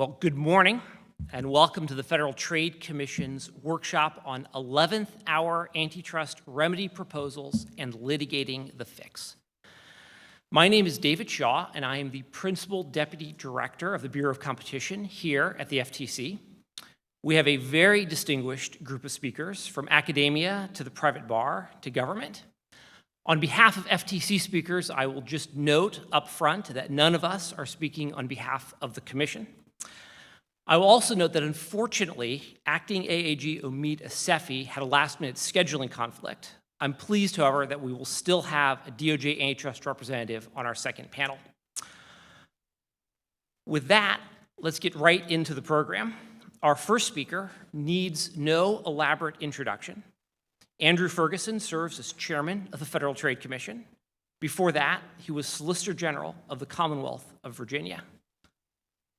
Well, good morning and welcome to the Federal Trade Commission's workshop on 11th-hour antitrust remedy proposals and litigating the fix. My name is David Shaw, and I am the Principal Deputy Director of the Bureau of Competition here at the FTC. We have a very distinguished group of speakers, from academia to the private bar to government. On behalf of FTC speakers, I will just note up front that none of us are speaking on behalf of the Commission. I will also note that, unfortunately, acting AAG Omid Asefi had a last-minute scheduling conflict. I'm pleased, however, that we will still have a DOJ antitrust representative on our second panel. With that, let's get right into the program. Our first speaker needs no elaborate introduction. Andrew Ferguson serves as chairman of the Federal Trade Commission. Before that, he was Solicitor General of the Commonwealth of Virginia.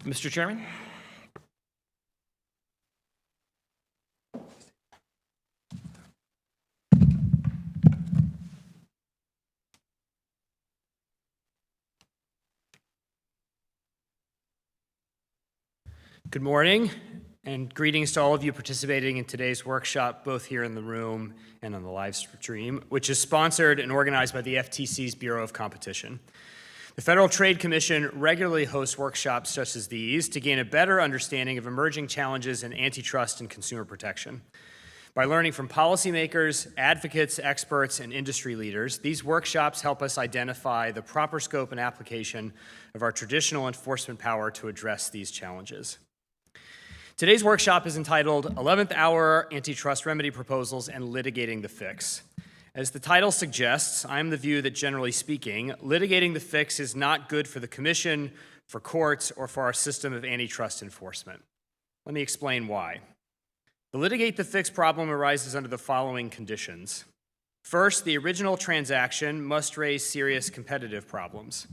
Mr. Chairman. Good morning, and greetings to all of you participating in today's workshop, both here in the room and on the live stream, which is sponsored and organized by the FTC's Bureau of Competition. The Federal Trade Commission regularly hosts workshops such as these to gain a better understanding of emerging challenges in antitrust and consumer protection. By learning from policymakers, advocates, experts, and industry leaders, these workshops help us identify the proper scope and application of our traditional enforcement power to address these challenges. Today's workshop is entitled 11th-Hour Antitrust Remedy Proposals and Litigating the Fix. As the title suggests, I am the view that, generally speaking, litigating the fix is not good for the Commission, for courts, or for our system of antitrust enforcement. Let me explain why. The litigate-the-fix problem arises under the following conditions. First, the original transaction must raise serious competitive problems.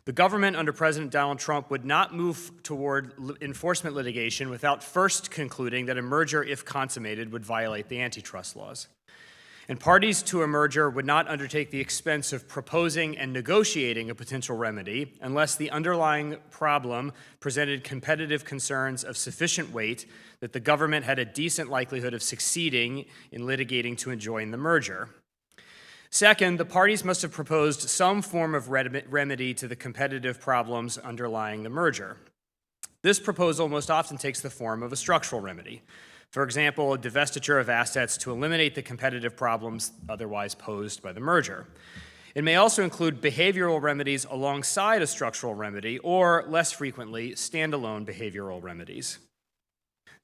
The government under President Donald Trump would not move toward enforcement litigation without first concluding that a merger, if consummated, would violate the antitrust laws. And parties to a merger would not undertake the expense of proposing and negotiating a potential remedy unless the underlying problem presented competitive concerns of sufficient weight that the government had a decent likelihood of succeeding in litigating to enjoin the merger. Second, the parties must have proposed some form of remedy to the competitive problems underlying the merger. This proposal most often takes the form of a structural remedy. For example, a divestiture of assets to eliminate the competitive problems otherwise posed by the merger. It may also include behavioral remedies alongside a structural remedy, or, less frequently, standalone behavioral remedies.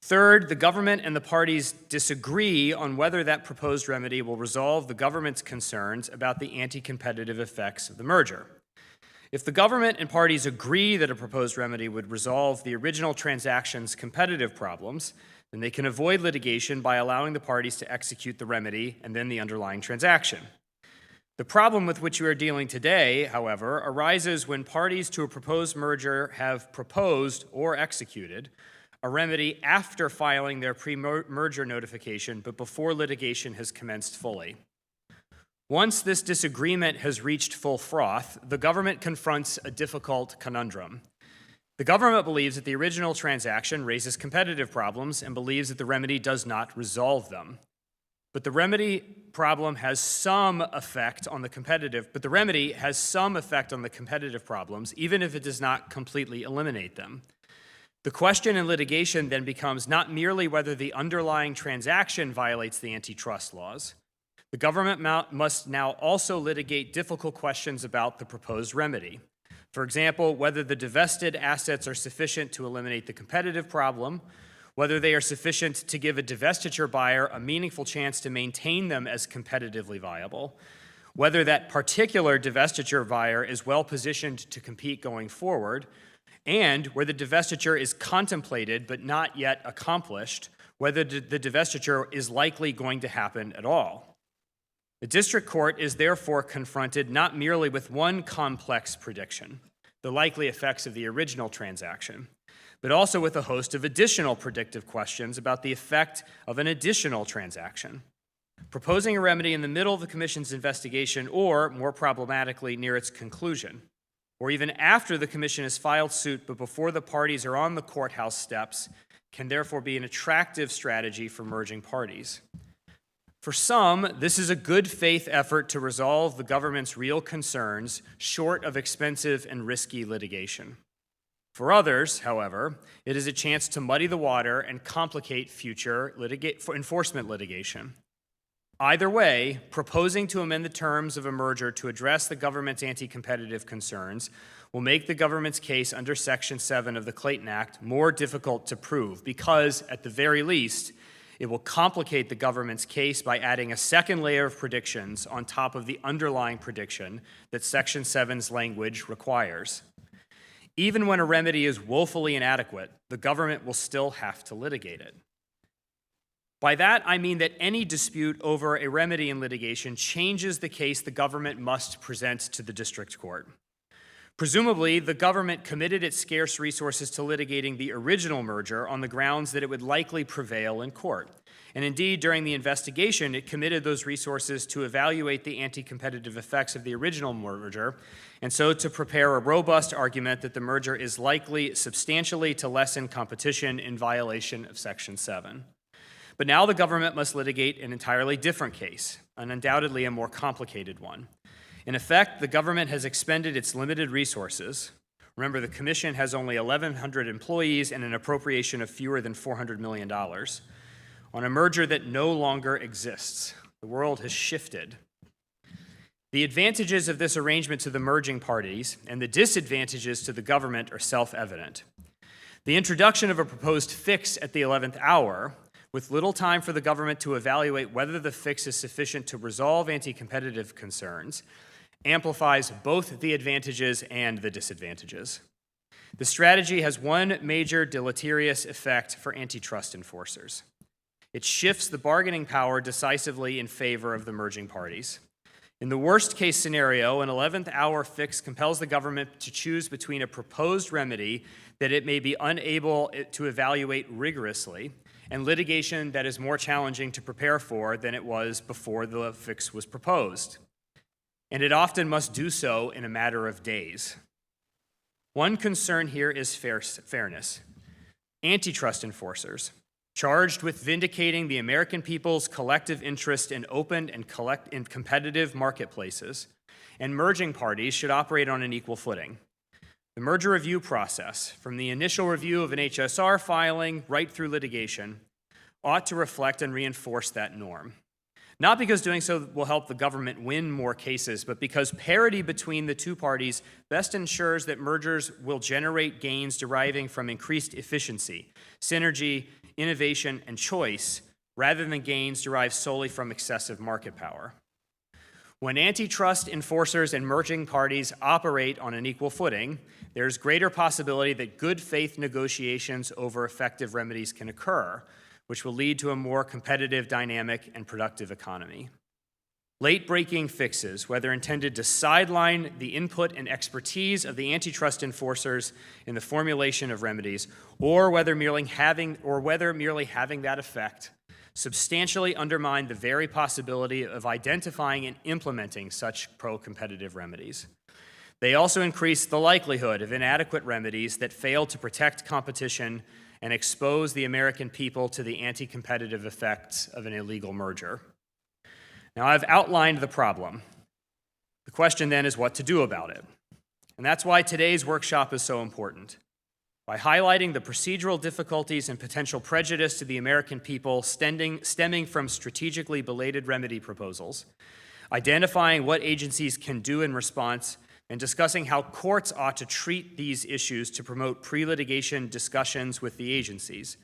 Third, the government and the parties disagree on whether that proposed remedy will resolve the government's concerns about the anti-competitive effects of the merger. If the government and parties agree that a proposed remedy would resolve the original transaction's competitive problems, then they can avoid litigation by allowing the parties to execute the remedy and then the underlying transaction. The problem with which we are dealing today, however, arises when parties to a proposed merger have proposed or executed a remedy after filing their pre-merger notification, but before litigation has commenced fully. Once this disagreement has reached full froth, the government confronts a difficult conundrum. The government believes that the original transaction raises competitive problems and believes that the remedy does not resolve them. But the remedy has some effect on the competitive problems, even if it does not completely eliminate them. The question in litigation then becomes not merely whether the underlying transaction violates the antitrust laws. The government must now also litigate difficult questions about the proposed remedy. For example, whether the divested assets are sufficient to eliminate the competitive problem, whether they are sufficient to give a divestiture buyer a meaningful chance to maintain them as competitively viable, whether that particular divestiture buyer is well positioned to compete going forward, and where the divestiture is contemplated but not yet accomplished, whether the divestiture is likely going to happen at all. The district court is therefore confronted not merely with one complex prediction, the likely effects of the original transaction, but also with a host of additional predictive questions about the effect of an additional transaction. Proposing a remedy in the middle of the Commission's investigation or, more problematically, near its conclusion. or even after the commission has filed suit but before the parties are on the courthouse steps, can therefore be an attractive strategy for merging parties. For some, this is a good faith effort to resolve the government's real concerns short of expensive and risky litigation. For others, however, it is a chance to muddy the water and complicate future enforcement litigation. Either way, proposing to amend the terms of a merger to address the government's anti-competitive concerns will make the government's case under Section 7 of the Clayton Act more difficult to prove because, at the very least, it will complicate the government's case by adding a second layer of predictions on top of the underlying prediction that Section 7's language requires. Even when a remedy is woefully inadequate, the government will still have to litigate it. By that, I mean that any dispute over a remedy in litigation changes the case the government must present to the district court. Presumably, the government committed its scarce resources to litigating the original merger on the grounds that it would likely prevail in court. And indeed, during the investigation, it committed those resources to evaluate the anti-competitive effects of the original merger, and so to prepare a robust argument that the merger is likely substantially to lessen competition in violation of Section 7. But now the government must litigate an entirely different case, and undoubtedly a more complicated one. In effect, the government has expended its limited resources. Remember, the commission has only 1,100 employees and an appropriation of fewer than $400 million on a merger that no longer exists. The world has shifted. The advantages of this arrangement to the merging parties and the disadvantages to the government are self-evident. The introduction of a proposed fix at the 11th hour, with little time for the government to evaluate whether the fix is sufficient to resolve anti-competitive concerns, amplifies both the advantages and the disadvantages. The strategy has one major deleterious effect for antitrust enforcers. It shifts the bargaining power decisively in favor of the merging parties. In the worst-case scenario, an 11th-hour fix compels the government to choose between a proposed remedy that it may be unable to evaluate rigorously and litigation that is more challenging to prepare for than it was before the fix was proposed. And it often must do so in a matter of days. One concern here is fairness. Antitrust enforcers, charged with vindicating the American people's collective interest in open and competitive marketplaces, and merging parties should operate on an equal footing. The merger review process, from the initial review of an HSR filing right through litigation, ought to reflect and reinforce that norm. Not because doing so will help the government win more cases, but because parity between the two parties best ensures that mergers will generate gains deriving from increased efficiency, synergy, innovation, and choice, rather than gains derived solely from excessive market power. When antitrust enforcers and merging parties operate on an equal footing, there's greater possibility that good faith negotiations over effective remedies can occur, which will lead to a more competitive, dynamic, and productive economy. Late-breaking fixes, whether intended to sideline the input and expertise of the antitrust enforcers in the formulation of remedies, or whether merely having that effect, substantially undermine the very possibility of identifying and implementing such pro-competitive remedies. They also increase the likelihood of inadequate remedies that fail to protect competition and expose the American people to the anti-competitive effects of an illegal merger. Now, I've outlined the problem. The question then is what to do about it. And that's why today's workshop is so important. By highlighting the procedural difficulties and potential prejudice to the American people stemming from strategically belated remedy proposals, identifying what agencies can do in response, and discussing how courts ought to treat these issues to promote pre-litigation discussions with the agencies.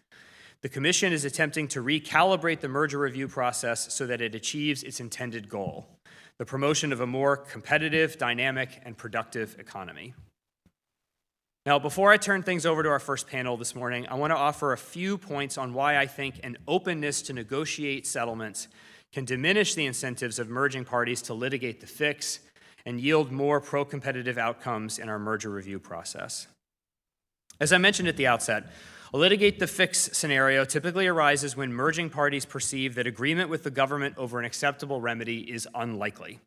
The Commission is attempting to recalibrate the merger review process so that it achieves its intended goal, the promotion of a more competitive, dynamic, and productive economy. Now, before I turn things over to our first panel this morning, I want to offer a few points on why I think an openness to negotiate settlements can diminish the incentives of merging parties to litigate the fix and yield more pro-competitive outcomes in our merger review process. As I mentioned at the outset, a litigate-the-fix scenario typically arises when merging parties perceive that agreement with the government over an acceptable remedy is unlikely.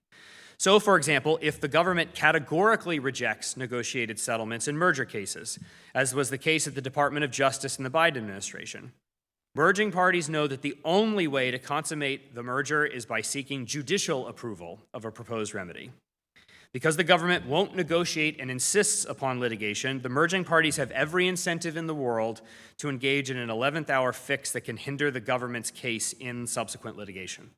So, for example, if the government categorically rejects negotiated settlements in merger cases, as was the case at the Department of Justice in the Biden administration, merging parties know that the only way to consummate the merger is by seeking judicial approval of a proposed remedy. Because the government won't negotiate and insists upon litigation, the merging parties have every incentive in the world to engage in an 11th-hour fix that can hinder the government's case in subsequent litigation.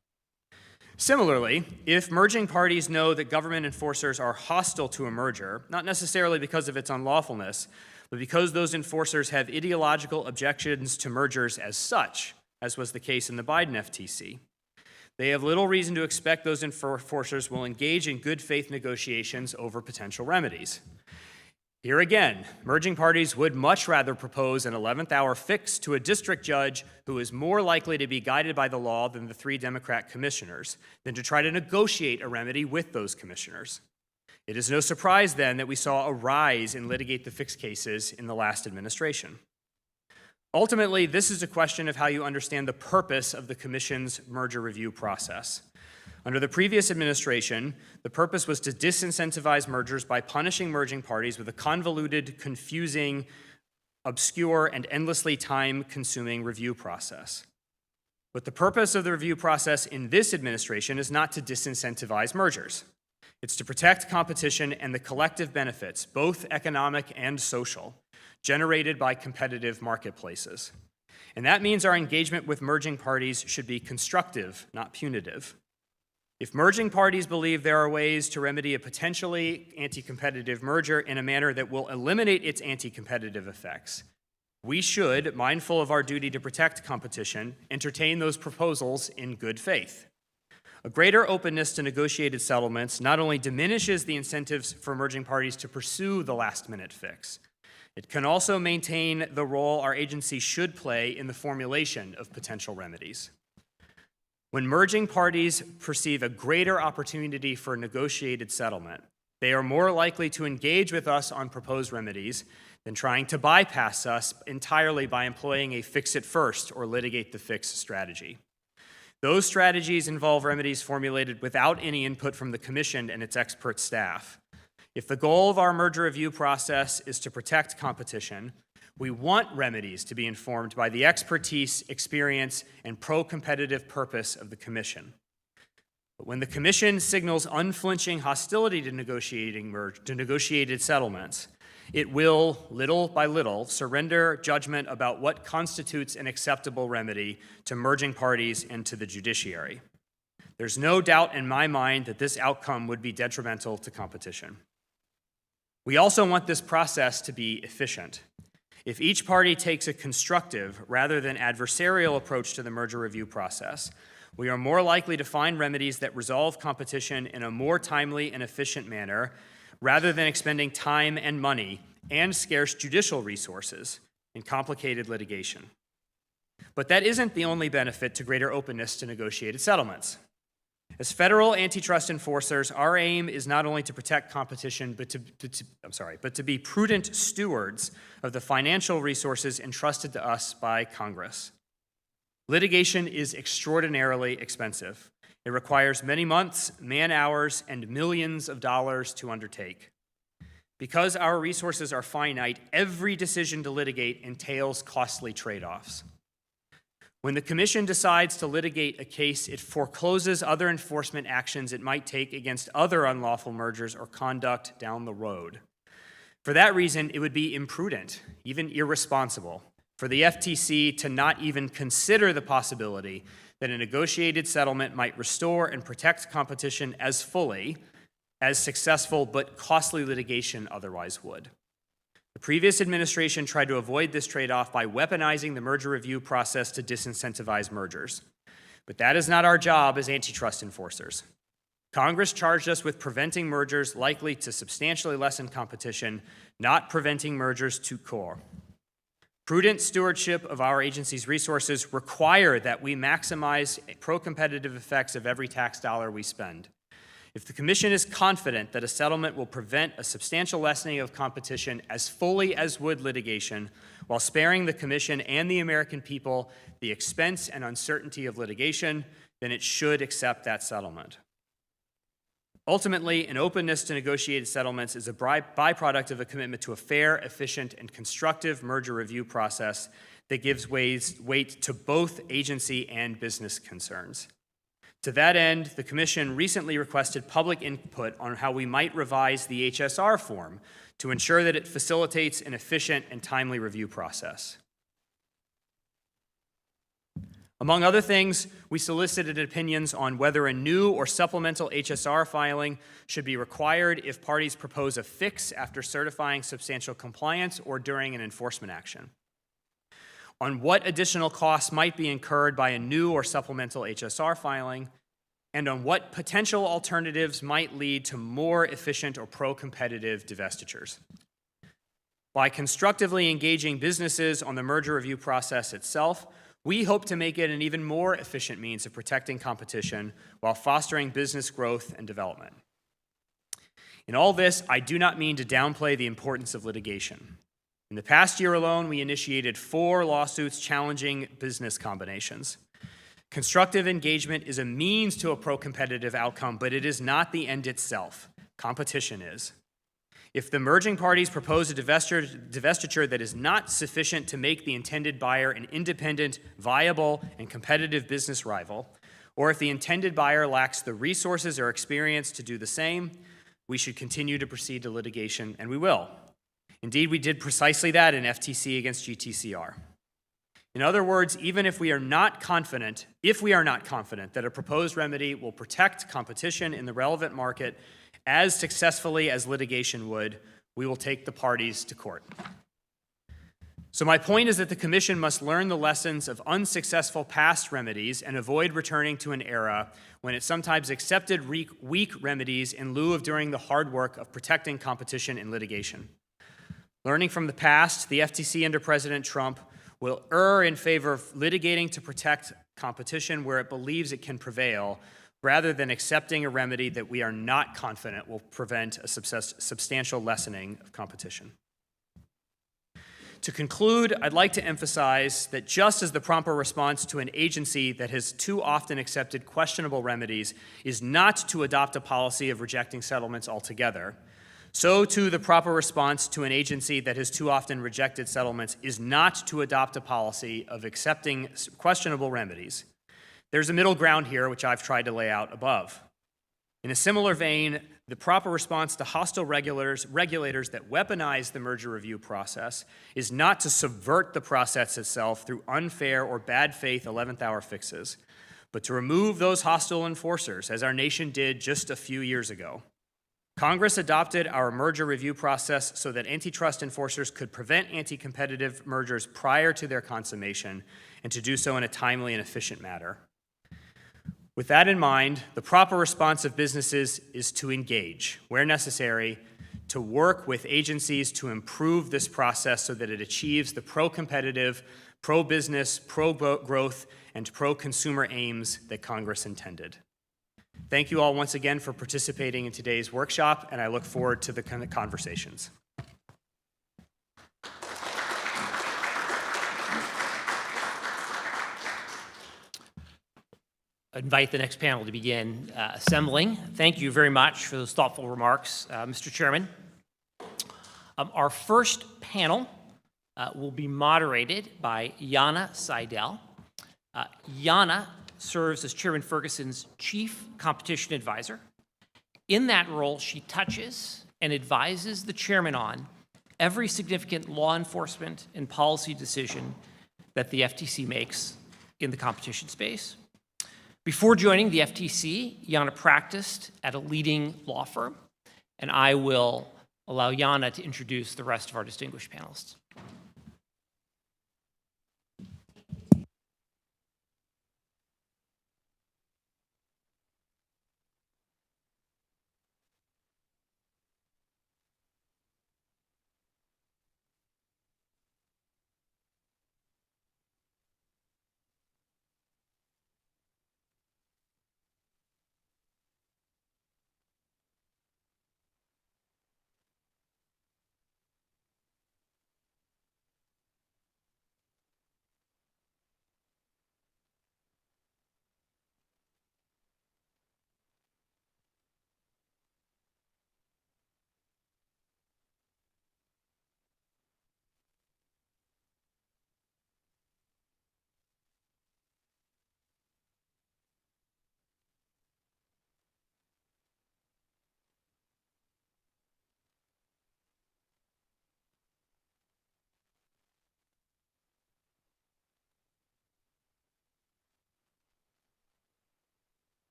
Similarly, if merging parties know that government enforcers are hostile to a merger, not necessarily because of its unlawfulness, but because those enforcers have ideological objections to mergers as such, as was the case in the Biden FTC, they have little reason to expect those enforcers will engage in good faith negotiations over potential remedies. Here again, merging parties would much rather propose an 11th-hour fix to a district judge who is more likely to be guided by the law than the 3 Democrat commissioners than to try to negotiate a remedy with those commissioners. It is no surprise then that we saw a rise in litigate-the-fix cases in the last administration. Ultimately, this is a question of how you understand the purpose of the Commission's merger review process. Under the previous administration, the purpose was to disincentivize mergers by punishing merging parties with a convoluted, confusing, obscure, and endlessly time-consuming review process. But the purpose of the review process in this administration is not to disincentivize mergers. It's to protect competition and the collective benefits, both economic and social, generated by competitive marketplaces. And that means our engagement with merging parties should be constructive, not punitive. If merging parties believe there are ways to remedy a potentially anti-competitive merger in a manner that will eliminate its anti-competitive effects, we should, mindful of our duty to protect competition, entertain those proposals in good faith. A greater openness to negotiated settlements not only diminishes the incentives for merging parties to pursue the last-minute fix, it can also maintain the role our agency should play in the formulation of potential remedies. When merging parties perceive a greater opportunity for a negotiated settlement, they are more likely to engage with us on proposed remedies than trying to bypass us entirely by employing a fix-it-first or litigate-the-fix strategy. Those strategies involve remedies formulated without any input from the Commission and its expert staff. If the goal of our merger review process is to protect competition, we want remedies to be informed by the expertise, experience, and pro-competitive purpose of the Commission. But when the Commission signals unflinching hostility to negotiated settlements, it will, little by little, surrender judgment about what constitutes an acceptable remedy to merging parties and to the judiciary. There's no doubt in my mind that this outcome would be detrimental to competition. We also want this process to be efficient. If each party takes a constructive rather than adversarial approach to the merger review process, we are more likely to find remedies that resolve competition in a more timely and efficient manner rather than expending time and money and scarce judicial resources in complicated litigation. But that isn't the only benefit to greater openness to negotiated settlements. As federal antitrust enforcers, our aim is not only to protect competition, but to be prudent stewards of the financial resources entrusted to us by Congress. Litigation is extraordinarily expensive. It requires many months, man-hours, and millions of dollars to undertake. Because our resources are finite, every decision to litigate entails costly trade-offs. When the Commission decides to litigate a case, it forecloses other enforcement actions it might take against other unlawful mergers or conduct down the road. For that reason, it would be imprudent, even irresponsible, for the FTC to not even consider the possibility that a negotiated settlement might restore and protect competition as fully as successful but costly litigation otherwise would. The previous administration tried to avoid this trade-off by weaponizing the merger review process to disincentivize mergers. But that is not our job as antitrust enforcers. Congress charged us with preventing mergers likely to substantially lessen competition, not preventing mergers tout court. Prudent stewardship of our agency's resources require that we maximize pro-competitive effects of every tax dollar we spend. If the Commission is confident that a settlement will prevent a substantial lessening of competition as fully as would litigation, while sparing the Commission and the American people the expense and uncertainty of litigation, then it should accept that settlement. Ultimately, an openness to negotiated settlements is a byproduct of a commitment to a fair, efficient, and constructive merger review process that gives weight to both agency and business concerns. To that end, the Commission recently requested public input on how we might revise the HSR form to ensure that it facilitates an efficient and timely review process. Among other things, we solicited opinions on whether a new or supplemental HSR filing should be required if parties propose a fix after certifying substantial compliance or during an enforcement action, on what additional costs might be incurred by a new or supplemental HSR filing, and on what potential alternatives might lead to more efficient or pro-competitive divestitures. By constructively engaging businesses on the merger review process itself, we hope to make it an even more efficient means of protecting competition while fostering business growth and development. In all this, I do not mean to downplay the importance of litigation. In the past year alone, we initiated 4 lawsuits challenging business combinations. Constructive engagement is a means to a pro-competitive outcome, but it is not the end itself. Competition is. If the merging parties propose a divestiture that is not sufficient to make the intended buyer an independent, viable, and competitive business rival, or if the intended buyer lacks the resources or experience to do the same, we should continue to proceed to litigation, and we will. Indeed, we did precisely that in FTC against GTCR. In other words, even if we are not confident that a proposed remedy will protect competition in the relevant market as successfully as litigation would, we will take the parties to court. So my point is that the Commission must learn the lessons of unsuccessful past remedies and avoid returning to an era when it sometimes accepted weak remedies in lieu of doing the hard work of protecting competition in litigation. Learning from the past, the FTC under President Trump will err in favor of litigating to protect competition where it believes it can prevail, rather than accepting a remedy that we are not confident will prevent a substantial lessening of competition. To conclude, I'd like to emphasize that just as the proper response to an agency that has too often accepted questionable remedies is not to adopt a policy of rejecting settlements altogether, so too the proper response to an agency that has too often rejected settlements is not to adopt a policy of accepting questionable remedies. There's a middle ground here, which I've tried to lay out above. In a similar vein, the proper response to hostile regulators that weaponize the merger review process is not to subvert the process itself through unfair or bad faith 11th-hour fixes, but to remove those hostile enforcers, as our nation did just a few years ago. Congress adopted our merger review process so that antitrust enforcers could prevent anti-competitive mergers prior to their consummation, and to do so in a timely and efficient manner. With that in mind, the proper response of businesses is to engage, where necessary, to work with agencies to improve this process so that it achieves the pro-competitive, pro-business, pro-growth, and pro-consumer aims that Congress intended. Thank you all once again for participating in today's workshop, and I look forward to the conversations. I invite the next panel to begin assembling. Thank you very much for those thoughtful remarks, Mr. Chairman. Our first panel will be moderated by Jana Seidel. Jana serves as Chairman Ferguson's Chief Competition Advisor. In that role, she touches and advises the chairman on every significant law enforcement and policy decision that the FTC makes in the competition space. Before joining the FTC, Jana practiced at a leading law firm, and I will allow Jana to introduce the rest of our distinguished panelists.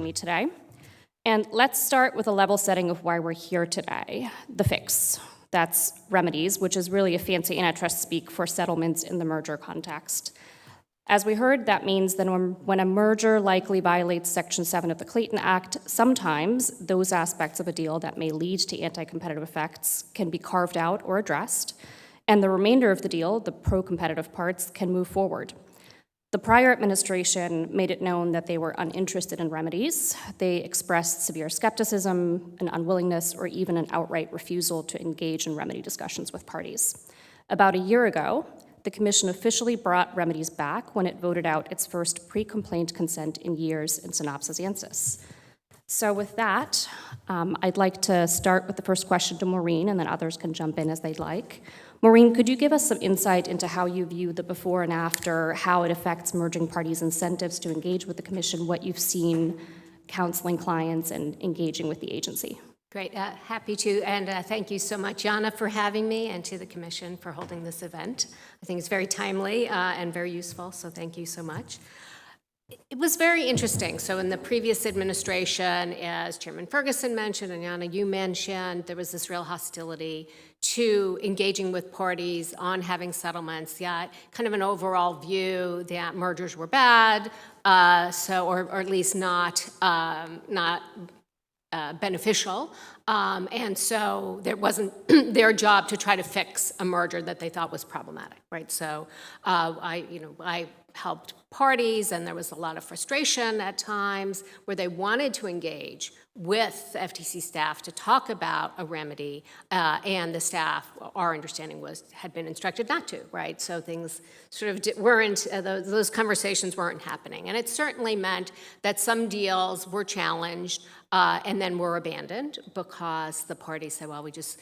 me today. And let's start with a level setting of why we're here today. The fix. That's remedies, which is really a fancy antitrust speak for settlements in the merger context. As we heard, that means that when a merger likely violates Section 7 of the Clayton Act, sometimes those aspects of a deal that may lead to anti-competitive effects can be carved out or addressed, and the remainder of the deal, the pro-competitive parts, can move forward. The prior administration made it known that they were uninterested in remedies. They expressed severe skepticism, an unwillingness, or even an outright refusal to engage in remedy discussions with parties. About a year ago, the Commission officially brought remedies back when it voted out its first pre-complaint consent in years in Synopsis Ansys. So with that, I'd like to start with the first question to Maureen, and then others can jump in as they'd like. Maureen, could you give us some insight into how you view the before and after, how it affects merging parties' incentives to engage with the Commission, what you've seen counseling clients and engaging with the agency? Great, happy to, and thank you so much, Jana, for having me, and to the Commission for holding this event. I think it's very timely and very useful, so thank you so much. It was very interesting. So in the previous administration, as Chairman Ferguson mentioned, and Jana, you mentioned, there was this real hostility to engaging with parties on having settlements, yet kind of an overall view that mergers were bad, or at least not beneficial, and so there wasn't their job to try to fix a merger that they thought was problematic, right? So I helped parties, and there was a lot of frustration at times where they wanted to engage with the FTC staff to talk about a remedy, and the staff, our understanding had been instructed not to, right? So things sort of weren't, those conversations weren't happening. And it certainly meant that some deals were challenged and then were abandoned because the parties said, well, we just,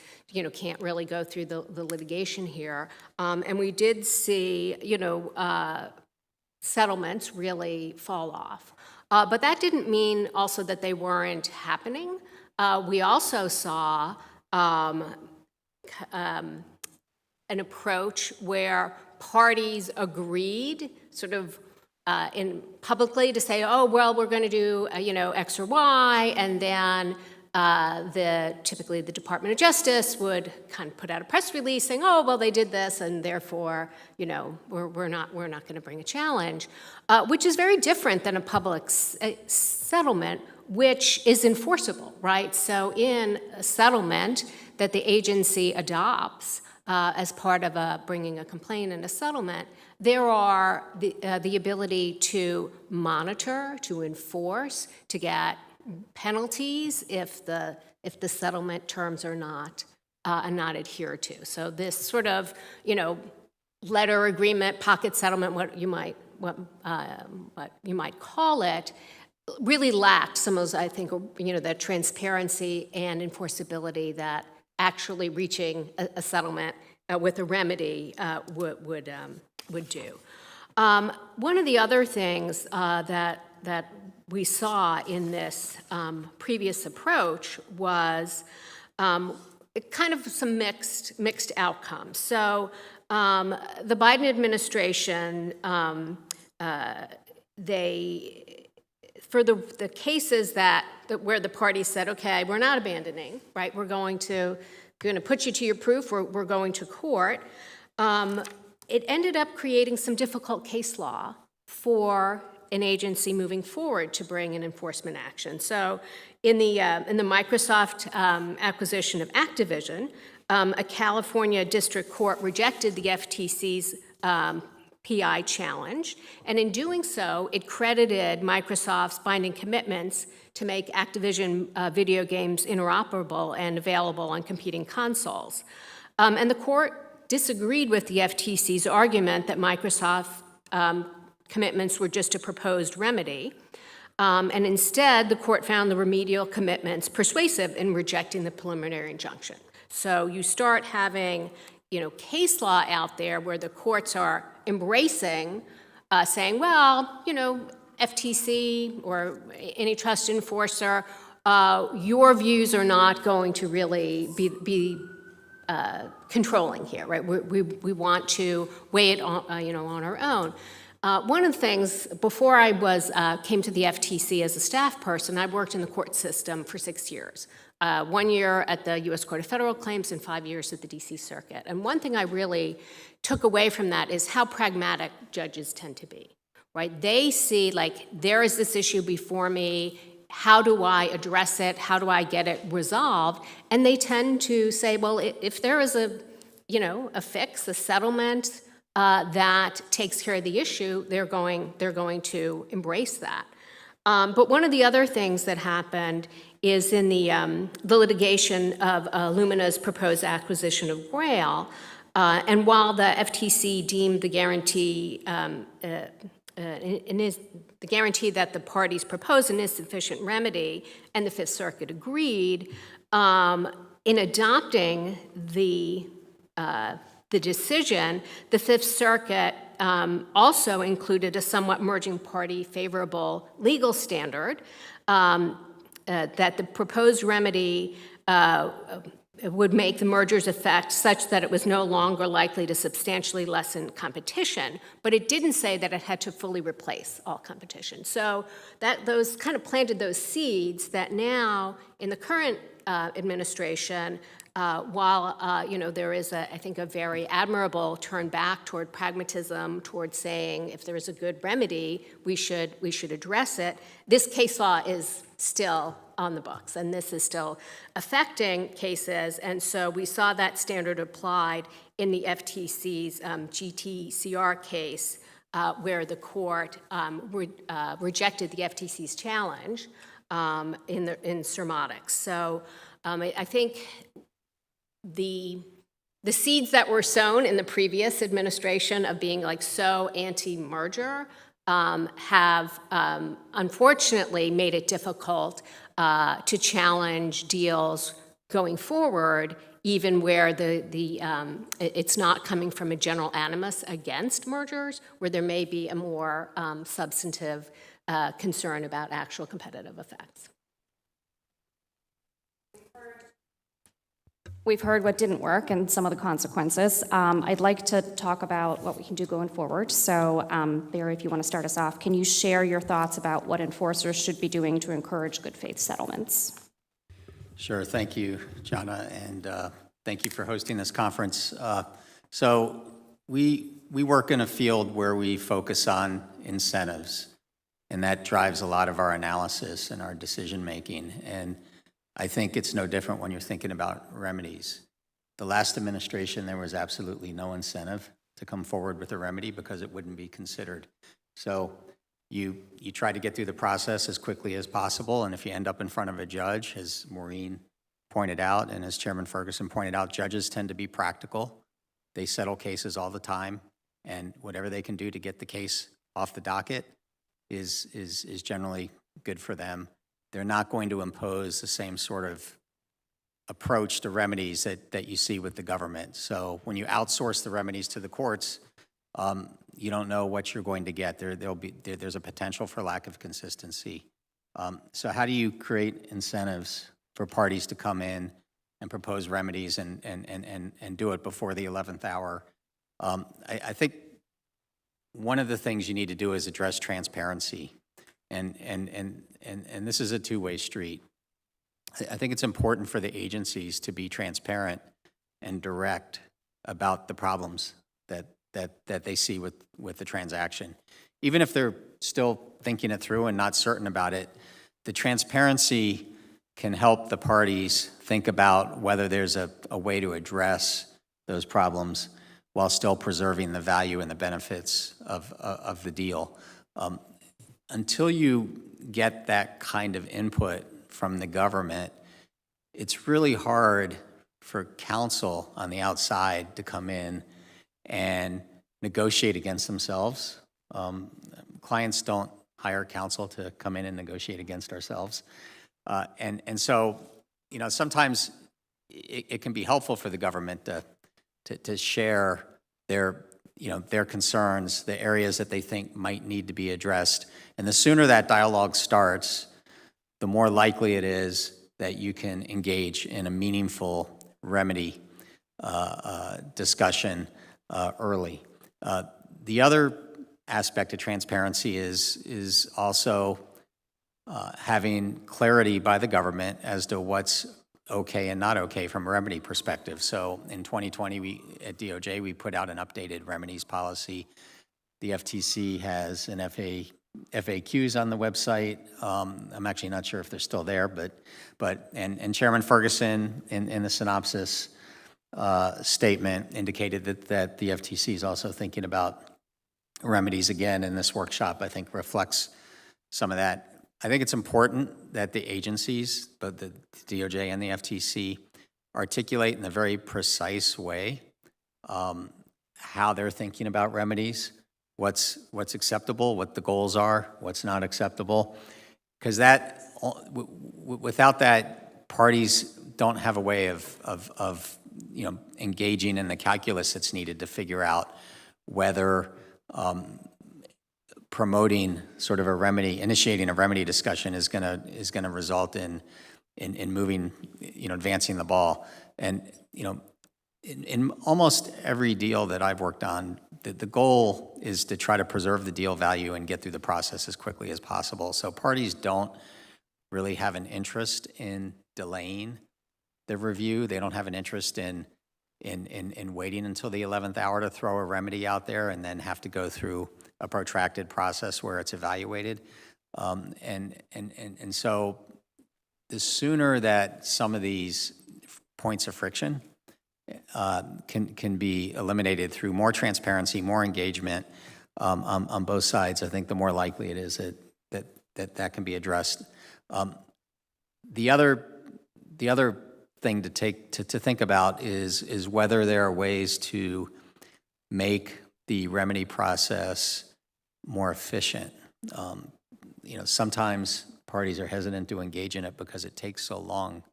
can't really go through the litigation here. And we did see, settlements really fall off. But that didn't mean also that they weren't happening. We also saw an approach where parties agreed sort of in publicly to say, oh, well, we're going to do, X or Y, and then typically the Department of Justice would kind of put out a press release saying, oh, well, they did this, and therefore, we're not going to bring a challenge, which is very different than a public settlement, which is enforceable, right? So in a settlement that the agency adopts as part of bringing a complaint in a settlement, there are the ability to monitor, to enforce, to get penalties if the settlement terms are not adhered to. So this sort of letter agreement, pocket settlement, what you might call it, really lacked some of those, I think, the transparency and enforceability that actually reaching a settlement with a remedy would do. One of the other things that we saw in this previous approach was kind of some mixed outcomes. So the Biden administration, for the cases where the party said, okay, we're not abandoning, right? We're going to put you to your proof. We're going to court. It ended up creating some difficult case law for an agency moving forward to bring an enforcement action. So in the Microsoft acquisition of Activision, a California district court rejected the FTC's PI challenge, and in doing so, it credited Microsoft's binding commitments to make Activision video games interoperable and available on competing consoles. And the court disagreed with the FTC's argument that Microsoft commitments were just a proposed remedy. And instead, the court found the remedial commitments persuasive in rejecting the preliminary injunction. So you start having, case law out there where the courts are embracing, saying, well, FTC or any trust enforcer, your views are not going to really be controlling here, right? We want to weigh it on, on our own. One of the things, before I came to the FTC as a staff person, I worked in the court system for 6 years. 1 year at the U.S. Court of Federal Claims and 5 years at the D.C. Circuit. And one thing I really took away from that is how pragmatic judges tend to be, right? They see, like, there is this issue before me. How do I address it? How do I get it resolved? And they tend to say, well, if there is a fix, a settlement that takes care of the issue, they're going to embrace that. But one of the other things that happened is in the litigation of Lumina's proposed acquisition of Grail, and while the FTC deemed the guarantee the guarantee that the parties proposed an insufficient remedy, and the Fifth Circuit agreed, in adopting the decision, the Fifth Circuit also included a somewhat merging party favorable legal standard that the proposed remedy would make the merger's effect such that it was no longer likely to substantially lessen competition, but it didn't say that it had to fully replace all competition. So those kind of planted those seeds that now, in the current administration, while there is, I think, a very admirable turn back toward pragmatism, toward saying if there is a good remedy, we should address it. This case law is still on the books, and this is still affecting cases. And so we saw that standard applied in the FTC's GTCR case, where the court rejected the FTC's challenge in Surmotics. So I think the seeds that were sown in the previous administration of being like so anti-merger have unfortunately made it difficult to challenge deals going forward, even where it's not coming from a general animus against mergers, where there may be a more substantive concern about actual competitive effects. We've heard what didn't work and some of the consequences. I'd like to talk about what we can do going forward. So, Barry, if you want to start us off, can you share your thoughts about what enforcers should be doing to encourage good faith settlements? Sure. Thank you, Jana, and thank you for hosting this conference. So we work in a field where we focus on incentives, and that drives a lot of our analysis and our decision making. And I think it's no different when you're thinking about remedies. The last administration, there was absolutely no incentive to come forward with a remedy because it wouldn't be considered. So you try to get through the process as quickly as possible, and if you end up in front of a judge, as Maureen pointed out, and as Chairman Ferguson pointed out, judges tend to be practical. They settle cases all the time, and whatever they can do to get the case off the docket is generally good for them. They're not going to impose the same sort of approach to remedies that you see with the government. So when you outsource the remedies to the courts, you don't know what you're going to get. There's a potential for lack of consistency. So how do you create incentives for parties to come in and propose remedies and do it before the 11th hour? I think one of the things you need to do is address transparency. And this is a two-way street. I think it's important for the agencies to be transparent and direct about the problems that they see with the transaction. Even if they're still thinking it through and not certain about it, the transparency can help the parties think about whether there's a way to address those problems while still preserving the value and the benefits of the deal. Until you get that kind of input from the government, it's really hard for counsel on the outside to come in and negotiate against themselves. Clients don't hire counsel to come in and negotiate against ourselves. And so, sometimes it can be helpful for the government to share their concerns, the areas that they think might need to be addressed. And the sooner that dialogue starts, the more likely it is that you can engage in a meaningful remedy discussion early. The other aspect of transparency is also having clarity by the government as to what's okay and not okay from a remedy perspective. So in 2020, at DOJ, we put out an updated remedies policy. The FTC has an FAQs on the website. I'm actually not sure if they're still there, and Chairman Ferguson in the synopsis statement indicated that the FTC is also thinking about remedies again, and this workshop, I think, reflects some of that. I think it's important that the agencies, both the DOJ and the FTC, articulate in a very precise way how they're thinking about remedies, what's acceptable, what the goals are, what's not acceptable, because that without that, parties don't have a way of engaging in the calculus that's needed to figure out whether promoting sort of a remedy, initiating a remedy discussion is gonna result in moving, advancing the ball. And in almost every deal that I've worked on, the goal is to try to preserve the deal value and get through the process as quickly as possible. So parties don't really have an interest in delaying the review. They don't have an interest in waiting until the 11th hour to throw a remedy out there and then have to go through a protracted process where it's evaluated. And so the sooner that some of these points of friction can be eliminated through more transparency, more engagement on both sides, I think the more likely it is that can be addressed. The other thing to think about is whether there are ways to make the remedy process more efficient. Sometimes parties are hesitant to engage in it because it takes so long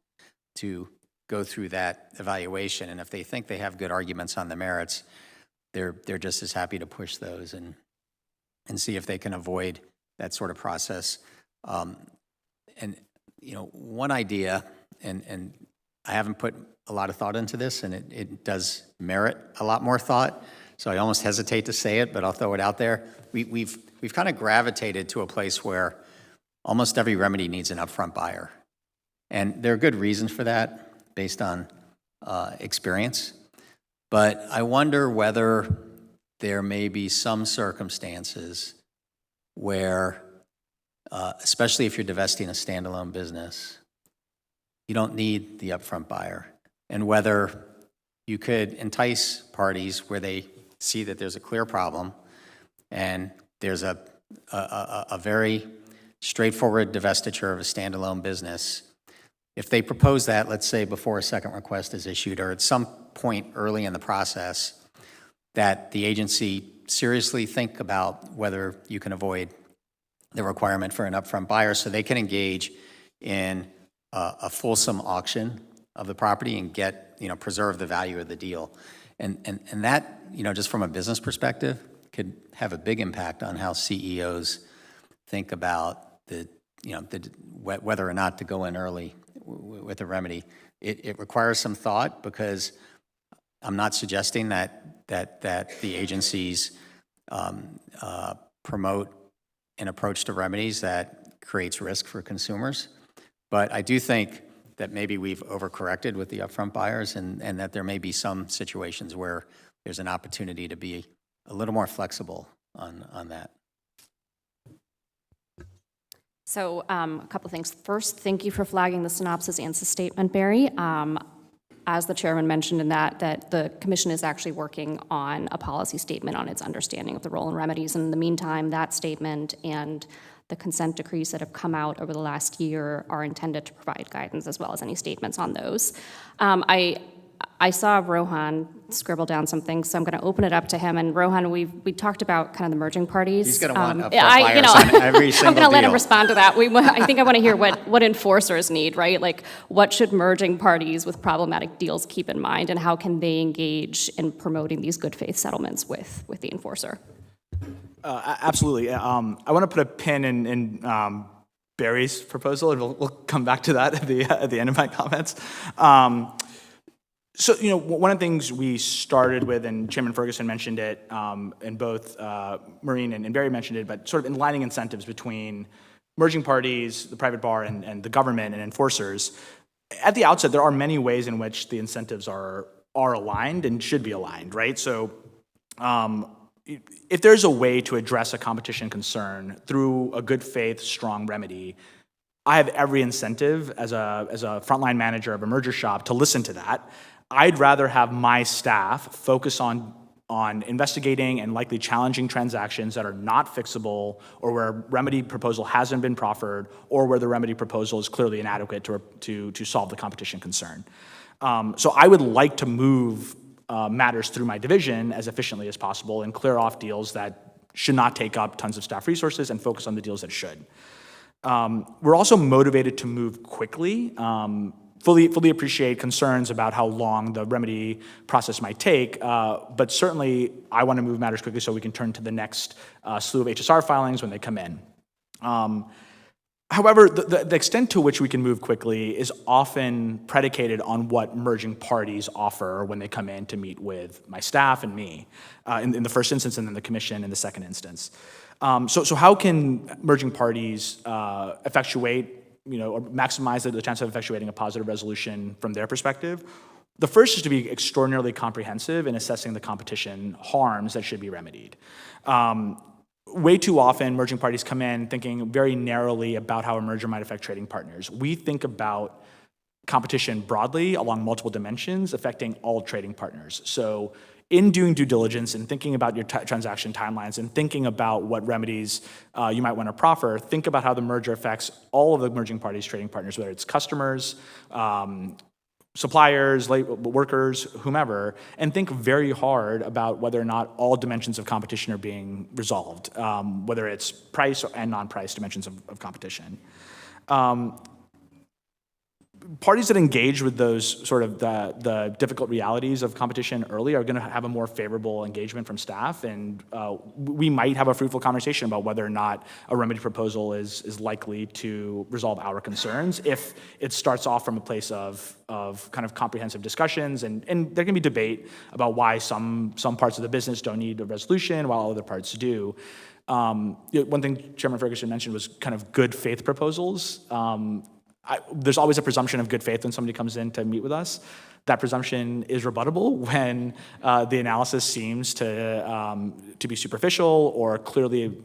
to go through that evaluation, and if they think they have good arguments on the merits, they're just as happy to push those and see if they can avoid that sort of process. One idea, and I haven't put a lot of thought into this, and it does merit a lot more thought, so I almost hesitate to say it, but I'll throw it out there. We've kind of gravitated to a place where almost every remedy needs an upfront buyer, and there are good reasons for that based on experience, but I wonder whether there may be some circumstances where, especially if you're divesting a standalone business, you don't need the upfront buyer, and whether you could entice parties where they see that there's a clear problem and there's a very straightforward divestiture of a standalone business. If they propose that, let's say before a second request is issued or at some point early in the process, that the agency seriously think about whether you can avoid the requirement for an upfront buyer so they can engage in a fulsome auction of the property and preserve the value of the deal. And that, just from a business perspective, could have a big impact on how CEOs think about whether or not to go in early with a remedy. It requires some thought because I'm not suggesting that the agencies promote an approach to remedies that creates risk for consumers. But I do think that maybe we've overcorrected with the upfront buyers and that there may be some situations where there's an opportunity to be a little more flexible on that. So a couple of things. First, thank you for flagging the synopsis answer statement, Barry. As the chairman mentioned in that the commission is actually working on a policy statement on its understanding of the role in remedies. And in the meantime, that statement and the consent decrees that have come out over the last year are intended to provide guidance as well as any statements on those. I saw Rohan scribble down something, so I'm going to open it up to him. And Rohan, we talked about kind of the merging parties. He's going to want upfront buyers on every single I'm going to let him deal. respond to that. I think I want to hear what enforcers need, right? Like, what should merging parties with problematic deals keep in mind, and how can they engage in promoting these good faith settlements with the enforcer? Absolutely. I want to put a pin in Barry's proposal, and we'll come back to that at the end of my comments. So, one of the things we started with, and Chairman Ferguson mentioned it, and both Maureen and Barry mentioned it, but sort of aligning incentives between merging parties, the private bar, and the government and enforcers. At the outset, there are many ways in which the incentives are aligned and should be aligned, right? So, if there's a way to address a competition concern through a good faith, strong remedy, I have every incentive as a frontline manager of a merger shop to listen to that. I'd rather have my staff focus on investigating and likely challenging transactions that are not fixable, or where a remedy proposal hasn't been proffered, or where the remedy proposal is clearly inadequate to solve the competition concern. So I would like to move matters through my division as efficiently as possible and clear off deals that should not take up tons of staff resources and focus on the deals that should. We're also motivated to move quickly. Fully appreciate concerns about how long the remedy process might take, but certainly I want to move matters quickly so we can turn to the next slew of HSR filings when they come in. However, the extent to which we can move quickly is often predicated on what merging parties offer when they come in to meet with my staff and me, in the first instance, and then the commission in the second instance. So how can merging parties effectuate, or maximize the chance of effectuating a positive resolution from their perspective? The first is to be extraordinarily comprehensive in assessing the competition harms that should be remedied. Way too often, merging parties come in thinking very narrowly about how a merger might affect trading partners. We think about competition broadly along multiple dimensions affecting all trading partners. So in doing due diligence and thinking about your transaction timelines and thinking about what remedies you might want to proffer, think about how the merger affects all of the merging parties' trading partners, whether it's customers, suppliers, workers, whomever, and think very hard about whether or not all dimensions of competition are being resolved, whether it's price and non-price dimensions of competition. Parties that engage with those sort of the difficult realities of competition early are going to have a more favorable engagement from staff, and we might have a fruitful conversation about whether or not a remedy proposal is likely to resolve our concerns if it starts off from a place of kind of comprehensive discussions, and there can be debate about why some parts of the business don't need a resolution while other parts do. One thing Chairman Ferguson mentioned was kind of good faith proposals. There's always a presumption of good faith when somebody comes in to meet with us. That presumption is rebuttable when the analysis seems to be superficial or clearly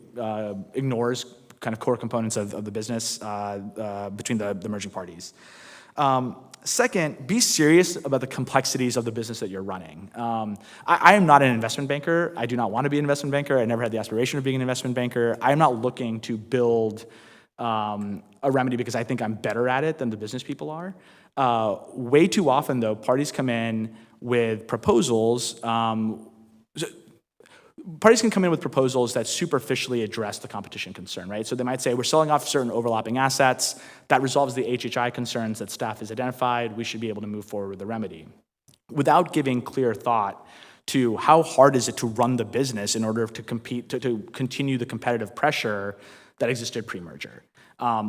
ignores kind of core components of the business between the merging parties. Second, be serious about the complexities of the business that you're running. I am not an investment banker. I do not want to be an investment banker. I never had the aspiration of being an investment banker. I am not looking to build a remedy because I think I'm better at it than the business people are. Way too often, though, parties come in with proposals. Parties can come in with proposals that superficially address the competition concern, right? So they might say, we're selling off certain overlapping assets. That resolves the HHI concerns that staff has identified. We should be able to move forward with the remedy. Without giving clear thought to how hard is it to run the business in order to compete, to continue the competitive pressure that existed pre-merger.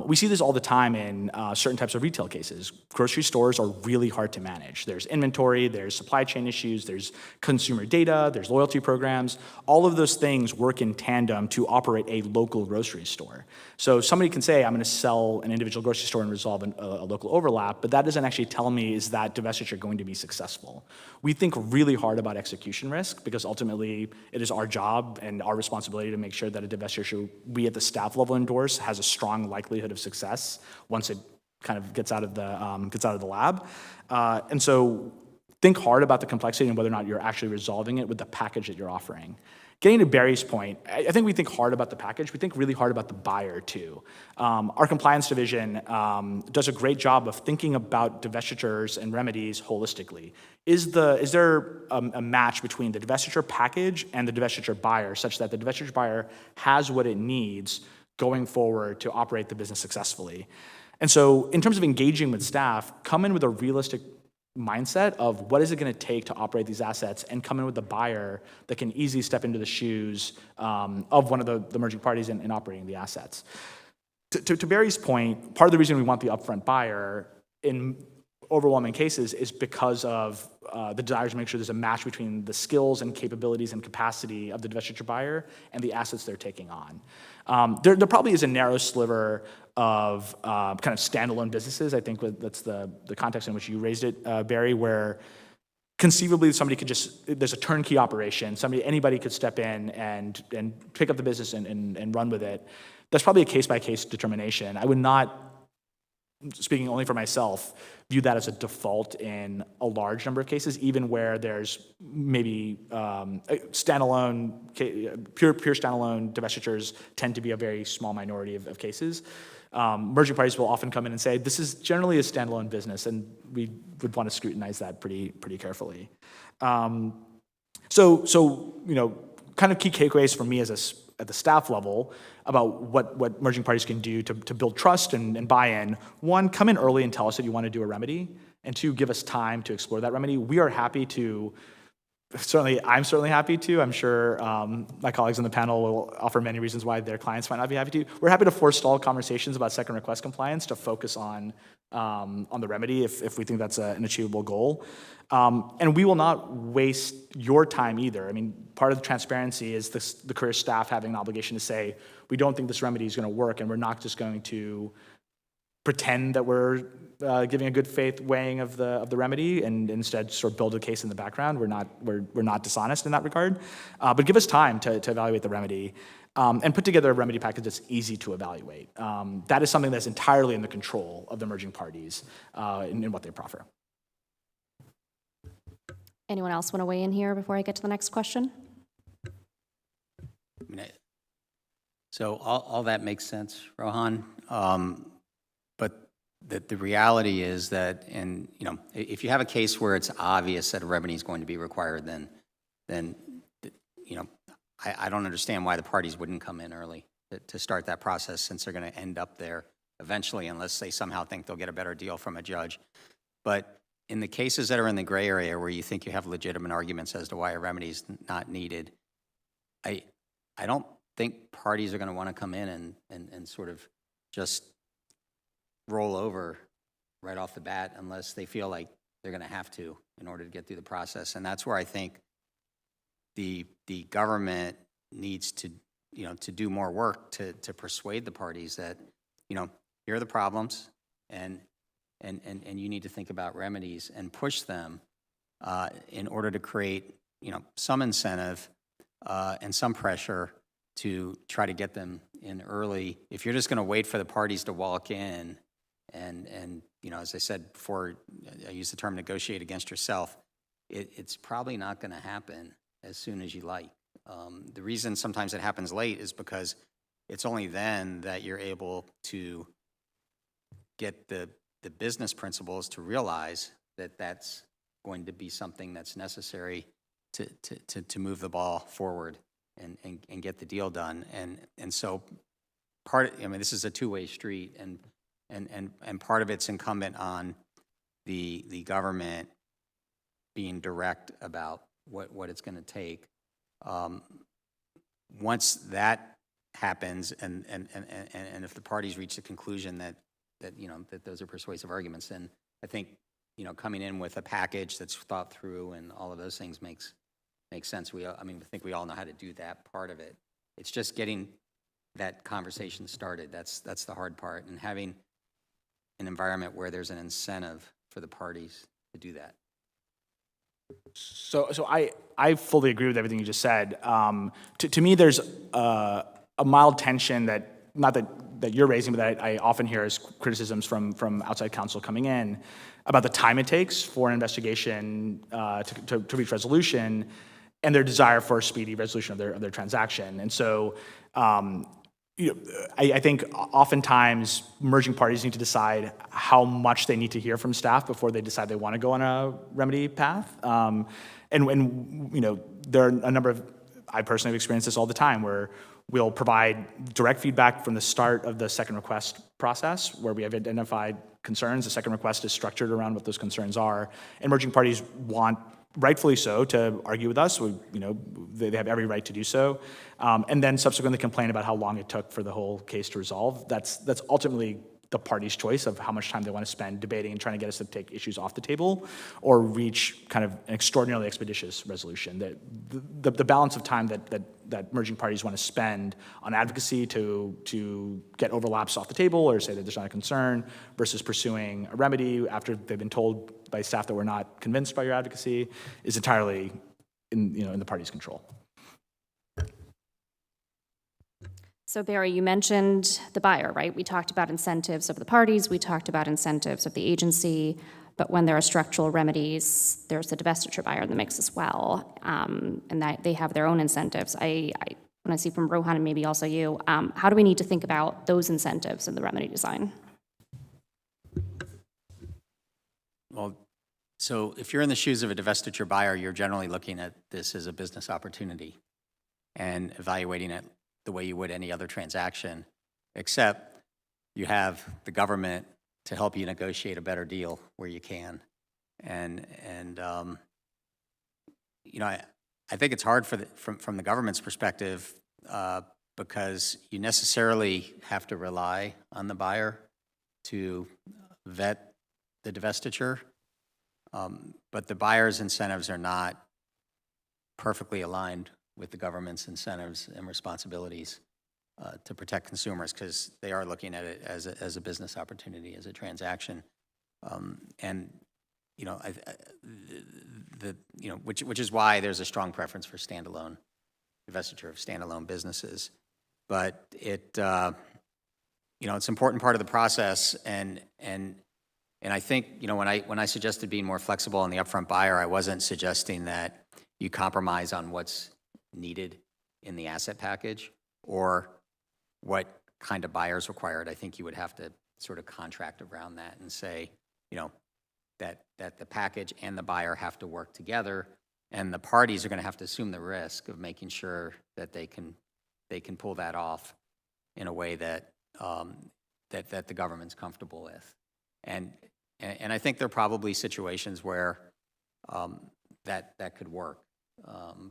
We see this all the time in certain types of retail cases. Grocery stores are really hard to manage. There's inventory, there's supply chain issues, there's consumer data, there's loyalty programs. All of those things work in tandem to operate a local grocery store. So somebody can say, I'm going to sell an individual grocery store and resolve a local overlap, but that doesn't actually tell me is that divestiture going to be successful. We think really hard about execution risk because ultimately it is our job and our responsibility to make sure that a divestiture we at the staff level endorse has a strong likelihood of success once it kind of gets out of the lab. And so think hard about the complexity and whether or not you're actually resolving it with the package that you're offering. Getting to Barry's point, I think we think hard about the package. We think really hard about the buyer, too. Our compliance division does a great job of thinking about divestitures and remedies holistically. Is there a match between the divestiture package and the divestiture buyer such that the divestiture buyer has what it needs going forward to operate the business successfully? And so in terms of engaging with staff, come in with a realistic mindset of what is it going to take to operate these assets and come in with a buyer that can easily step into the shoes of one of the merging parties in operating the assets. To Barry's point, part of the reason we want the upfront buyer in overwhelming cases is because of the desire to make sure there's a match between the skills and capabilities and capacity of the divestiture buyer and the assets they're taking on. There probably is a narrow sliver of kind of standalone businesses. I think that's the context in which you raised it, Barry, where conceivably somebody could there's a turnkey operation, anybody could step in and pick up the business and run with it. That's probably a case-by-case determination. I would not, speaking only for myself, view that as a default in a large number of cases, even where there's maybe standalone, pure standalone divestitures tend to be a very small minority of cases. Merging parties will often come in and say, this is generally a standalone business, and we would want to scrutinize that pretty carefully. So kind of key takeaways for me at the staff level about what merging parties can do to build trust and buy-in. one, come in early and tell us that you want to do a remedy, and two, give us time to explore that remedy. We are happy to, I'm certainly happy to. I'm sure my colleagues on the panel will offer many reasons why their clients might not be happy to. We're happy to forestall conversations about second request compliance to focus on the remedy if we think that's an achievable goal. And we will not waste your time either. I mean, part of the transparency is the career staff having an obligation to say, we don't think this remedy is going to work, and we're not just going to pretend that we're giving a good faith weighing of the remedy and instead sort of build a case in the background. We're not dishonest in that regard. But give us time to evaluate the remedy and put together a remedy package that's easy to evaluate. That is something that's entirely in the control of the merging parties in what they proffer. Anyone else want to weigh in here before I get to the next question? So all that makes sense, Rohan. But the reality is that, if you have a case where it's obvious that a remedy is going to be required, then I don't understand why the parties wouldn't come in early to start that process, since they're going to end up there eventually, unless they somehow think they'll get a better deal from a judge. But in the cases that are in the gray area where you think you have legitimate arguments as to why a remedy is not needed, I don't think parties are going to want to come in and sort of just roll over right off the bat unless they feel like they're going to have to in order to get through the process. And that's where I think the government needs to do more work to persuade the parties that, here are the problems, and you need to think about remedies and push them in order to create, some incentive and some pressure to try to get them in early. If you're just going to wait for the parties to walk in and as I said before, I use the term negotiate against yourself, it's probably not going to happen as soon as you like. The reason sometimes it happens late is because it's only then that you're able to get the business principals to realize that that's going to be something that's necessary to move the ball forward and get the deal done. And so this is a two-way street, and part of it's incumbent on the government being direct about what it's going to take. Once that happens, and if the parties reach the conclusion that those are persuasive arguments, then I think coming in with a package that's thought through and all of those things makes sense. I think we all know how to do that part of it. It's just getting that conversation started. That's the hard part, and having an environment where there's an incentive for the parties to do that. So I fully agree with everything you just said. To me, there's a mild tension that, not that you're raising, but that I often hear as criticisms from outside counsel coming in about the time it takes for an investigation to reach resolution, and their desire for a speedy resolution of their transaction. And so I think oftentimes merging parties need to decide how much they need to hear from staff before they decide they want to go on a remedy path. And there are a number of, I personally have experienced this all the time, where we'll provide direct feedback from the start of the second request process, where we have identified concerns. The second request is structured around what those concerns are. And merging parties want, rightfully so, to argue with us. They have every right to do so. And then subsequently complain about how long it took for the whole case to resolve. That's ultimately the party's choice of how much time they want to spend debating and trying to get us to take issues off the table or reach kind of an extraordinarily expeditious resolution. The balance of time that merging parties want to spend on advocacy to get overlaps off the table or say that there's not a concern versus pursuing a remedy after they've been told by staff that we're not convinced by your advocacy is entirely in the party's control. So Barry, you mentioned the buyer, right? We talked about incentives of the parties, we talked about incentives of the agency, but when there are structural remedies, there's the divestiture buyer in the mix as well, and that they have their own incentives. I want to see from Rohan and maybe also you, how do we need to think about those incentives in the remedy design? Well, so if you're in the shoes of a divestiture buyer, you're generally looking at this as a business opportunity and evaluating it the way you would any other transaction, except you have the government to help you negotiate a better deal where you can. And I think it's hard from the government's perspective because you necessarily have to rely on the buyer to vet the divestiture, but the buyer's incentives are not perfectly aligned with the government's incentives and responsibilities to protect consumers because they are looking at it as a business opportunity, as a transaction, which is why there's a strong preference for standalone divestiture of standalone businesses. But it's an important part of the process, and I think when I suggested being more flexible on the upfront buyer, I wasn't suggesting that you compromise on what's needed in the asset package or what kind of buyer is required. I think you would have to sort of contract around that and say, that the package and the buyer have to work together, and the parties are going to have to assume the risk of making sure that they can pull that off in a way that the government's comfortable with. And I think there are probably situations where that could work.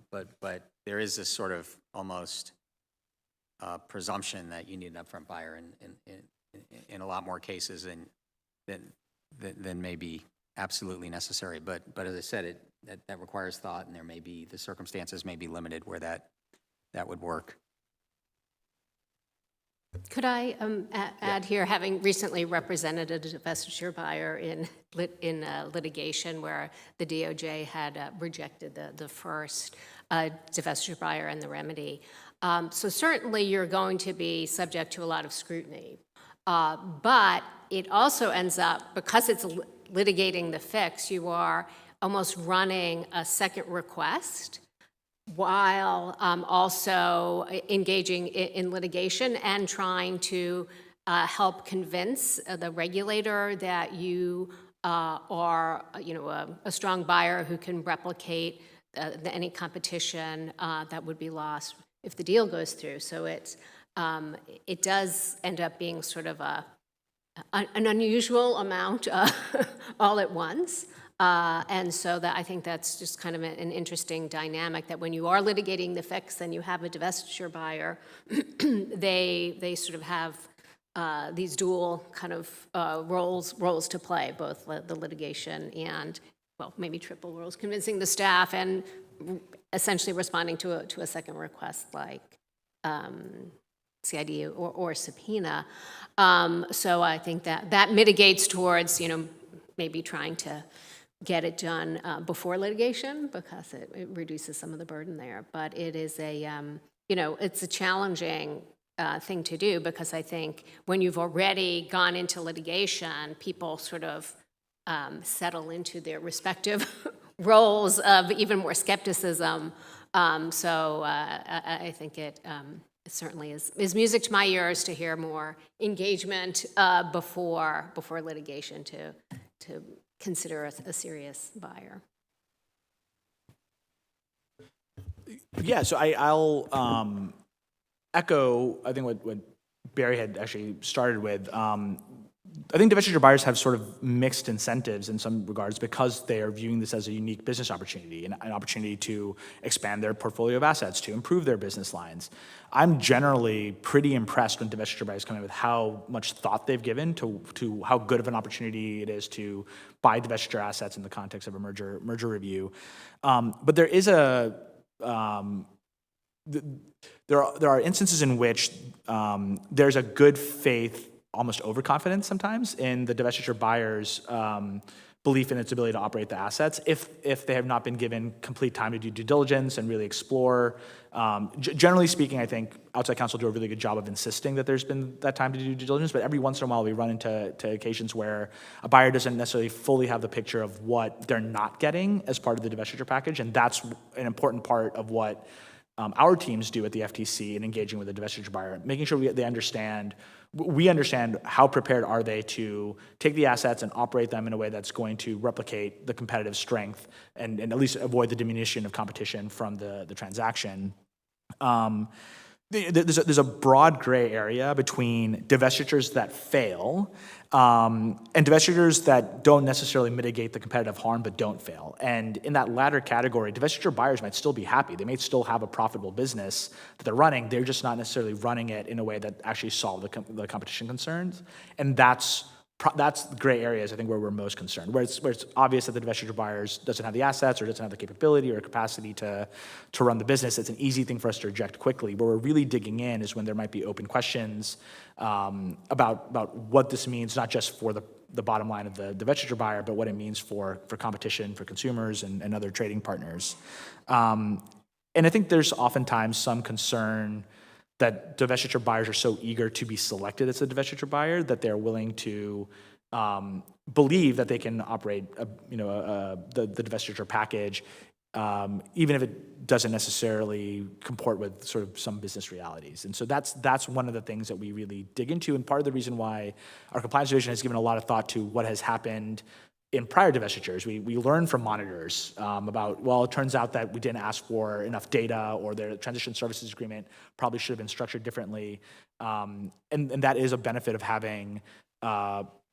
But there is this sort of almost presumption that you need an upfront buyer in a lot more cases than may be absolutely necessary. But as I said, that requires thought, and the circumstances may be limited where that would work. Could I add here, having recently represented a divestiture buyer in litigation where the DOJ had rejected the first divestiture buyer and the remedy. So certainly you're going to be subject to a lot of scrutiny. But it also ends up, because it's litigating the fix, you are almost running a second request while also engaging in litigation and trying to help convince the regulator that you are, a strong buyer who can replicate any competition that would be lost if the deal goes through. So it does end up being sort of an unusual amount all at once. And so I think that's just kind of an interesting dynamic, that when you are litigating the fix and you have a divestiture buyer, they sort of have these dual kind of roles to play, both the litigation and, well, maybe triple roles, convincing the staff and essentially responding to a second request like CID or subpoena. So I think that mitigates towards, maybe trying to get it done before litigation, because it reduces some of the burden there. But it is it's a challenging thing to do, because I think when you've already gone into litigation, people sort of settle into their respective roles of even more skepticism. So I think it certainly is music to my ears to hear more engagement before litigation to consider a serious buyer. Yeah, so I'll echo, I think, what Barry had actually started with. I think divestiture buyers have sort of mixed incentives in some regards because they are viewing this as a unique business opportunity, an opportunity to expand their portfolio of assets, to improve their business lines. I'm generally pretty impressed when divestiture buyers come in with how much thought they've given to how good of an opportunity it is to buy divestiture assets in the context of a merger review. But there is there are instances in which there's a good faith, almost overconfidence sometimes in the divestiture buyer's belief in its ability to operate the assets if they have not been given complete time to do due diligence and really explore. Generally speaking, I think outside counsel do a really good job of insisting that there's been that time to do due diligence, but every once in a while we run into occasions where a buyer doesn't necessarily fully have the picture of what they're not getting as part of the divestiture package, and that's an important part of what our teams do at the FTC in engaging with the divestiture buyer, making sure we understand how prepared are they to take the assets and operate them in a way that's going to replicate the competitive strength and at least avoid the diminution of competition from the transaction. There's a broad gray area between divestitures that fail and divestitures that don't necessarily mitigate the competitive harm but don't fail. And in that latter category, divestiture buyers might still be happy. They may still have a profitable business that they're running. They're just not necessarily running it in a way that actually solves the competition concerns. And that's the gray areas, I think, where we're most concerned, where it's obvious that the divestiture buyers doesn't have the assets or doesn't have the capability or capacity to run the business. It's an easy thing for us to reject quickly. Where we're really digging in is when there might be open questions about what this means, not just for the bottom line of the divestiture buyer, but what it means for competition, for consumers and other trading partners. And I think there's oftentimes some concern that divestiture buyers are so eager to be selected as a divestiture buyer that they're willing to believe that they can operate the divestiture package, even if it doesn't necessarily comport with sort of some business realities. And so that's one of the things that we really dig into, and part of the reason why our compliance division has given a lot of thought to what has happened in prior divestitures. We learned from monitors about, well, it turns out that we didn't ask for enough data, or the transition services agreement probably should have been structured differently. And that is a benefit of having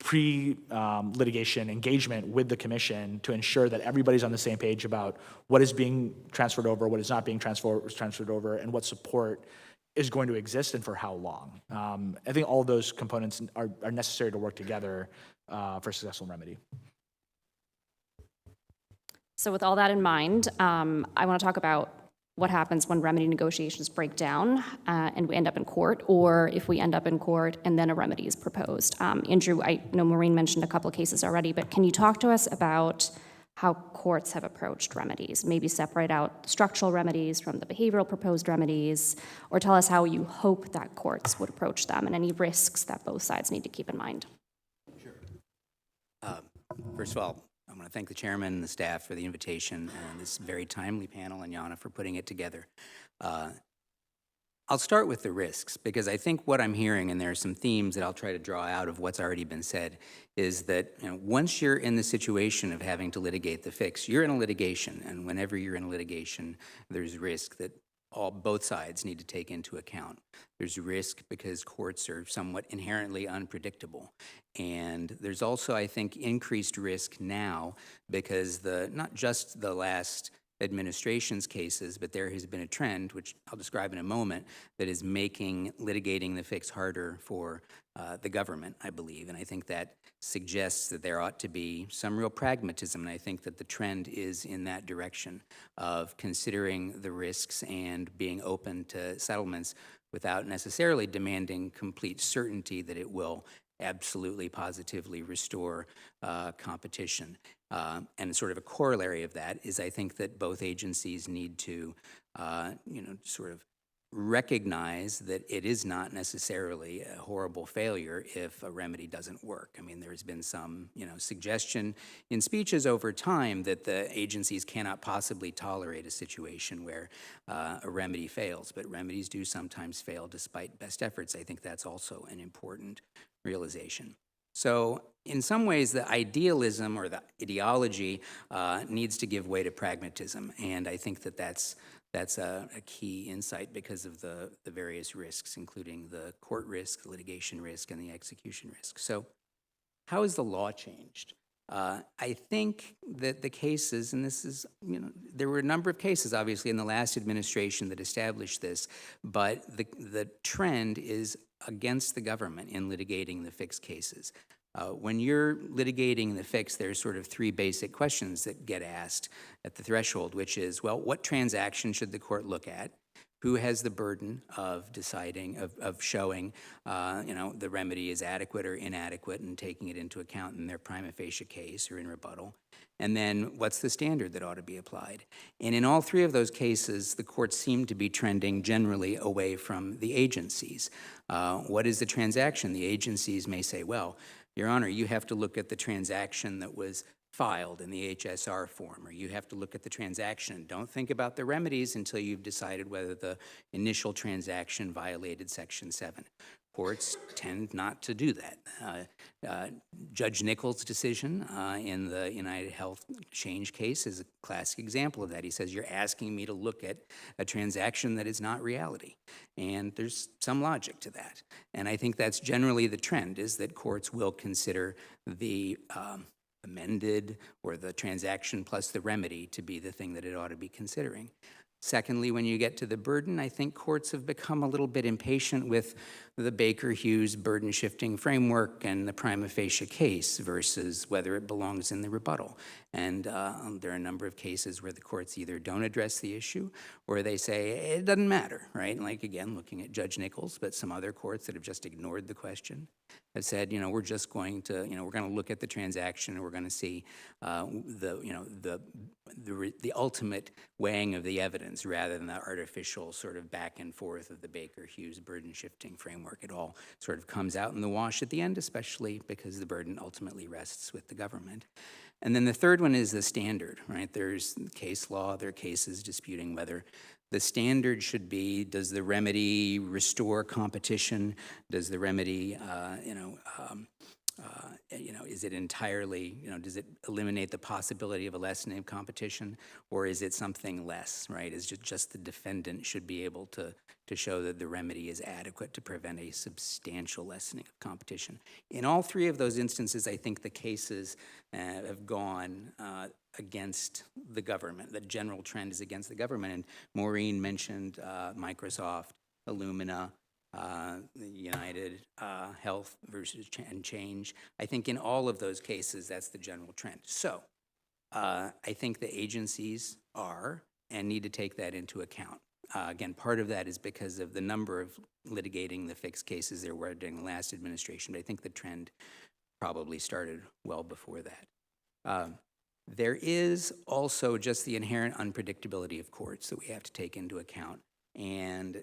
pre-litigation engagement with the commission to ensure that everybody's on the same page about what is being transferred over, what is not being transferred over, and what support is going to exist and for how long. I think all of those components are necessary to work together for a successful remedy. So with all that in mind, I want to talk about what happens when remedy negotiations break down and we end up in court, or if we end up in court and then a remedy is proposed. Andrew, I know Maureen mentioned a couple of cases already, but can you talk to us about how courts have approached remedies? Maybe separate out structural remedies from the behavioral proposed remedies, or tell us how you hope that courts would approach them and any risks that both sides need to keep in mind. First of all, I want to thank the chairman and the staff for the invitation and this very timely panel, and Jana for putting it together. I'll start with the risks, because I think what I'm hearing, and there are some themes that I'll try to draw out of what's already been said, is that once you're in the situation of having to litigate the fix, you're in a litigation, and whenever you're in a litigation, there's risk that both sides need to take into account. There's risk because courts are somewhat inherently unpredictable. And there's also, I think, increased risk now because not just the last administration's cases, but there has been a trend, which I'll describe in a moment, that is making litigating the fix harder for the government, I believe. And I think that suggests that there ought to be some real pragmatism, and I think that the trend is in that direction of considering the risks and being open to settlements without necessarily demanding complete certainty that it will absolutely positively restore competition. And sort of a corollary of that is I think that both agencies need to sort of recognize that it is not necessarily a horrible failure if a remedy doesn't work. I mean, there's been some, suggestion in speeches over time that the agencies cannot possibly tolerate a situation where a remedy fails, but remedies do sometimes fail despite best efforts. I think that's also an important realization. So in some ways, the idealism or the ideology needs to give way to pragmatism, and I think that that's a key insight because of the various risks, including the court risk, the litigation risk, and the execution risk. So how has the law changed? I think that the cases, and this is, there were a number of cases, obviously, in the last administration that established this, but the trend is against the government in litigating the fix cases. When you're litigating the fix, there's sort of three basic questions that get asked at the threshold, which is, well, what transaction should the court look at? Who has the burden of deciding, of showing, the remedy is adequate or inadequate and taking it into account in their prima facie case or in rebuttal? And then what's the standard that ought to be applied? And in all three of those cases, the courts seem to be trending generally away from the agencies. What is the transaction? The agencies may say, well, Your Honor, you have to look at the transaction that was filed in the HSR form, or you have to look at the transaction. Don't think about the remedies until you've decided whether the initial transaction violated Section 7. Courts tend not to do that. Judge Nichols' decision in the United Health Change case is a classic example of that. He says, you're asking me to look at a transaction that is not reality. And there's some logic to that. And I think that's generally the trend, is that courts will consider the amended or the transaction plus the remedy to be the thing that it ought to be considering. Secondly, when you get to the burden, I think courts have become a little bit impatient with the Baker-Hughes burden-shifting framework and the prima facie case versus whether it belongs in the rebuttal. And there are a number of cases where the courts either don't address the issue or they say it doesn't matter, right? Like, again, looking at Judge Nichols, but some other courts that have just ignored the question have said, we're just going to, we're going to look at the transaction and we're going to see the ultimate weighing of the evidence rather than the artificial sort of back and forth of the Baker-Hughes burden-shifting framework. It all sort of comes out in the wash at the end, especially because the burden ultimately rests with the government. And then the third one is the standard, right? There's case law, there are cases disputing whether the standard should be, does the remedy restore competition? Does the remedy, is it entirely, does it eliminate the possibility of a lessening of competition? Or is it something less, right? Is it just the defendant should be able to show that the remedy is adequate to prevent a substantial lessening of competition? In all three of those instances, I think the cases have gone against the government. The general trend is against the government. And Maureen mentioned Microsoft, Illumina, United Health versus Change. I think in all of those cases, that's the general trend. So I think the agencies are and need to take that into account. Again, part of that is because of the number of litigating the fixed cases there were during the last administration, but I think the trend probably started well before that. There is also just the inherent unpredictability of courts that we have to take into account. And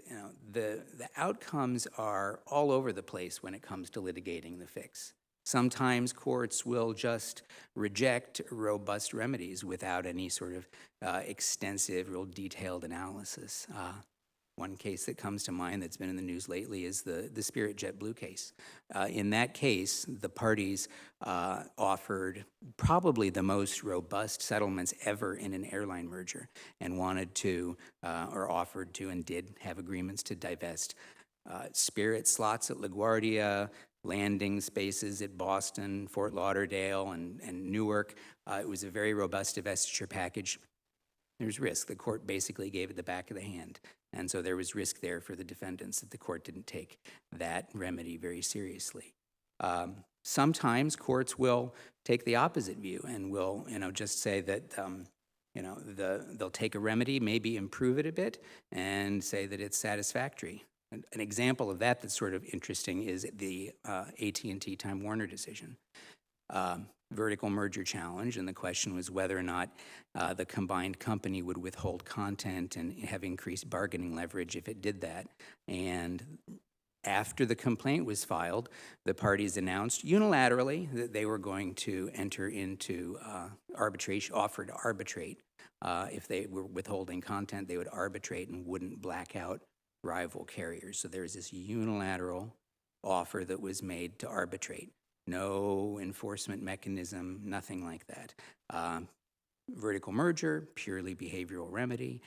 the outcomes are all over the place when it comes to litigating the fix. Sometimes courts will just reject robust remedies without any sort of extensive, real detailed analysis. One case that comes to mind that's been in the news lately is the Spirit JetBlue case. In that case, the parties offered probably the most robust settlements ever in an airline merger and wanted to, or offered to, and did have agreements to divest Spirit slots at LaGuardia, landing spaces at Boston, Fort Lauderdale, and Newark. It was a very robust divestiture package. There's risk. The court basically gave it the back of the hand. And so there was risk there for the defendants that the court didn't take that remedy very seriously. Sometimes courts will take the opposite view and will, just say that, they'll take a remedy, maybe improve it a bit, and say that it's satisfactory. An example of that that's sort of interesting is the AT&T Time Warner decision. Vertical merger challenge, and the question was whether or not the combined company would withhold content and have increased bargaining leverage if it did that. And after the complaint was filed, the parties announced unilaterally that they were going to enter into arbitration, offer to arbitrate. If they were withholding content, they would arbitrate and wouldn't black out rival carriers. So there was this unilateral offer that was made to arbitrate. No enforcement mechanism, nothing like that. Vertical merger, purely behavioral remedy.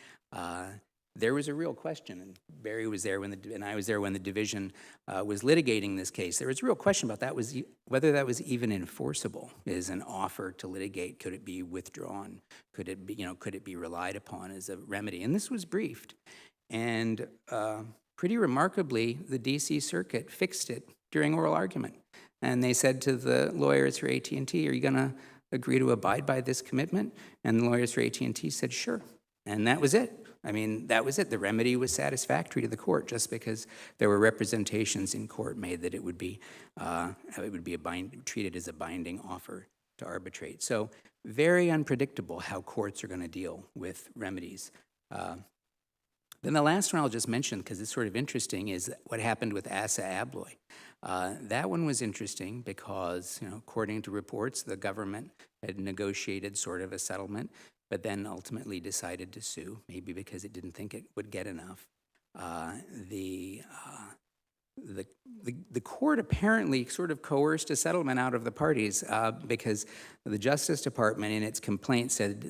there was a real question, and Barry was there and I was there when the division was litigating this case. There was a real question about whether that was even enforceable as an offer to litigate. Could it be withdrawn? Could it be relied upon as a remedy? And this was briefed. And pretty remarkably, the DC Circuit fixed it during oral argument. And they said to the lawyers for AT&T, are you going to agree to abide by this commitment? And the lawyers for AT&T said, sure. And that was it. I mean, that was it. The remedy was satisfactory to the court just because there were representations in court made that it would be treated as a binding offer to arbitrate. So very unpredictable how courts are going to deal with remedies. Then the last one I'll just mention, because it's sort of interesting, is what happened with Assa Abloy. That one was interesting because, according to reports, the government had negotiated sort of a settlement, but then ultimately decided to sue, maybe because it didn't think it would get enough. The court apparently sort of coerced a settlement out of the parties because the Justice Department in its complaint said,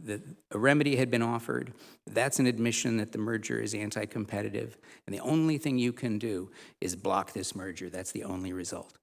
that a remedy had been offered. That's an admission that the merger is anti-competitive, and the only thing you can do is block this merger. That's the only result.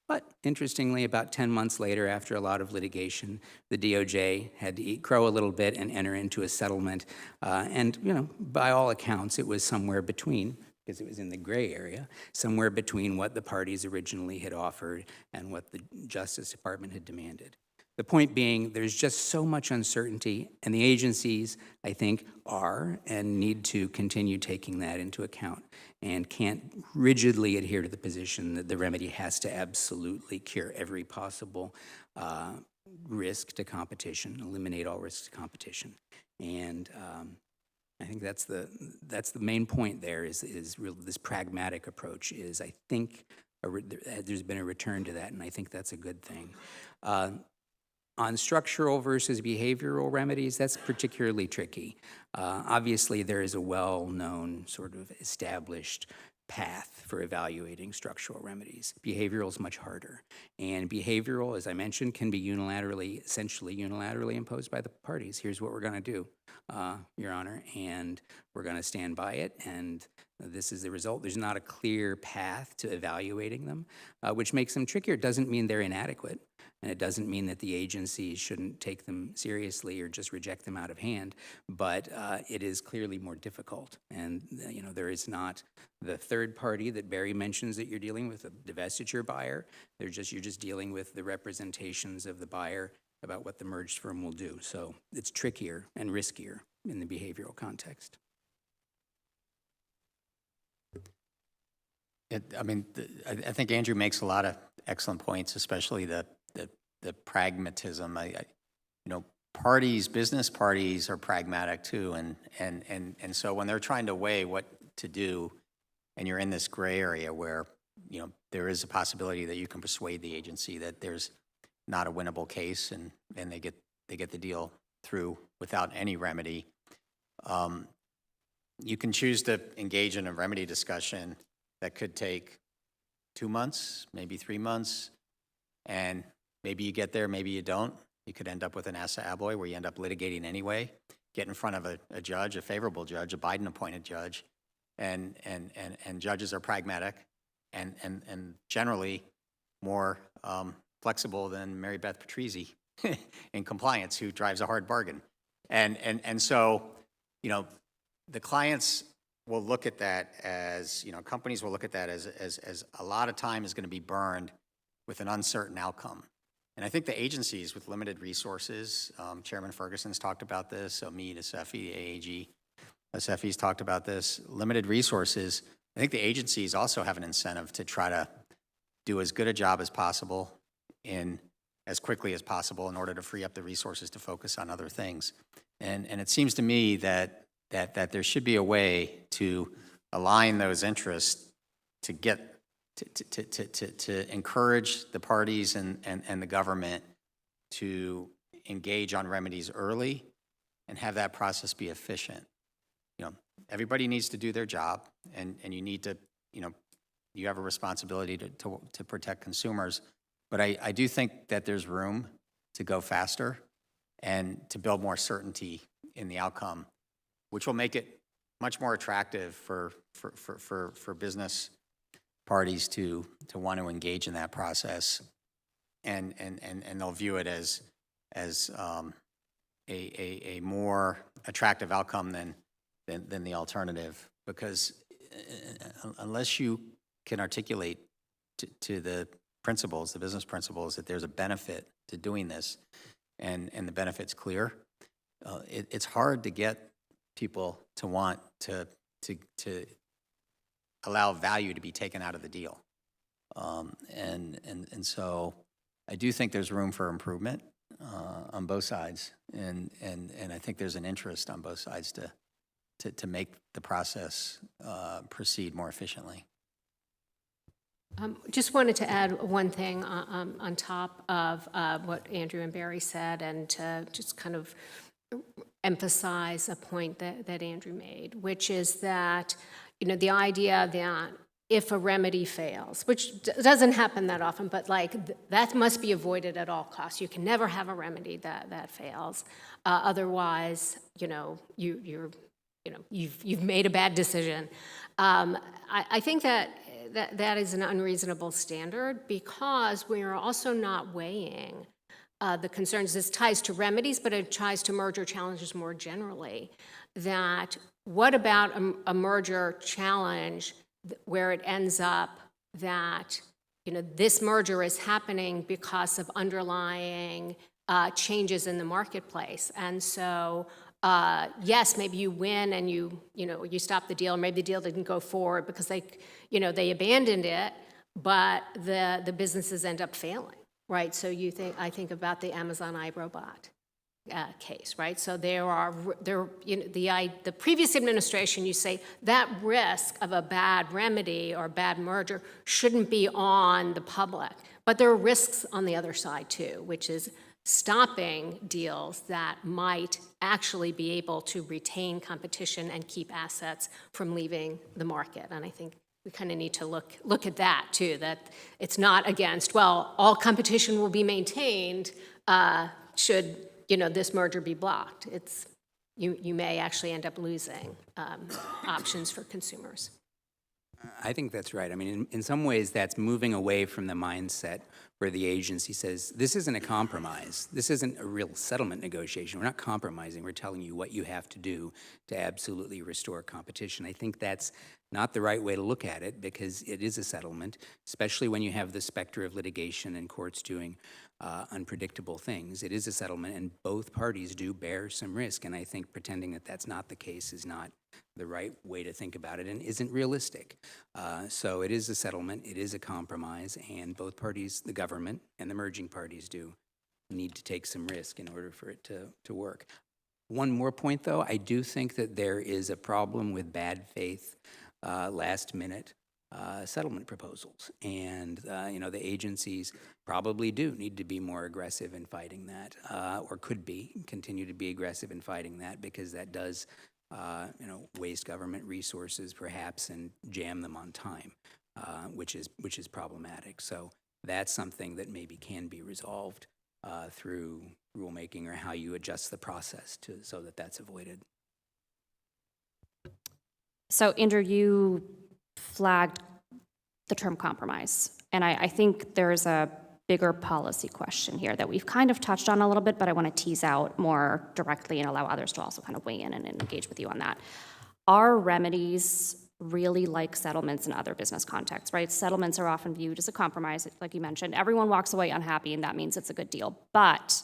But interestingly, about 10 months later, after a lot of litigation, the DOJ had to eat crow a little bit and enter into a settlement. And by all accounts, it was somewhere between, because it was in the gray area, somewhere between what the parties originally had offered and what the Justice Department had demanded. The point being, there's just so much uncertainty, and the agencies, I think, are and need to continue taking that into account and can't rigidly adhere to the position that the remedy has to absolutely cure every possible risk to competition, eliminate all risks to competition. And I think that's the main point there is this pragmatic approach is, I think, there's been a return to that, and I think that's a good thing. On structural versus behavioral remedies, that's particularly tricky. Obviously, there is a well-known sort of established path for evaluating structural remedies. Behavioral is much harder. And behavioral, as I mentioned, can be essentially unilaterally imposed by the parties. Here's what we're going to do, Your Honor, and we're going to stand by it, and this is the result. There's not a clear path to evaluating them, which makes them trickier. It doesn't mean they're inadequate, and it doesn't mean that the agencies shouldn't take them seriously or just reject them out of hand, but it is clearly more difficult. And there is not the third party that Barry mentions that you're dealing with, a divestiture buyer. You're just dealing with the representations of the buyer about what the merged firm will do. So it's trickier and riskier in the behavioral context. I think Andrew makes a lot of excellent points, especially the pragmatism. Business parties are pragmatic too, and so when they're trying to weigh what to do, and you're in this gray area where there is a possibility that you can persuade the agency that there's not a winnable case, and they get the deal through without any remedy. You can choose to engage in a remedy discussion that could take 2 months, maybe 3 months, and maybe you get there, maybe you don't. You could end up with an Assa Abloy where you end up litigating anyway, get in front of a judge, a favorable judge, a Biden-appointed judge, and judges are pragmatic and generally more flexible than Mary Beth Patrizzi in compliance, who drives a hard bargain. And so, the clients will look at that as, companies will look at that as a lot of time is going to be burned with an uncertain outcome. And I think the agencies with limited resources, Chairman Ferguson's talked about this, Omid, Asefi, AAG, Asefi's talked about this, limited resources. I think the agencies also have an incentive to try to do as good a job as possible in as quickly as possible in order to free up the resources to focus on other things. And it seems to me that there should be a way to align those interests to get to encourage the parties and the government to engage on remedies early and have that process be efficient. Everybody needs to do their job, and you need to, you have a responsibility to protect consumers. But I do think that there's room to go faster and to build more certainty in the outcome, which will make it much more attractive for business parties to want to engage in that process, and they'll view it as a more attractive outcome than the alternative, because unless you can articulate to the principals, the business principals, that there's a benefit to doing this, and the benefit's clear, it's hard to get people to want to allow value to be taken out of the deal. And so I do think there's room for improvement on both sides, and I think there's an interest on both sides to make the process proceed more efficiently. Just wanted to add one thing on top of what Andrew and Barry said, and to just kind of emphasize a point that Andrew made, which is that, the idea that if a remedy fails, which doesn't happen that often, but that must be avoided at all costs. You can never have a remedy that fails. Otherwise, you've made a bad decision. I think that is an unreasonable standard, because we are also not weighing the concerns. This ties to remedies, but it ties to merger challenges more generally. That what about a merger challenge where it ends up that this merger is happening because of underlying changes in the marketplace, and so yes, maybe you win and you stop the deal, or maybe the deal didn't go forward because they abandoned it, but the businesses end up failing, right? So I think about the Amazon iRobot case, right? So the previous administration, you say that risk of a bad remedy or bad merger shouldn't be on the public, but there are risks on the other side too, which is stopping deals that might actually be able to retain competition and keep assets from leaving the market. And I think we kind of need to look at that too, that it's not against, well, all competition will be maintained should this merger be blocked. It's you may actually end up losing options for consumers. I think that's right. I mean, in some ways, that's moving away from the mindset where the agency says, this isn't a compromise. This isn't a real settlement negotiation. We're not compromising. We're telling you what you have to do to absolutely restore competition. I think that's not the right way to look at it, because it is a settlement, especially when you have the specter of litigation and courts doing unpredictable things. It is a settlement, and both parties do bear some risk, and I think pretending that that's not the case is not the right way to think about it and isn't realistic. So it is a settlement, it is a compromise, and both parties, the government and the merging parties, do need to take some risk in order for it to work. One more point, though, I do think that there is a problem with bad faith, last-minute settlement proposals, and the agencies probably do need to be more aggressive in fighting that, or could continue to be aggressive in fighting that, because that does waste government resources perhaps and jam them on time, which is problematic. So that's something that maybe can be resolved through rulemaking, or how you adjust the process so that that's avoided. So Andrew, you flagged the term compromise, and I think there's a bigger policy question here that we've kind of touched on a little bit, but I want to tease out more directly and allow others to also kind of weigh in and engage with you on that. Are remedies really like settlements in other business contexts, right? Settlements are often viewed as a compromise, like you mentioned. Everyone walks away unhappy, and that means it's a good deal. But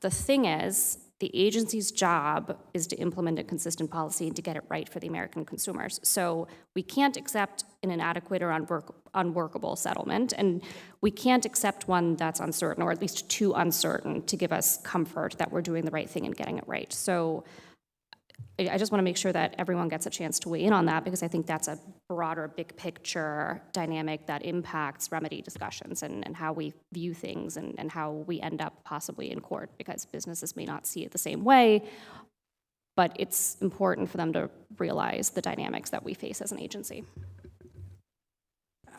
the thing is, the agency's job is to implement a consistent policy and to get it right for the American consumers. So we can't accept an inadequate or unworkable settlement, and we can't accept one that's uncertain, or at least too uncertain to give us comfort that we're doing the right thing and getting it right. So I just want to make sure that everyone gets a chance to weigh in on that, because I think that's a broader, big picture dynamic that impacts remedy discussions and how we view things and how we end up possibly in court, because businesses may not see it the same way, but it's important for them to realize the dynamics that we face as an agency.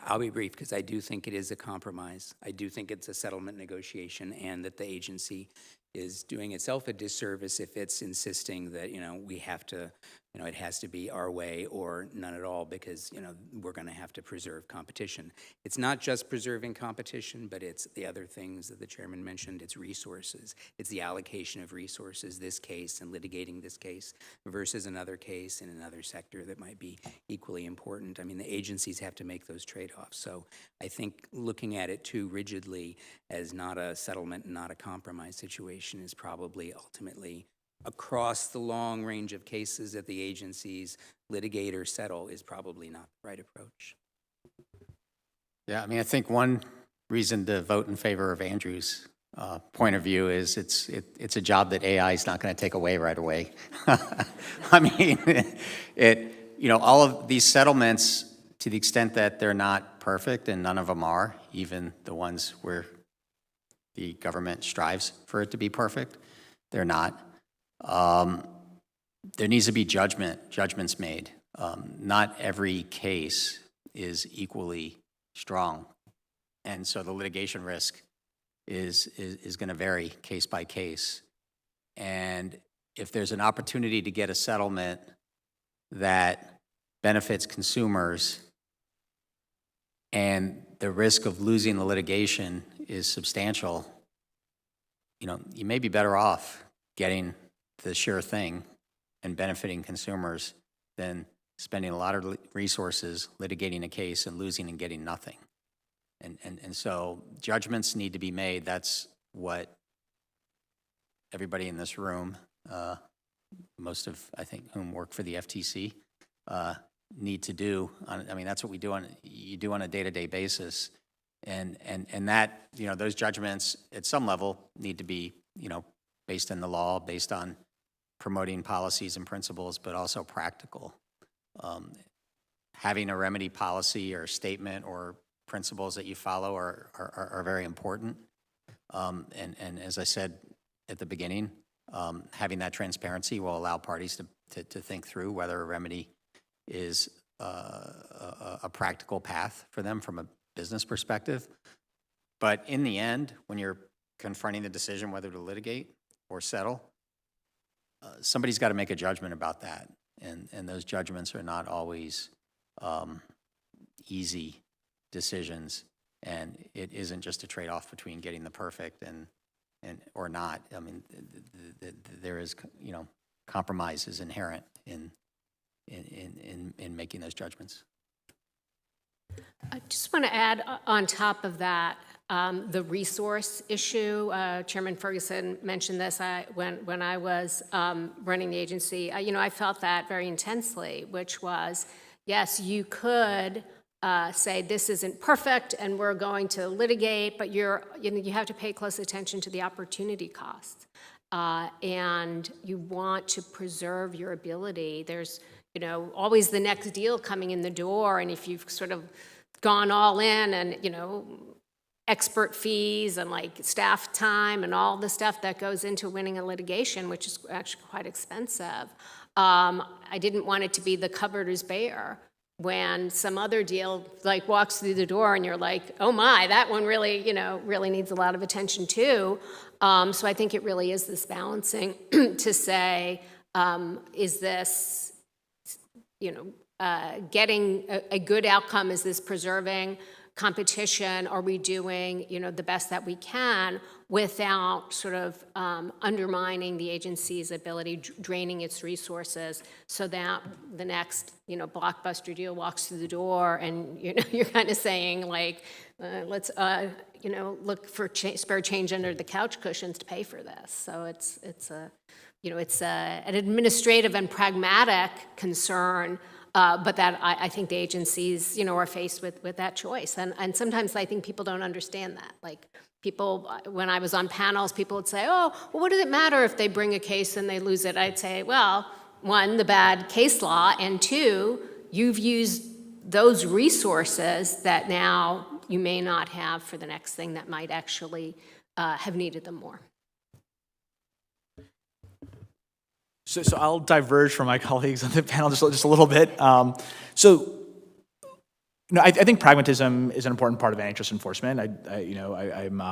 I'll be brief, because I do think it is a compromise. I do think it's a settlement negotiation, and that the agency is doing itself a disservice if it's insisting that we have to it has to be our way or none at all because, we're going to have to preserve competition. It's not just preserving competition, but it's the other things that the chairman mentioned. It's resources. It's the allocation of resources, this case and litigating this case versus another case in another sector that might be equally important. I mean, the agencies have to make those trade-offs. So I think looking at it too rigidly as not a settlement, not a compromise situation is probably ultimately across the long range of cases that the agencies litigate or settle is probably not the right approach. Yeah, I mean, I think one reason to vote in favor of Andrew's point of view is it's a job that AI is not going to take away right away. I mean, all of these settlements, to the extent that they're not perfect, and none of them are, even the ones where the government strives for it to be perfect, they're not. There needs to be judgments made. Not every case is equally strong. And so the litigation risk is going to vary case by case. And if there's an opportunity to get a settlement that benefits consumers and the risk of losing the litigation is substantial, you may be better off getting the sure thing and benefiting consumers than spending a lot of resources litigating a case and losing and getting nothing. And so judgments need to be made. That's what everybody in this room, most of, I think, whom work for the FTC, need to do. That's what you do on a day-to-day basis. And that, those judgments at some level need to be, based in the law, based on promoting policies and principles, but also practical. Having a remedy policy or statement or principles that you follow are very important. And as I said at the beginning, having that transparency will allow parties to think through whether a remedy is a practical path for them from a business perspective. But in the end, when you're confronting the decision whether to litigate or settle, somebody's got to make a judgment about that. And those judgments are not always easy decisions. And it isn't just a trade-off between getting the perfect and or not. I mean, there is, compromise is inherent in making those judgments. I just want to add on top of that, the resource issue. Chairman Ferguson mentioned this when I was running the agency. I felt that very intensely, which was, yes, you could say this isn't perfect and we're going to litigate, but you have to pay close attention to the opportunity costs. And you want to preserve your ability. There's always the next deal coming in the door, and if you've sort of gone all in and, expert fees and like staff time and all the stuff that goes into winning a litigation, which is actually quite expensive, I didn't want it to be the cupboard is bare when some other deal like walks through the door and you're like, oh my, that one really, really needs a lot of attention too. So I think it really is this balancing to say, is this, getting a good outcome? Is this preserving competition? Are we doing, the best that we can without sort of undermining the agency's ability, draining its resources, so that the next, blockbuster deal walks through the door and, you're kind of saying like, let's, look for spare change under the couch cushions to pay for this. So it's an administrative and pragmatic concern. But that I think the agencies, are faced with that choice. And sometimes I think people don't understand that. Like people, when I was on panels, people would say, oh, well, what does it matter if they bring a case and they lose it? I'd say, well, one, the bad case law, and two, you've used those resources that now you may not have for the next thing that might actually have needed them more. So I'll diverge from my colleagues on the panel just a little bit. I think pragmatism is an important part of antitrust enforcement. I'm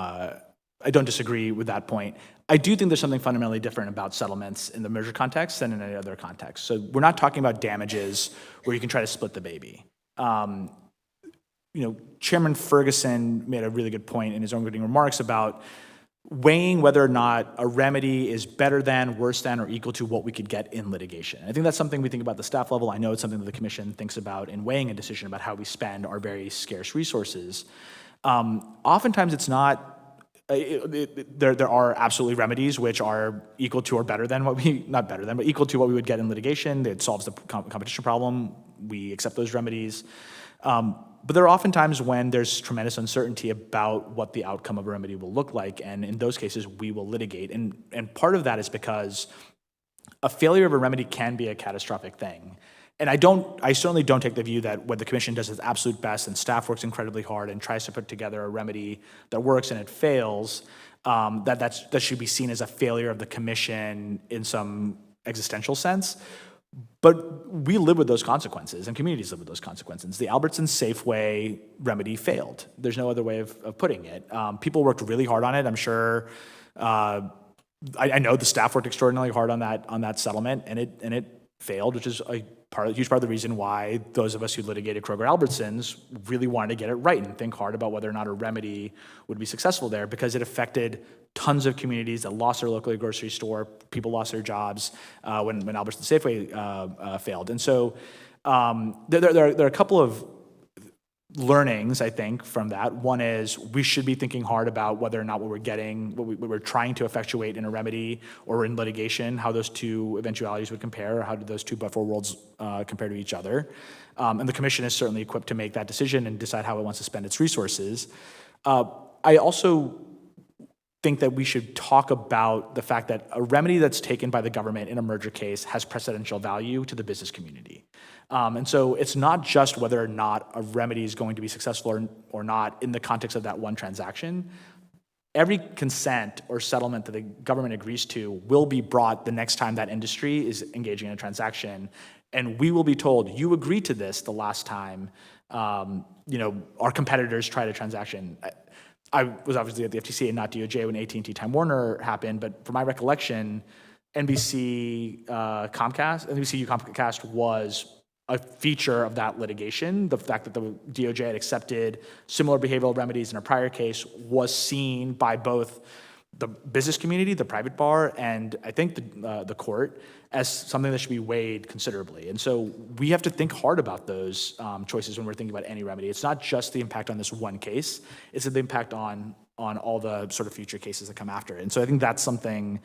I don't disagree with that point. I do think there's something fundamentally different about settlements in the merger context than in any other context. So we're not talking about damages where you can try to split the baby. Chairman Ferguson made a really good point in his opening remarks about weighing whether or not a remedy is better than, worse than, or equal to what we could get in litigation. I think that's something we think about at the staff level. I know it's something that the commission thinks about in weighing a decision about how we spend our very scarce resources. Oftentimes it's not, there are absolutely remedies which are equal to or better than what we, not better than, but equal to what we would get in litigation. It solves the competition problem. We accept those remedies. But there are often times when there's tremendous uncertainty about what the outcome of a remedy will look like, and in those cases, we will litigate. And part of that is because a failure of a remedy can be a catastrophic thing. And I certainly don't take the view that what the commission does its absolute best and staff works incredibly hard and tries to put together a remedy that works and it fails, that should be seen as a failure of the commission in some existential sense. But we live with those consequences, and communities live with those consequences. The Albertsons Safeway remedy failed. There's no other way of putting it. People worked really hard on it. I'm sure. I know the staff worked extraordinarily hard on that settlement, and it failed, which is a huge part of the reason why those of us who litigated Kroger Albertsons really wanted to get it right and think hard about whether or not a remedy would be successful there, because it affected tons of communities that lost their local grocery store. People lost their jobs when Albertsons Safeway failed. And so there are a couple of learnings, I think, from that. One is we should be thinking hard about whether or not what we're trying to effectuate in a remedy or in litigation, how those two eventualities would compare, or how do those two but-for worlds compare to each other. And the commission is certainly equipped to make that decision and decide how it wants to spend its resources. I also think that we should talk about the fact that a remedy that's taken by the government in a merger case has precedential value to the business community. And so it's not just whether or not a remedy is going to be successful or not in the context of that one transaction. Every consent or settlement that the government agrees to will be brought the next time that industry is engaging in a transaction. And we will be told, you agreed to this the last time our competitors tried a transaction. I was obviously at the FTC and not DOJ when AT&T Time Warner happened, but from my recollection, NBC Comcast was a feature of that litigation. The fact that the DOJ had accepted similar behavioral remedies in a prior case was seen by both the business community, the private bar, and I think the court as something that should be weighed considerably. And so we have to think hard about those choices when we're thinking about any remedy. It's not just the impact on this one case, it's the impact on all the sort of future cases that come after it. And so I think that's something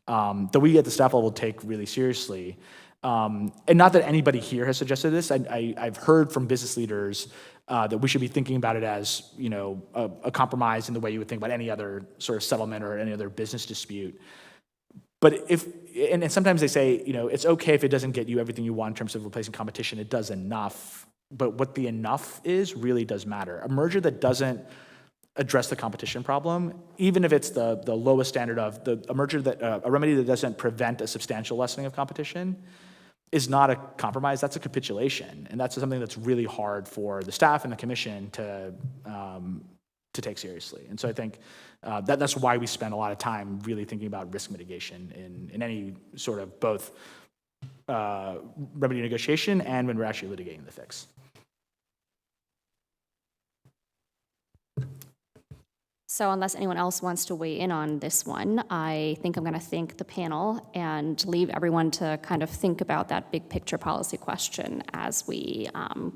that we at the staff level take really seriously. And not that anybody here has suggested this. I've heard from business leaders that we should be thinking about it as a compromise in the way you would think about any other sort of settlement or any other business dispute. But and sometimes they say, it's okay if it doesn't get you everything you want in terms of replacing competition, it does enough. But what the enough is really does matter. A merger that doesn't address the competition problem, even if it's the lowest standard of a remedy that doesn't prevent a substantial lessening of competition, is not a compromise. That's a capitulation, and that's something that's really hard for the staff and the commission to take seriously. And so I think that's why we spend a lot of time really thinking about risk mitigation in any sort of both remedy negotiation and when we're actually litigating the fix. So unless anyone else wants to weigh in on this one, I think I'm going to thank the panel and leave everyone to kind of think about that big picture policy question as we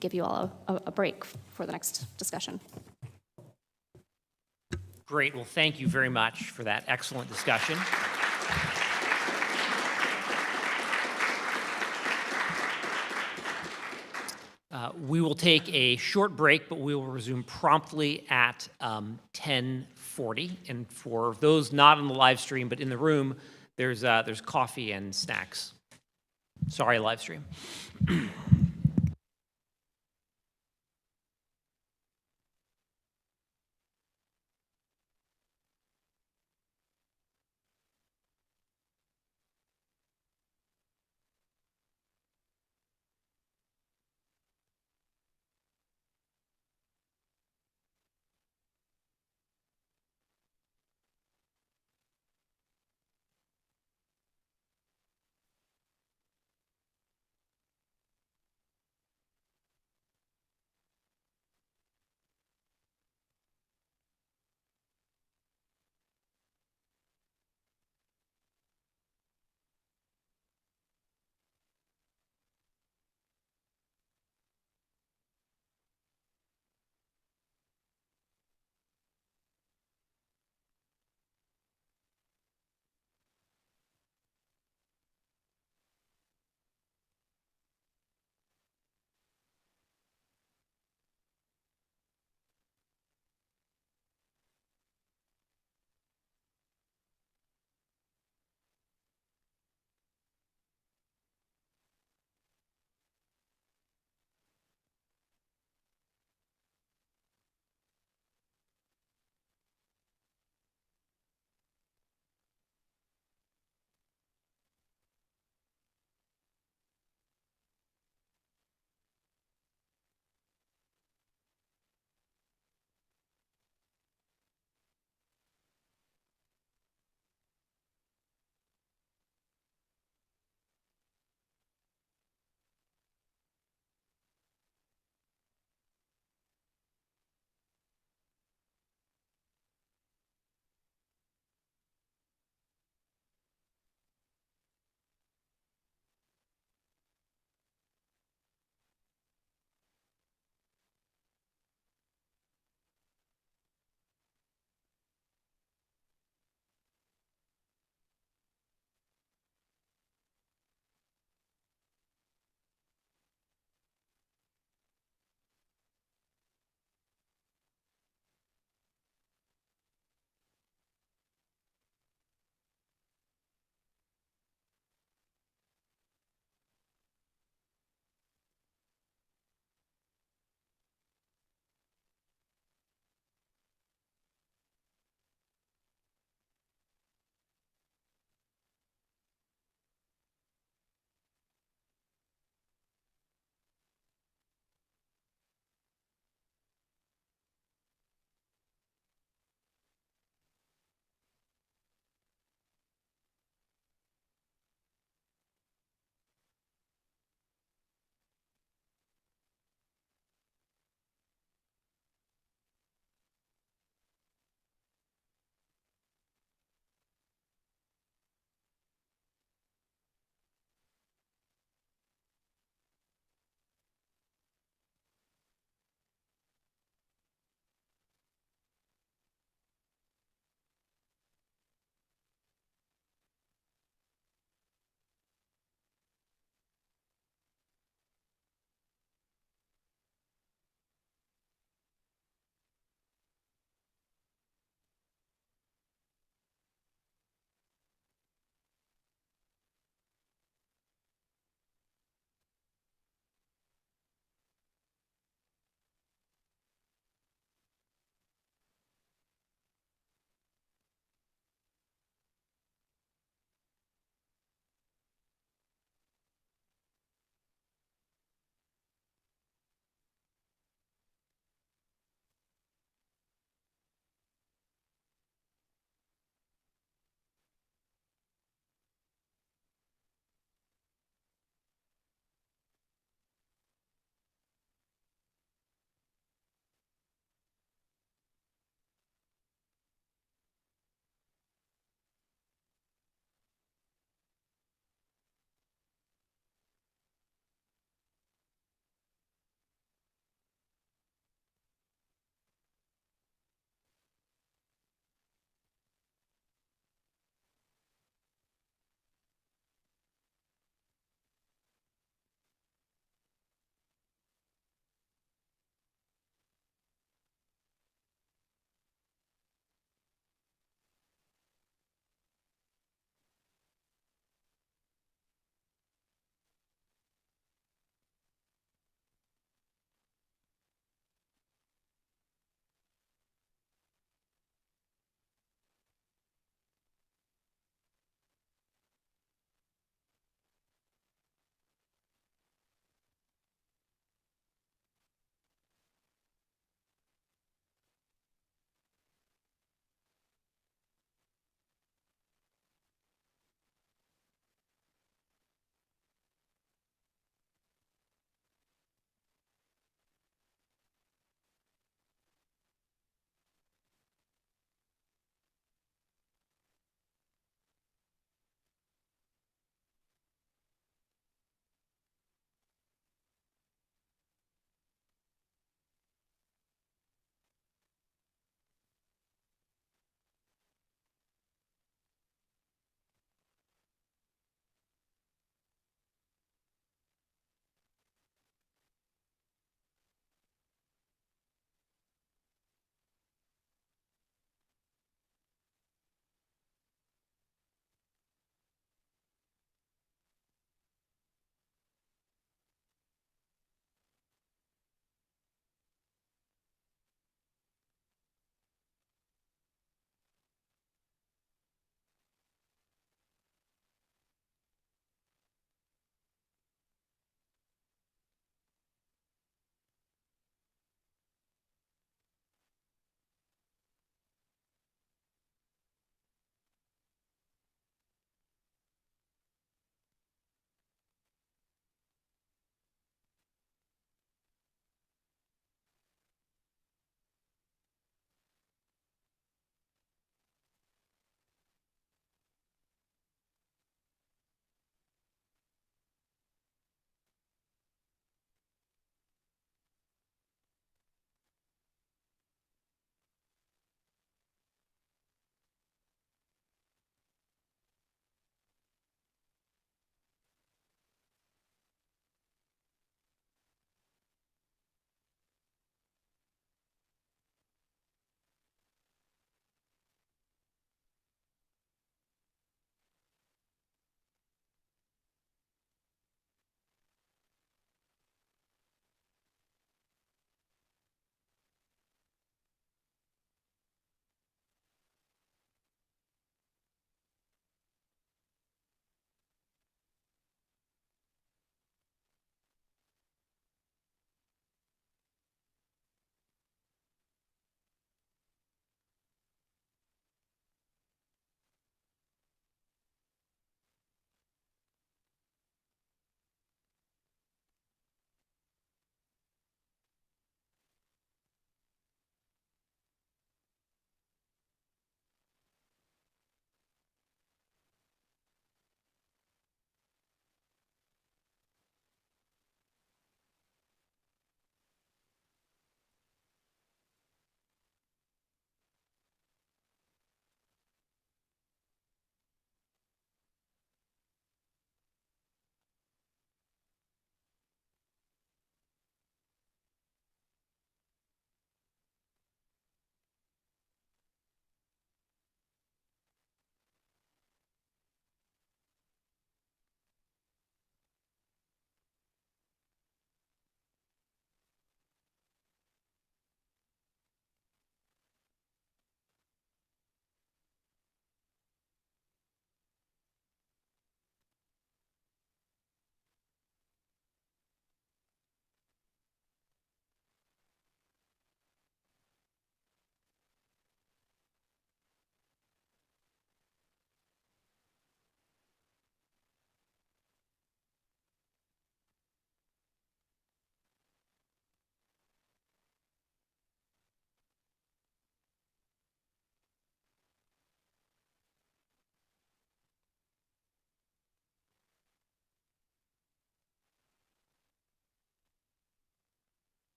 give you all a break for the next discussion. Great. Well, thank you very much for that excellent discussion. We will take a short break, but we will resume promptly at 10:40. And for those not on the live stream but in the room, there's coffee and snacks. Sorry, live stream.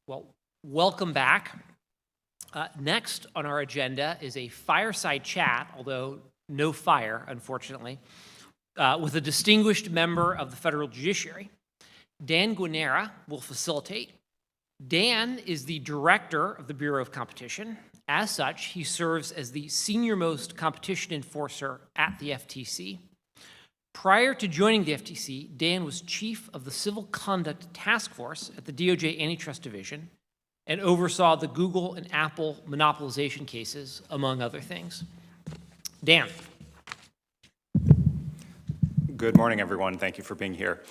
Well, welcome back. Next on our agenda is a fireside chat, although no fire, unfortunately, with a distinguished member of the federal judiciary. Dan Guinera will facilitate. Dan is the director of the Bureau of Competition. As such, he serves as the senior-most competition enforcer at the FTC. Prior to joining the FTC, Dan was chief of the Civil Conduct Task Force at the DOJ Antitrust Division and oversaw the Google and Apple monopolization cases, among other things. Dan. Good morning, everyone. Thank you for being here.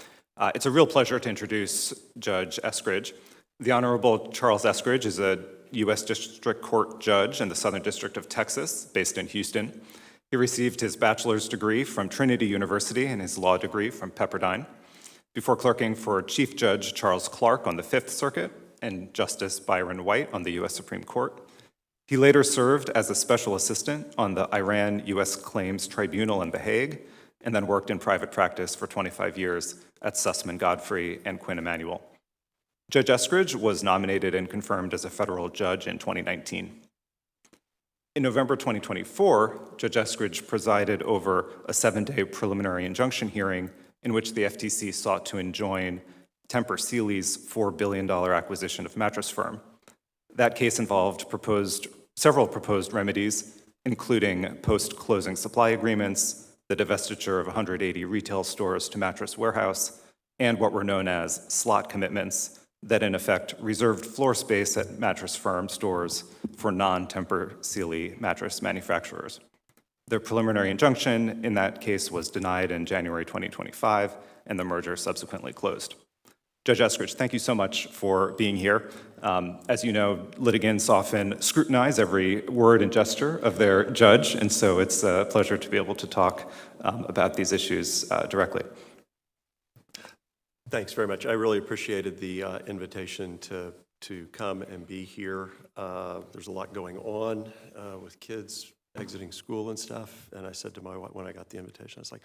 It's a real pleasure to introduce Judge Eskridge. The Honorable Charles Eskridge is a U.S. District Court judge in the Southern District of Texas, based in Houston. He received his bachelor's degree from Trinity University and his law degree from Pepperdine, before clerking for Chief Judge Charles Clark on the Fifth Circuit and Justice Byron White on the U.S. Supreme Court. He later served as a special assistant on the Iran-U.S. Claims Tribunal in The Hague, and then worked in private practice for 25 years at Sussman Godfrey and Quinn Emanuel. Judge Eskridge was nominated and confirmed as a federal judge in 2019. In November 2024, Judge Eskridge presided over a 7-day preliminary injunction hearing in which the FTC sought to enjoin Tempur Sealy's $4 billion acquisition of Mattress Firm. That case involved several proposed remedies, including post-closing supply agreements, the divestiture of 180 retail stores to Mattress Warehouse, and what were known as slot commitments that in effect reserved floor space at Mattress Firm stores for non-Tempur Sealy mattress manufacturers. The preliminary injunction in that case was denied in January 2025, and the merger subsequently closed. Judge Eskridge, thank you so much for being here. As you know, litigants often scrutinize every word and gesture of their judge, and so it's a pleasure to be able to talk about these issues directly. Thanks very much. I really appreciated the invitation to come and be here. There's a lot going on with kids exiting school and stuff, and I said to my wife when I got the invitation, I was like,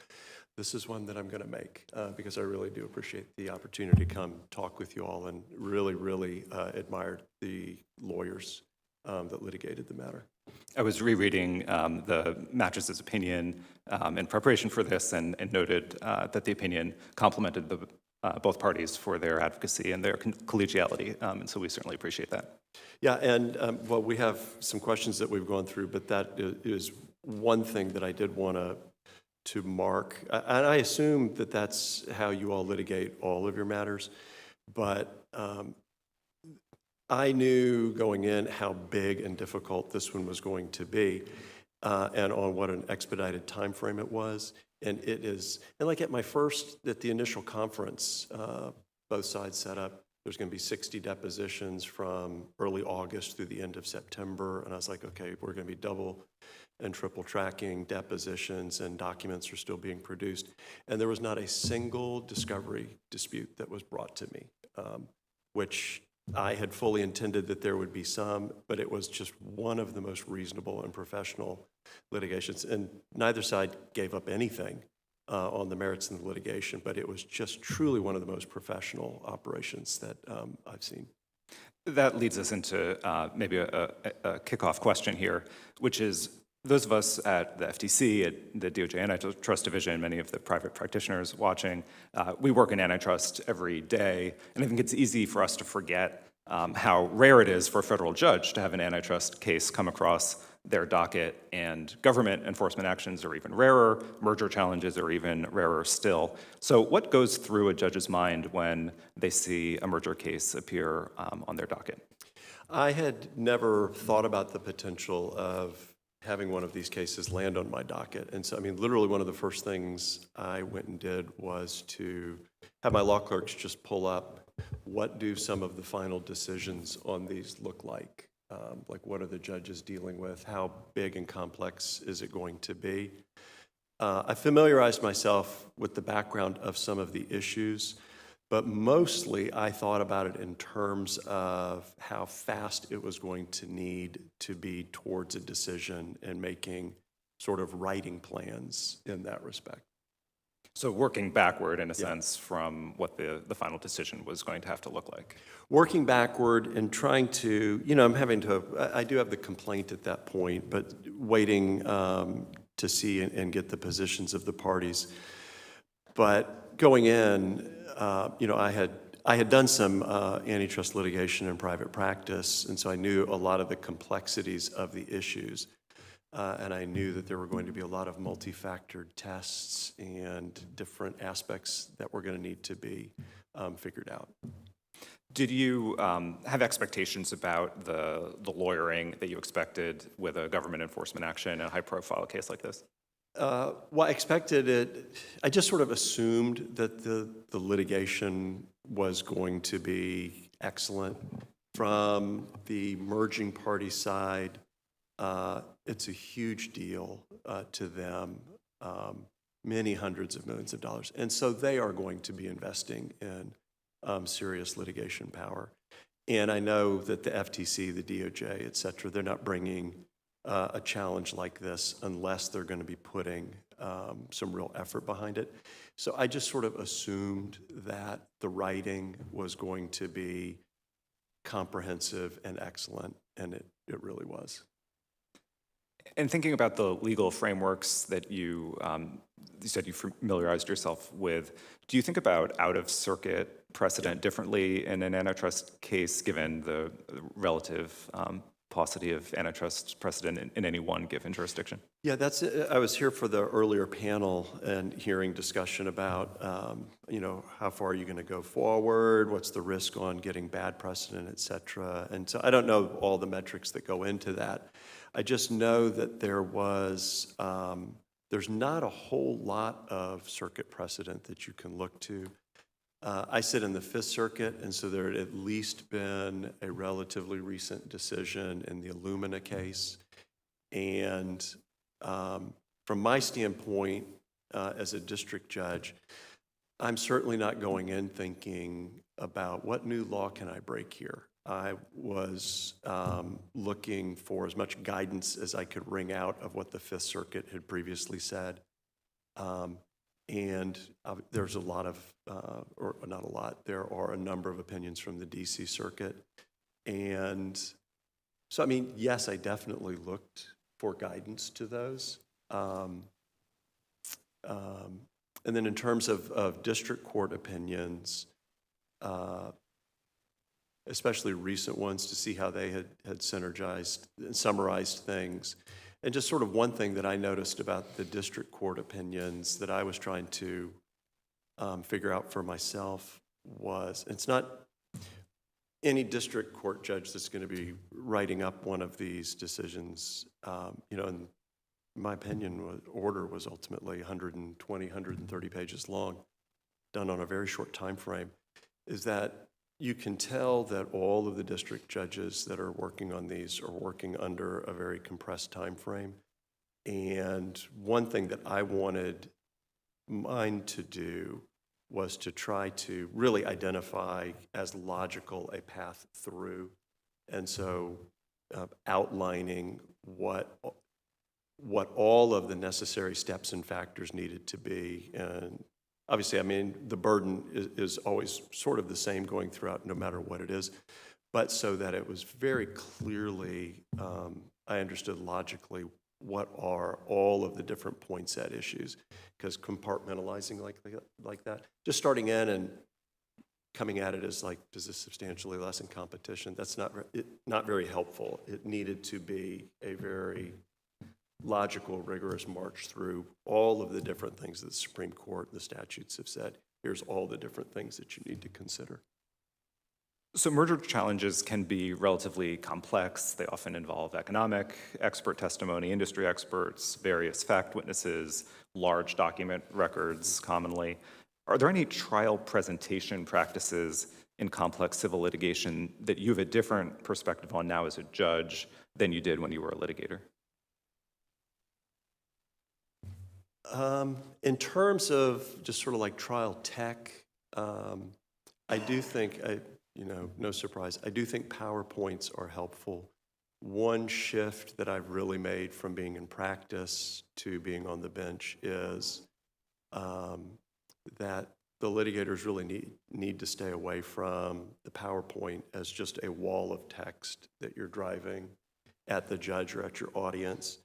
this is one that I'm going to make because I really do appreciate the opportunity to come talk with you all and really admired the lawyers that litigated the matter. I was rereading the Mattress's opinion in preparation for this and noted that the opinion complimented both parties for their advocacy and their collegiality, and so we certainly appreciate that. Yeah, and well, we have some questions that we've gone through, but that is one thing that I did want to mark. And I assume that that's how you all litigate all of your matters, but I knew going in how big and difficult this one was going to be, and on what an expedited time frame it was. And it is, and like at the initial conference, both sides set up, there's going to be 60 depositions from early August through the end of September. And I was like, okay, we're going to be double and triple tracking depositions, and documents are still being produced. And there was not a single discovery dispute that was brought to me, which I had fully intended that there would be some, but it was just one of the most reasonable and professional litigations. And neither side gave up anything on the merits in the litigation, but it was just truly one of the most professional operations that I've seen. That leads us into maybe a kickoff question here, which is those of us at the FTC, at the DOJ Antitrust Division, many of the private practitioners watching, we work in antitrust every day, and I think it's easy for us to forget how rare it is for a federal judge to have an antitrust case come across their docket, and government enforcement actions are even rarer, merger challenges are even rarer still. So what goes through a judge's mind when they see a merger case appear on their docket? I had never thought about the potential of having one of these cases land on my docket. And so, I mean, literally one of the first things I went and did was to have my law clerks just pull up, what do some of the final decisions on these look like? Like, what are the judges dealing with? How big and complex is it going to be? I familiarized myself with the background of some of the issues, but mostly I thought about it in terms of how fast it was going to need to be towards a decision and making sort of writing plans in that respect. So working backward, in a sense, from what the final decision was going to have to look like. Working backward and trying to, I do have the complaint at that point, but waiting to see and get the positions of the parties. But going in, I had done some antitrust litigation in private practice, and so I knew a lot of the complexities of the issues. And I knew that there were going to be a lot of multi-factored tests and different aspects that were going to need to be figured out. Did you have expectations about the lawyering that you expected with a government enforcement action in a high-profile case like this? Well, I expected it. I just sort of assumed that the litigation was going to be excellent. From the merging party side, it's a huge deal to them, many hundreds of millions of dollars. And so they are going to be investing in serious litigation power. And I know that the FTC, the DOJ, et cetera, they're not bringing a challenge like this unless they're going to be putting some real effort behind it. So I just sort of assumed that the writing was going to be comprehensive and excellent, and it really was. And thinking about the legal frameworks that you said you familiarized yourself with, do you think about out-of-circuit precedent differently in an antitrust case, given the relative paucity of antitrust precedent in any one given jurisdiction? Yeah, that's it. I was here for the earlier panel and hearing discussion about, how far are you going to go forward? What's the risk on getting bad precedent, et cetera? And so I don't know all the metrics that go into that. I just know that there's not a whole lot of circuit precedent that you can look to. I sit in the Fifth Circuit, and so there had at least been a relatively recent decision in the Illumina case. And from my standpoint, as a district judge, I'm certainly not going in thinking about what new law can I break here. I was looking for as much guidance as I could wring out of what the Fifth Circuit had previously said. And there's a lot of, or not a lot, there are a number of opinions from the DC Circuit. And so, yes, I definitely looked for guidance to those. And then in terms of district court opinions, especially recent ones, to see how they had synergized and summarized things. And just sort of one thing that I noticed about the district court opinions that I was trying to figure out for myself was, it's not any district court judge that's going to be writing up one of these decisions, in my opinion, order was ultimately 120, 130 pages long, done on a very short time frame, is that you can tell that all of the district judges that are working on these are working under a very compressed time frame. And one thing that I wanted mine to do was to try to really identify as logical a path through. And so outlining what all of the necessary steps and factors needed to be. And obviously, the burden is always sort of the same going throughout, no matter what it is, but so that it was very clearly, I understood logically what are all of the different points at issues, because compartmentalizing like that, just starting in and coming at it as like, does this substantially lessen competition? That's not very helpful. It needed to be a very logical, rigorous march through all of the different things that the Supreme Court and the statutes have said. Here's all the different things that you need to consider. So merger challenges can be relatively complex. They often involve economic expert testimony, industry experts, various fact witnesses, large document records commonly. Are there any trial presentation practices in complex civil litigation that you have a different perspective on now as a judge than you did when you were a litigator? In terms of just sort of like trial tech, I do think, no surprise, I do think PowerPoints are helpful. One shift that I've really made from being in practice to being on the bench is that the litigators really need to stay away from the PowerPoint as just a wall of text that you're driving at the judge or at your audience.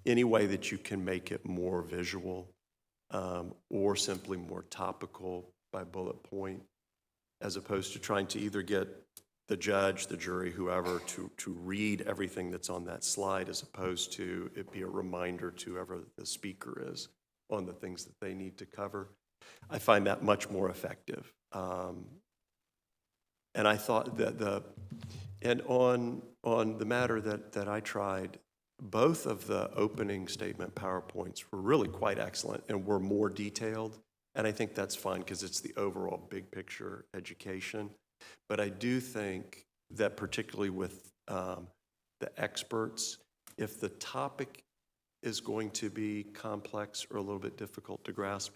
Any way that you can make it more visual or simply more topical by bullet point, as opposed to trying to either get the judge, the jury, whoever, to read everything that's on that slide, as opposed to it be a reminder to whoever the speaker is on the things that they need to cover. I find that much more effective. And I thought that on the matter that I tried, both of the opening statement PowerPoints were really quite excellent and were more detailed. And I think that's fine because it's the overall big picture education. But I do think that particularly with the experts, if the topic is going to be complex or a little bit difficult to grasp,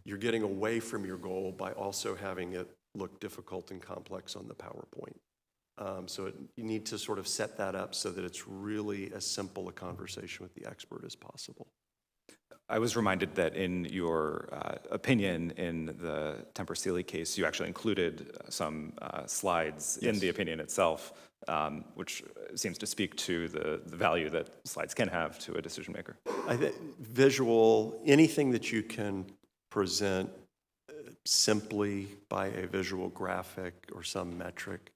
you're getting away from your goal by also having it look difficult and complex on the PowerPoint. You need to sort of set that up so that it's really as simple a conversation with the expert as possible. I was reminded that in your opinion in the Temper-Sealy case, you actually included some slides in the opinion itself, which seems to speak to the value that slides can have to a decision maker. I think visual, anything that you can present simply by a visual graphic or some metric,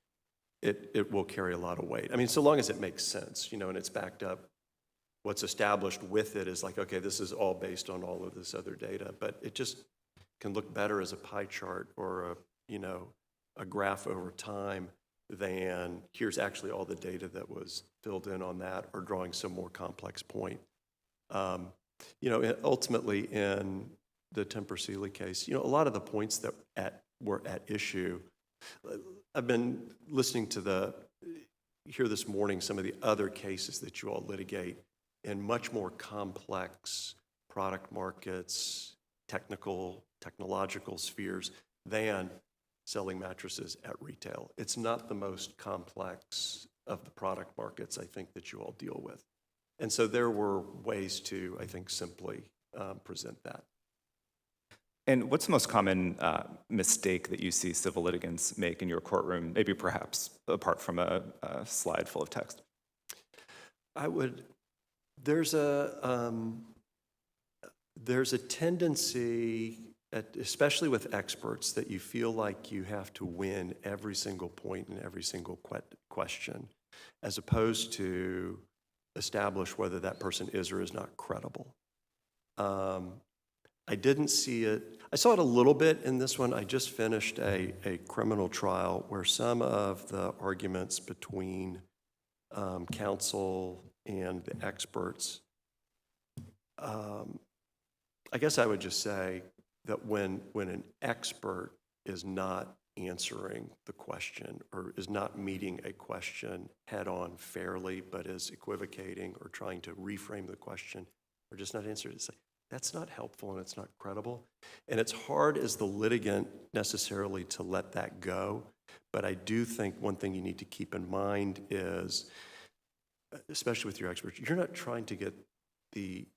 it will carry a lot of weight. I mean, so long as it makes sense, and it's backed up. What's established with it is like, okay, this is all based on all of this other data, but it just can look better as a pie chart or a graph over time than here's actually all the data that was filled in on that or drawing some more complex point. Ultimately in the Temper-Sealy case, a lot of the points that were at issue, I've been listening to here this morning some of the other cases that you all litigate in much more complex product markets, technological spheres than selling mattresses at retail. It's not the most complex of the product markets, I think, that you all deal with. And so there were ways to, I think, simply present that. And what's the most common mistake that you see civil litigants make in your courtroom, maybe perhaps apart from a slide full of text? There's a tendency, especially with experts, that you feel like you have to win every single point in every single question, as opposed to establish whether that person is or is not credible. I didn't see it. I saw it a little bit in this one. I just finished a criminal trial where some of the arguments between counsel and the experts, I guess I would just say that when an expert is not answering the question or is not meeting a question head-on fairly, but is equivocating or trying to reframe the question or just not answer it, that's not helpful and it's not credible. And it's hard as the litigant necessarily to let that go. But I do think one thing you need to keep in mind is, especially with your experts, you're not trying to get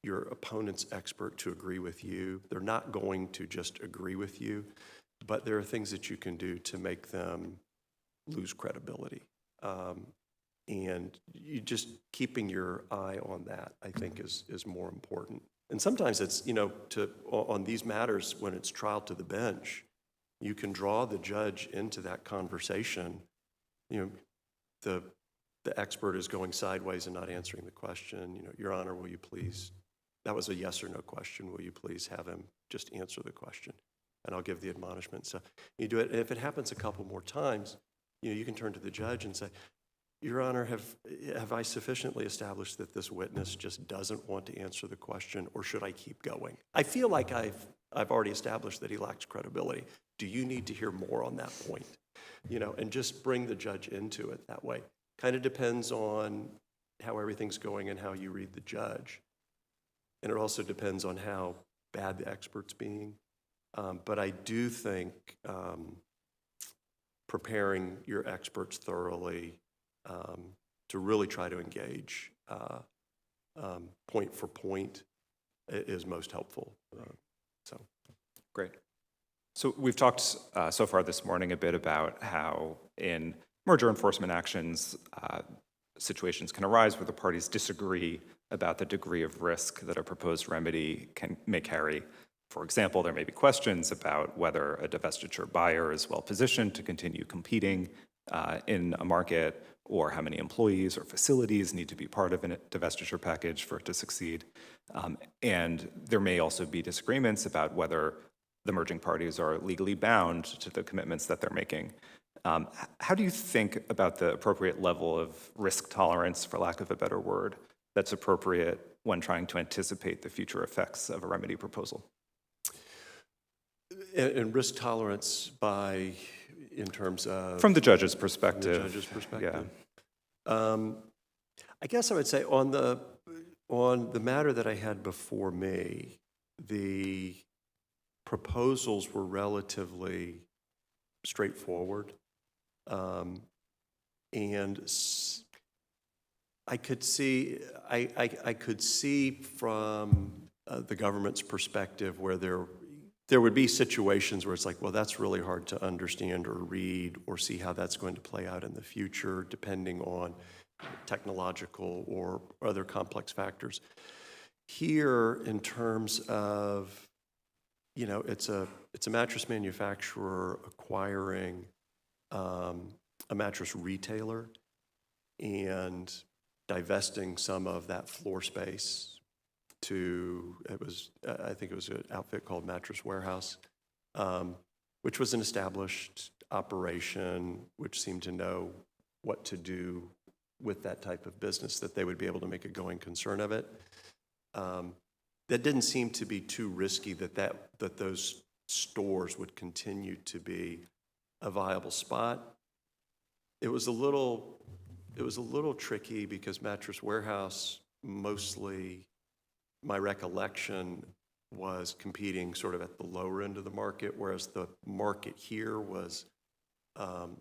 your opponent's expert to agree with you. They're not going to just agree with you, but there are things that you can do to make them lose credibility. And you just keeping your eye on that, I think, is more important. And sometimes it's, on these matters, when it's trial to the bench, you can draw the judge into that conversation. The expert is going sideways and not answering the question. Your Honor, will you please, that was a yes or no question, will you please have him just answer the question? And I'll give the admonishment. So you do it, and if it happens a couple more times, you can turn to the judge and say, Your Honor, have I sufficiently established that this witness just doesn't want to answer the question, or should I keep going? I feel like I've already established that he lacks credibility. Do you need to hear more on that point? And just bring the judge into it that way. Kind of depends on how everything's going and how you read the judge. And it also depends on how bad the expert's being. But I do think preparing your experts thoroughly to really try to engage point for point is most helpful. So, great. So we've talked so far this morning a bit about how in merger enforcement actions, situations can arise where the parties disagree about the degree of risk that a proposed remedy may carry. For example, there may be questions about whether a divestiture buyer is well positioned to continue competing in a market, or how many employees or facilities need to be part of a divestiture package for it to succeed. And there may also be disagreements about whether the merging parties are legally bound to the commitments that they're making. How do you think about the appropriate level of risk tolerance, for lack of a better word, that's appropriate when trying to anticipate the future effects of a remedy proposal? And risk tolerance in terms of? From the judge's perspective. From the judge's perspective. Yeah. I guess I would say on the matter that I had before me, the proposals were relatively straightforward. And I could see from the government's perspective where there would be situations where it's like, well, that's really hard to understand or read or see how that's going to play out in the future, depending on technological or other complex factors. Here, in terms of, it's a mattress manufacturer acquiring a mattress retailer and divesting some of that floor space I think it was an outfit called Mattress Warehouse, which was an established operation, which seemed to know what to do with that type of business, that they would be able to make a going concern of it. That didn't seem to be too risky that those stores would continue to be a viable spot. It was a little tricky because Mattress Warehouse, mostly, my recollection, was competing sort of at the lower end of the market, whereas the market here was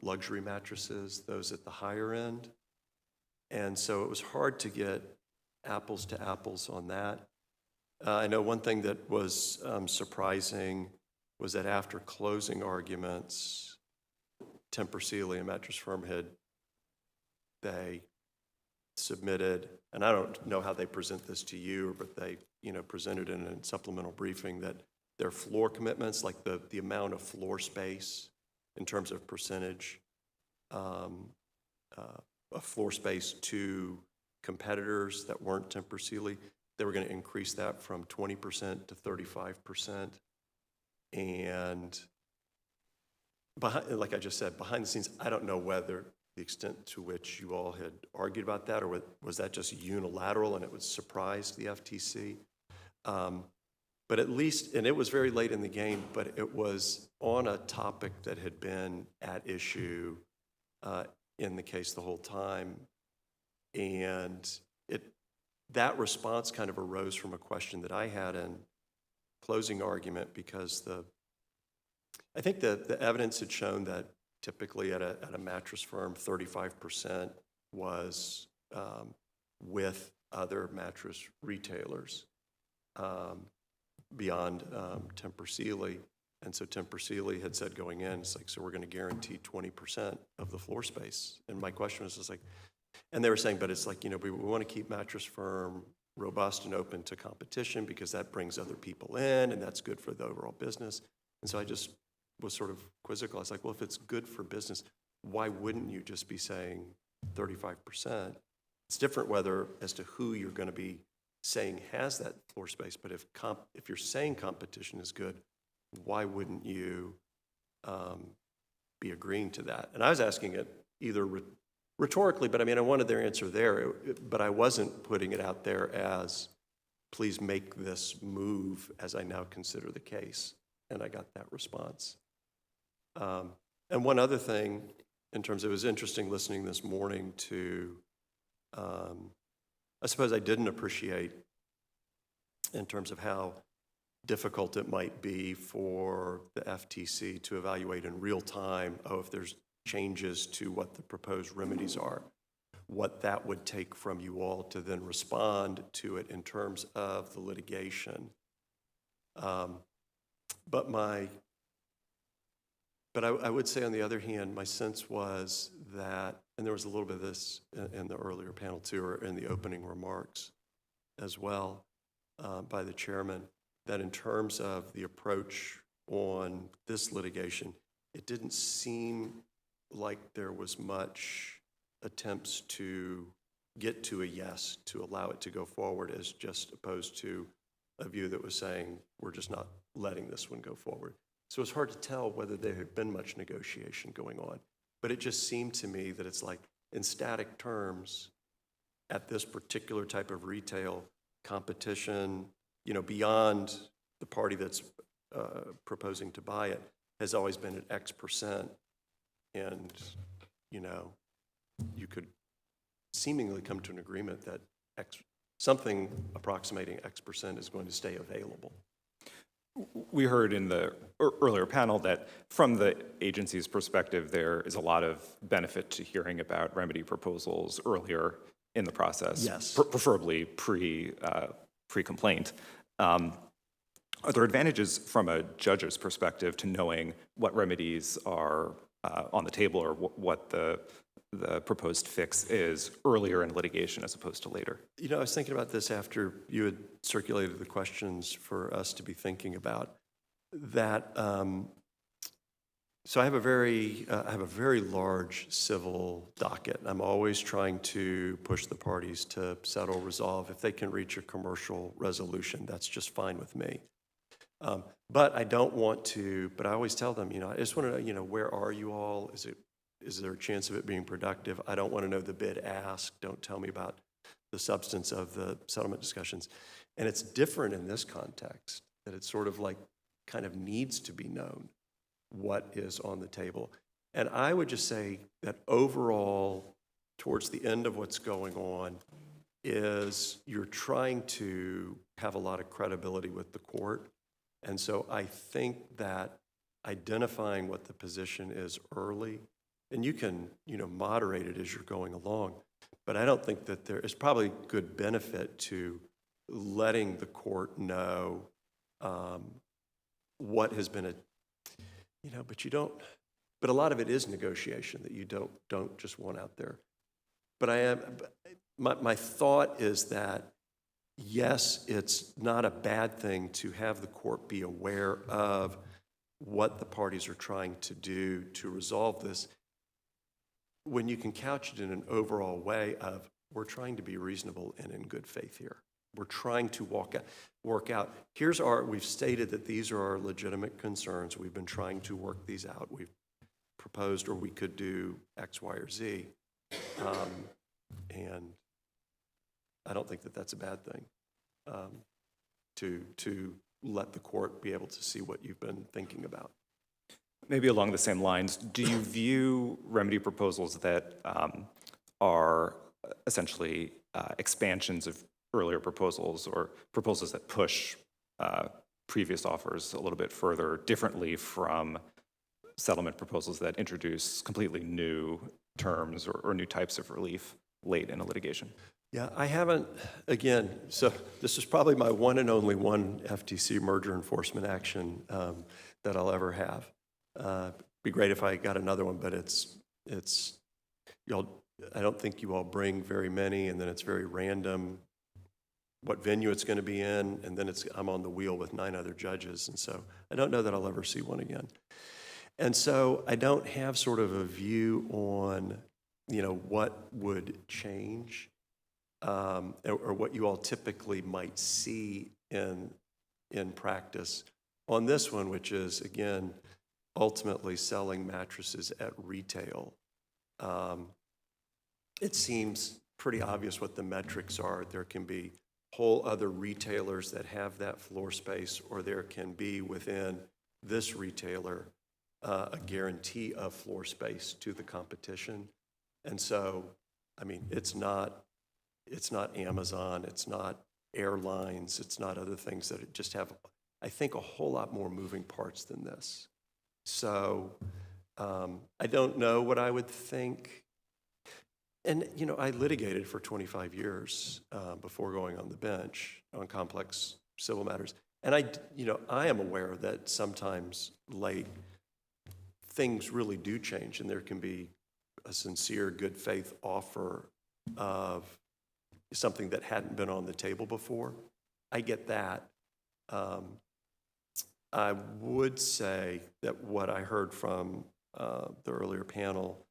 luxury mattresses, those at the higher end. And so it was hard to get apples to apples on that. I know one thing that was surprising was that after closing arguments, Tempur Sealy, a mattress firm, they submitted, and I don't know how they present this to you, but they presented in a supplemental briefing that their floor commitments, like the amount of floor space in terms of percentage of floor space to competitors that weren't Tempur Sealy, they were going to increase that from 20% to 35%. And like I just said, behind the scenes, I don't know whether the extent to which you all had argued about that, or was that just unilateral and it would surprise the FTC? But at least, and it was very late in the game, but it was on a topic that had been at issue in the case the whole time. And that response kind of arose from a question that I had in closing argument, because I think the evidence had shown that typically at a mattress firm, 35% was with other mattress retailers beyond Tempur Sealy. And so Tempur Sealy had said going in, it's like, so we're going to guarantee 20% of the floor space. And my question was just like, and they were saying, but it's like, we want to keep mattress firm robust and open to competition because that brings other people in and that's good for the overall business. And so I just was sort of quizzical. I was like, well, if it's good for business, why wouldn't you just be saying 35%? It's different whether as to who you're going to be saying has that floor space, but if you're saying competition is good, why wouldn't you be agreeing to that? And I was asking it either rhetorically, but I wanted their answer there, but I wasn't putting it out there as, please make this move as I now consider the case. And I got that response. And one other thing, in terms of, it was interesting listening this morning to, I suppose I didn't appreciate in terms of how difficult it might be for the FTC to evaluate in real time, if there's changes to what the proposed remedies are, what that would take from you all to then respond to it in terms of the litigation. But I would say, on the other hand, my sense was that, and there was a little bit of this in the earlier panel too, or in the opening remarks as well, by the chairman, that in terms of the approach on this litigation, it didn't seem like there was much attempts to get to a yes, to allow it to go forward, as just opposed to a view that was saying, we're just not letting this one go forward. So it's hard to tell whether there had been much negotiation going on. But it just seemed to me that it's like, in static terms, at this particular type of retail competition, beyond the party that's proposing to buy it, has always been at X%. And, you could seemingly come to an agreement that something approximating X% is going to stay available. We heard in the earlier panel that from the agency's perspective, there is a lot of benefit to hearing about remedy proposals earlier in the process, Yes. Preferably pre-complaint. Are there advantages from a judge's perspective to knowing what remedies are on the table, or what the proposed fix is earlier in litigation as opposed to later? I was thinking about this after you had circulated the questions for us to be thinking about. That, so I have a very large civil docket. I'm always trying to push the parties to settle, resolve. If they can reach a commercial resolution, that's just fine with me. But I don't want to. But I always tell them, I just want to know, where are you all? Is there a chance of it being productive? I don't want to know the bid ask. Don't tell me about the substance of the settlement discussions. And it's different in this context, that it's sort of like kind of needs to be known what is on the table. And I would just say that overall, towards the end of what's going on, is you're trying to have a lot of credibility with the court. And so I think that identifying what the position is early, and you can, moderate it as you're going along, but I don't think that there is probably good benefit to letting the court know what has been but a lot of it is negotiation that you don't just want out there. But my thought is that, yes, it's not a bad thing to have the court be aware of what the parties are trying to do to resolve this, when you can couch it in an overall way of, we're trying to be reasonable and in good faith here. We're trying to work out, we've stated that these are our legitimate concerns. We've been trying to work these out. We've proposed, or we could do X, Y, or Z. And I don't think that that's a bad thing, to let the court be able to see what you've been thinking about. Maybe along the same lines, do you view remedy proposals that are essentially expansions of earlier proposals, or proposals that push previous offers a little bit further, differently from settlement proposals that introduce completely new terms or new types of relief late in a litigation? Yeah, I haven't, again, so this is probably my one and only one FTC merger enforcement action that I'll ever have. Be great if I got another one, but I don't think you all bring very many, and then it's very random what venue it's going to be in, and then I'm on the wheel with 9 other judges, and so I don't know that I'll ever see one again. And so I don't have sort of a view on, what would change, or what you all typically might see in practice on this one, which is, again, ultimately selling mattresses at retail. It seems pretty obvious what the metrics are. There can be whole other retailers that have that floor space, or there can be within this retailer a guarantee of floor space to the competition. And so, it's not Amazon, it's not airlines, it's not other things that just have, I think, a whole lot more moving parts than this. So I don't know what I would think. And, I litigated for 25 years before going on the bench on complex civil matters. And I am aware that sometimes late things really do change, and there can be a sincere, good faith offer of something that hadn't been on the table before. I get that. I would say that what I heard from the earlier panel,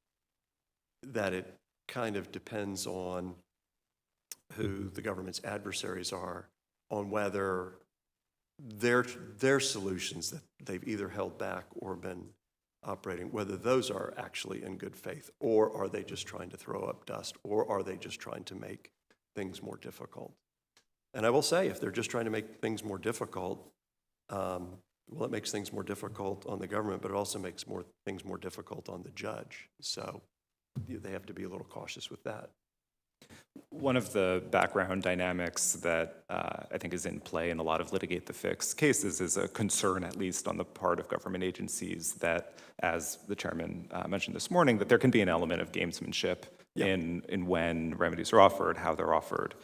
that it kind of depends on who the government's adversaries are, on whether their solutions that they've either held back or been operating, whether those are actually in good faith, or are they just trying to throw up dust, or are they just trying to make things more difficult? And I will say, if they're just trying to make things more difficult, well, it makes things more difficult on the government, but it also makes things more difficult on the judge. So they have to be a little cautious with that. One of the background dynamics that I think is in play in a lot of litigate-the-fix cases is a concern, at least on the part of government agencies, that, as the chairman mentioned this morning, that there can be an element of gamesmanship in when remedies are offered, how they're offered.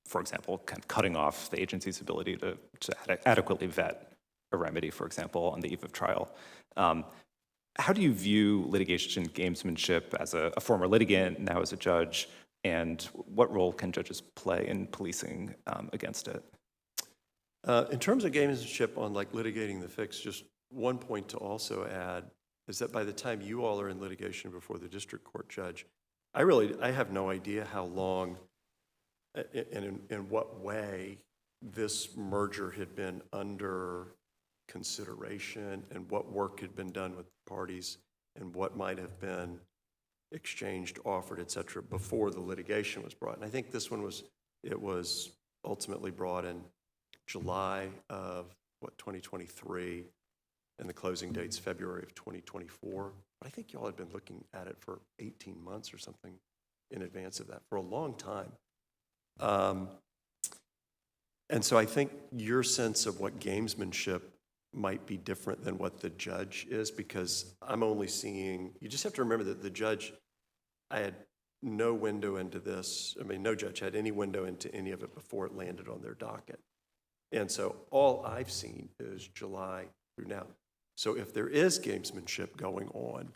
For example, kind of cutting off the agency's ability to adequately vet a remedy, for example, on the eve of trial. How do you view litigation gamesmanship as a former litigant, now as a judge, and what role can judges play in policing against it? In terms of gamesmanship on like litigating the fix, just one point to also add is that by the time you all are in litigation before the district court judge, I have no idea how long and in what way this merger had been under consideration and what work had been done with the parties and what might have been exchanged, offered, et cetera, before the litigation was brought. And I think this one was ultimately brought in July of 2023, and the closing date's February of 2024. But I think y'all had been looking at it for 18 months or something in advance of that, for a long time. And so I think your sense of what gamesmanship might be different than what the judge is, because I'm only seeing, you just have to remember that the judge, I had no window into this. I mean, no judge had any window into any of it before it landed on their docket. And so all I've seen is July through now. So if there is gamesmanship going on,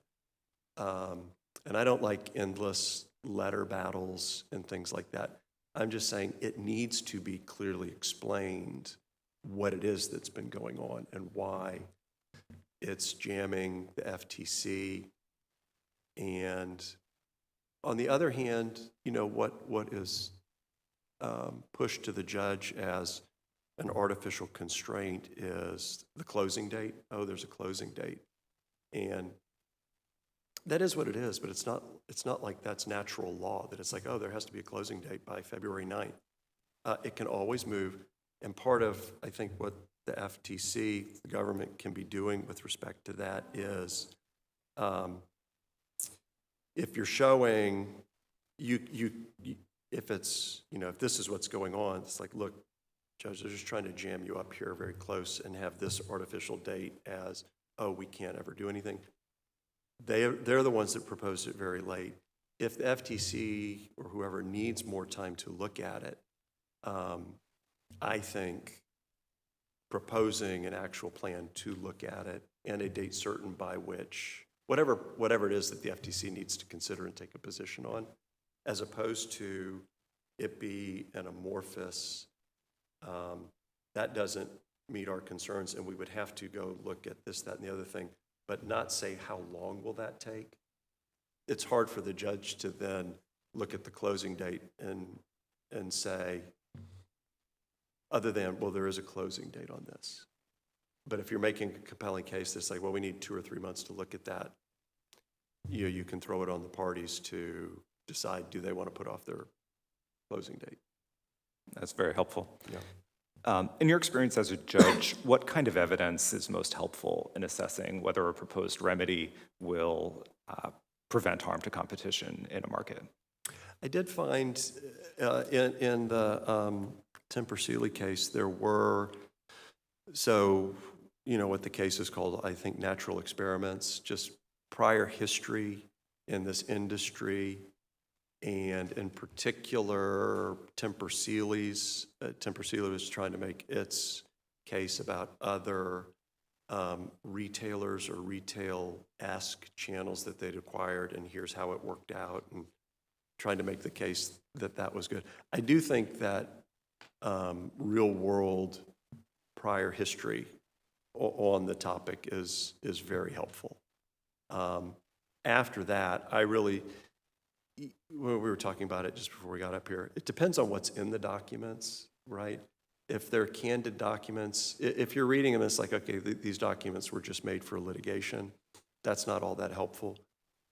and I don't like endless letter battles and things like that, I'm just saying it needs to be clearly explained what it is that's been going on and why it's jamming the FTC. And on the other hand, what is pushed to the judge as an artificial constraint is the closing date. Oh, there's a closing date. And that is what it is, but it's not like that's natural law, that it's like, oh, there has to be a closing date by February 9th. It can always move. And part of, I think, what the FTC, the government, can be doing with respect to that is if you're showing, if it's, if this is what's going on, it's like, look, Judge, they're just trying to jam you up here very close and have this artificial date as, oh, we can't ever do anything. They're the ones that proposed it very late. If the FTC or whoever needs more time to look at it, I think proposing an actual plan to look at it and a date certain by which, whatever it is that the FTC needs to consider and take a position on, as opposed to it be an amorphous, that doesn't meet our concerns and we would have to go look at this, that, and the other thing, but not say how long will that take. It's hard for the judge to then look at the closing date and say, other than, well, there is a closing date on this. But if you're making a compelling case that's like, well, we need 2 or 3 months to look at that, you can throw it on the parties to decide, do they want to put off their closing date? That's very helpful. Yeah. In your experience as a judge, what kind of evidence is most helpful in assessing whether a proposed remedy will prevent harm to competition in a market? I did find in the Temper-Sealy case, there were, what the case is called, I think, natural experiments, just prior history in this industry And in particular, Temper Sealy's, Temper Sealy was trying to make its case about other retailers or retail-esque channels that they'd acquired, and here's how it worked out, and trying to make the case that that was good. I do think that real-world prior history on the topic is very helpful. After that, we were talking about it just before we got up here. It depends on what's in the documents, right? If they're candid documents, if you're reading them, it's like, okay, these documents were just made for litigation. That's not all that helpful.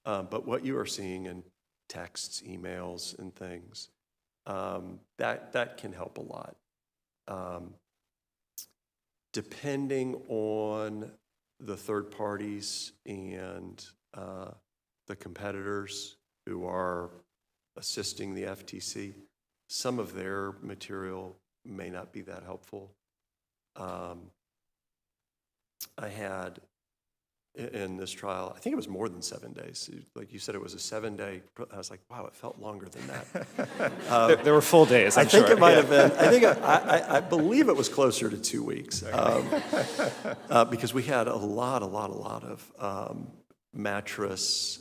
But what you are seeing in texts, emails, and things, that can help a lot. Depending on the third parties and the competitors who are assisting the FTC, some of their material may not be that helpful. I had in this trial, I think it was more than 7 days. Like you said, it was a 7-day. I was like, wow, it felt longer than that. There were full days, I think it might have been. I believe it was closer to 2 weeks, because we had a lot of mattress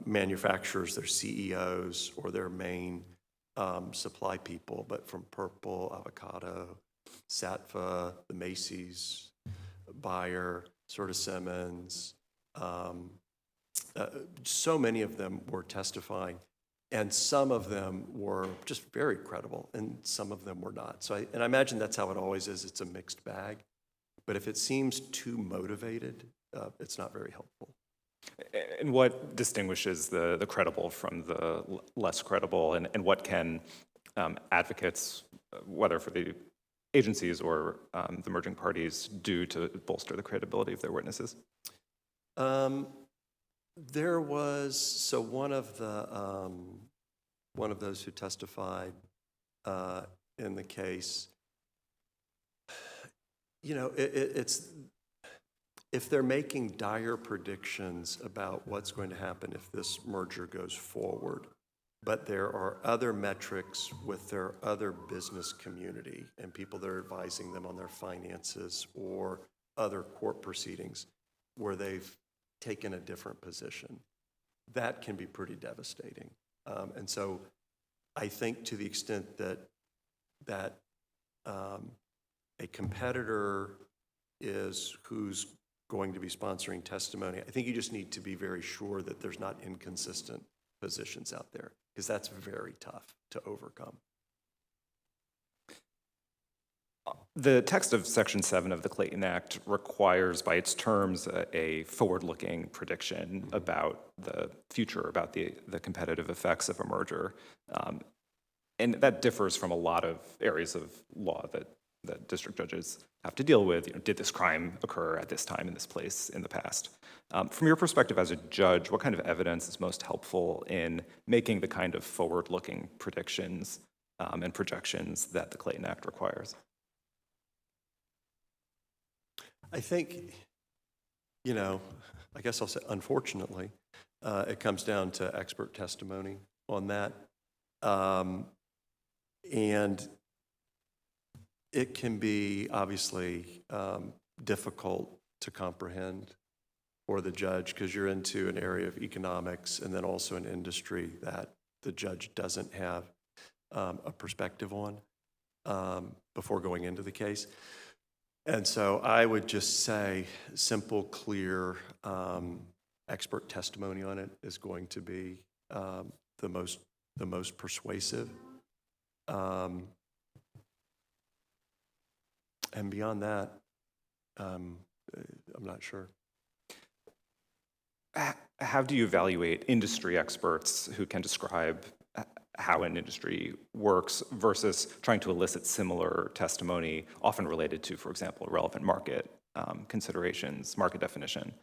manufacturers, their CEOs or their main supply people, but from Purple, Avocado, Satva, the Macy's, Bayer, sort of Simmons, so many of them were testifying, and some of them were just very credible, and some of them were not. So, I imagine that's how it always is. It's a mixed bag. But if it seems too motivated, it's not very helpful. And what distinguishes the credible from the less credible, and what can advocates, whether for the agencies or the merging parties, do to bolster the credibility of their witnesses? There was one of those who testified in the case. You know, it's if they're making dire predictions about what's going to happen if this merger goes forward, but there are other metrics with their other business community and people that are advising them on their finances or other court proceedings where they've taken a different position, that can be pretty devastating. And so I think to the extent that a competitor is who's going to be sponsoring testimony, I think you just need to be very sure that there's not inconsistent positions out there, because that's very tough to overcome. The text of Section 7 of the Clayton Act requires, by its terms, a forward-looking prediction about the future, about the competitive effects of a merger. And that differs from a lot of areas of law that district judges have to deal with. You know, did this crime occur at this time in this place in the past? From your perspective as a judge, what kind of evidence is most helpful in making the kind of forward-looking predictions and projections that the Clayton Act requires? I think, you know, I guess I'll say, unfortunately, it comes down to expert testimony on that. And it can be obviously difficult to comprehend for the judge, because you're into an area of economics and then also an industry that the judge doesn't have a perspective on before going into the case. And so I would just say simple, clear, expert testimony on it is going to be the most persuasive. And beyond that, I'm not sure. How do you evaluate industry experts who can describe how an industry works versus trying to elicit similar testimony, often related to, for example, relevant market considerations, market definition,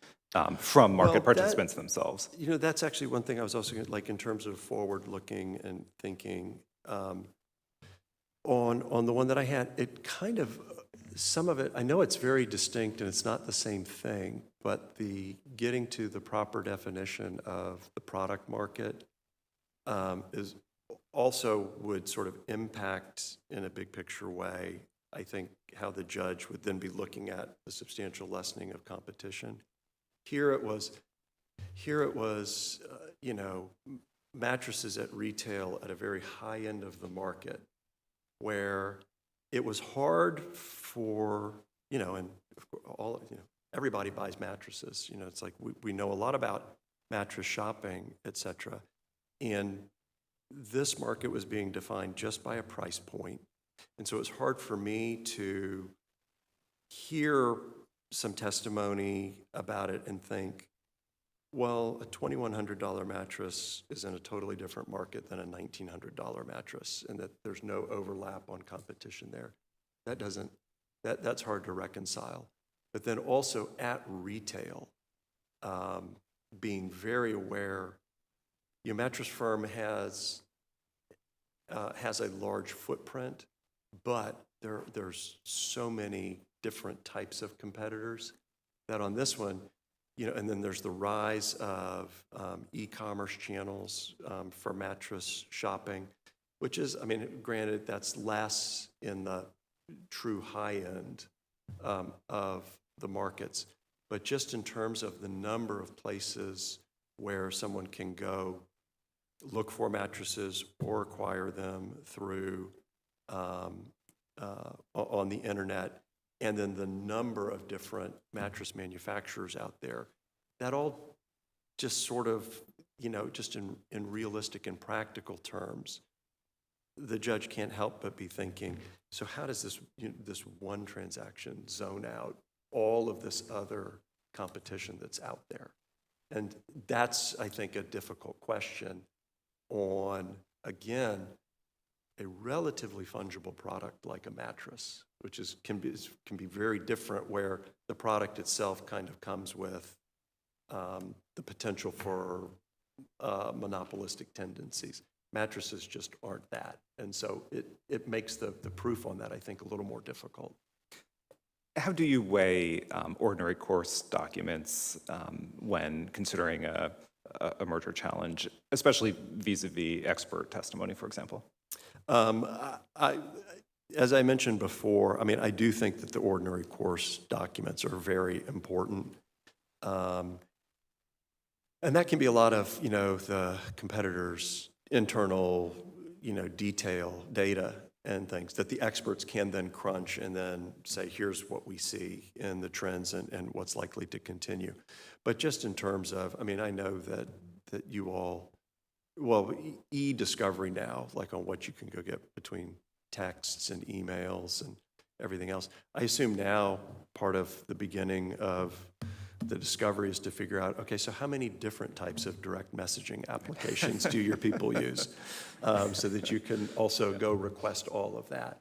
from market participants themselves? You know, that's actually one thing I was also like, in terms of forward-looking and thinking. On the one that I had, it kind of, some of it, I know it's very distinct and it's not the same thing, but the getting to the proper definition of the product market is also would sort of impact in a big picture way, I think, how the judge would then be looking at the substantial lessening of competition. Here it was, mattresses at retail at a very high end of the market, where it was hard for, and everybody buys mattresses. It's like we know a lot about mattress shopping, et cetera. And this market was being defined just by a price point. And so it's hard for me to hear some testimony about it and think, well, a $2,100 mattress is in a totally different market than a $1,900 mattress, and that there's no overlap on competition there. That's hard to reconcile. But then also at retail, being very aware, your Mattress Firm has a large footprint, but there's so many different types of competitors that on this one, and then there's the rise of e-commerce channels for mattress shopping, which is, granted, that's less in the true high end of the markets, but just in terms of the number of places where someone can go look for mattresses or acquire them through on the internet, and then the number of different mattress manufacturers out there, that all just sort of, just in realistic and practical terms, the judge can't help but be thinking, so how does this one transaction zone out all of this other competition that's out there? And that's, I think, a difficult question on, again, a relatively fungible product like a mattress, which can be very different, where the product itself kind of comes with the potential for monopolistic tendencies. Mattresses just aren't that. And so it makes the proof on that, I think, a little more difficult. How do you weigh ordinary course documents when considering a merger challenge, especially vis-a-vis expert testimony, for example? As I mentioned before, I do think that the ordinary course documents are very important. And that can be a lot of, the competitor's internal, detail, data and things that the experts can then crunch and then say, here's what we see in the trends and what's likely to continue. But just in terms of, I know that you all, e-discovery now, like on what you can go get between texts and emails and everything else. I assume now part of the beginning of the discovery is to figure out, okay, so how many different types of direct messaging applications do your people use, so that you can also go request all of that.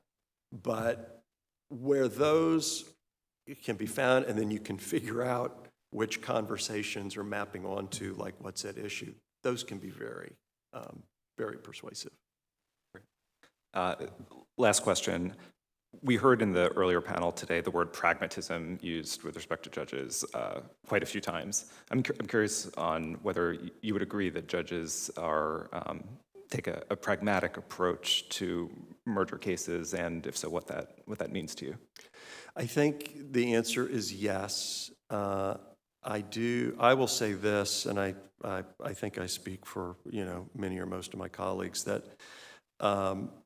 But where those can be found, and then you can figure out which conversations are mapping onto like what's at issue, those can be very, very persuasive. Last question. We heard in the earlier panel today the word pragmatism used with respect to judges quite a few times. I'm curious on whether you would agree that judges take a pragmatic approach to merger cases, and if so, what that means to you. I think the answer is yes. I will say this, and I think I speak for many or most of my colleagues, that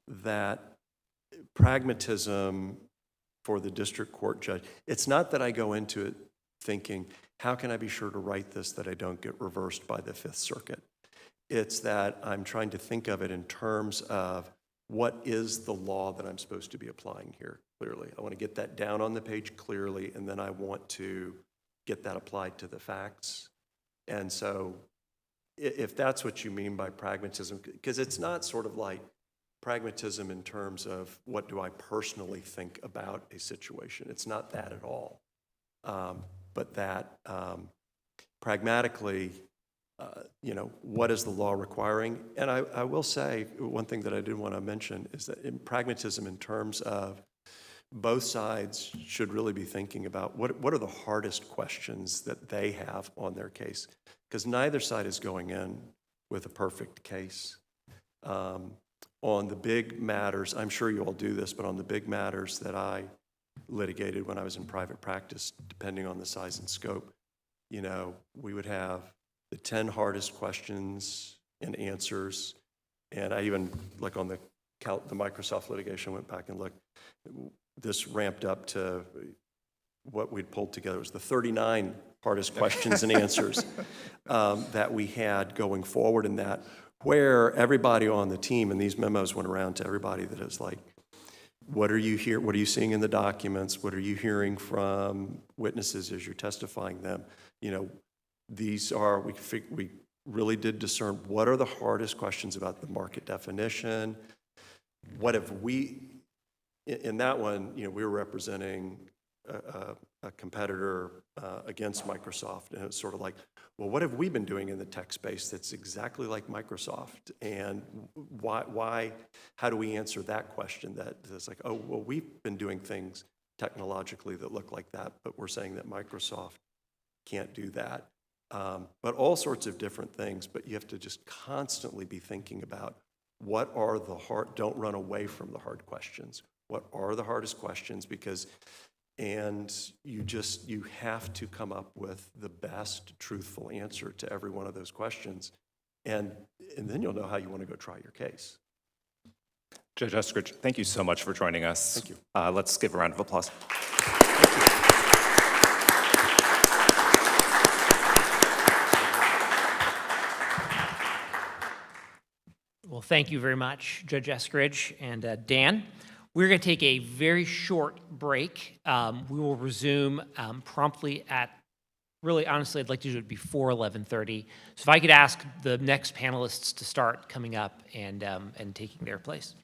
that pragmatism for the district court judge, it's not that I go into it thinking, how can I be sure to write this that I don't get reversed by the Fifth Circuit? It's that I'm trying to think of it in terms of what is the law that I'm supposed to be applying here clearly. I want to get that down on the page clearly, and then I want to get that applied to the facts. And so if that's what you mean by pragmatism, because it's not sort of like pragmatism in terms of what do I personally think about a situation. It's not that at all. But that pragmatically, what is the law requiring? And I will say, one thing that I did want to mention is that in pragmatism in terms of both sides should really be thinking about what are the hardest questions that they have on their case, because neither side is going in with a perfect case. On the big matters, I'm sure you all do this, but on the big matters that I litigated when I was in private practice, depending on the size and scope, you know, we would have the 10 hardest questions and answers. And I even, like on the Microsoft litigation, went back and looked. This ramped up to what we'd pulled together. It was the 39 hardest questions and answers that we had going forward in that, where everybody on the team, and these memos went around to everybody, that is like, what are you seeing in the documents? What are you hearing from witnesses as you're testifying them? You know, these are, we really did discern what are the hardest questions about the market definition. What have we, in that one, you know, we were representing a competitor against Microsoft, and it's sort of like, well, what have we been doing in the tech space that's exactly like Microsoft, and why? How do we answer that question? That's like, oh, well, we've been doing things technologically that look like that, but we're saying that Microsoft can't do that. But all sorts of different things. But you have to just constantly be thinking about what are the hard. Don't run away from the hard questions. What are the hardest questions? And you have to come up with the best truthful answer to every one of those questions. And then you'll know how you want to go try your case. Judge Eskridge, thank you so much for joining us. Thank you. Let's give a round of applause. Well, thank you very much, Judge Eskridge and Dan. We're going to take a very short break. We will resume promptly at, really honestly, I'd like to do it before 11:30. So if I could ask the next panelists to start coming up and taking their place.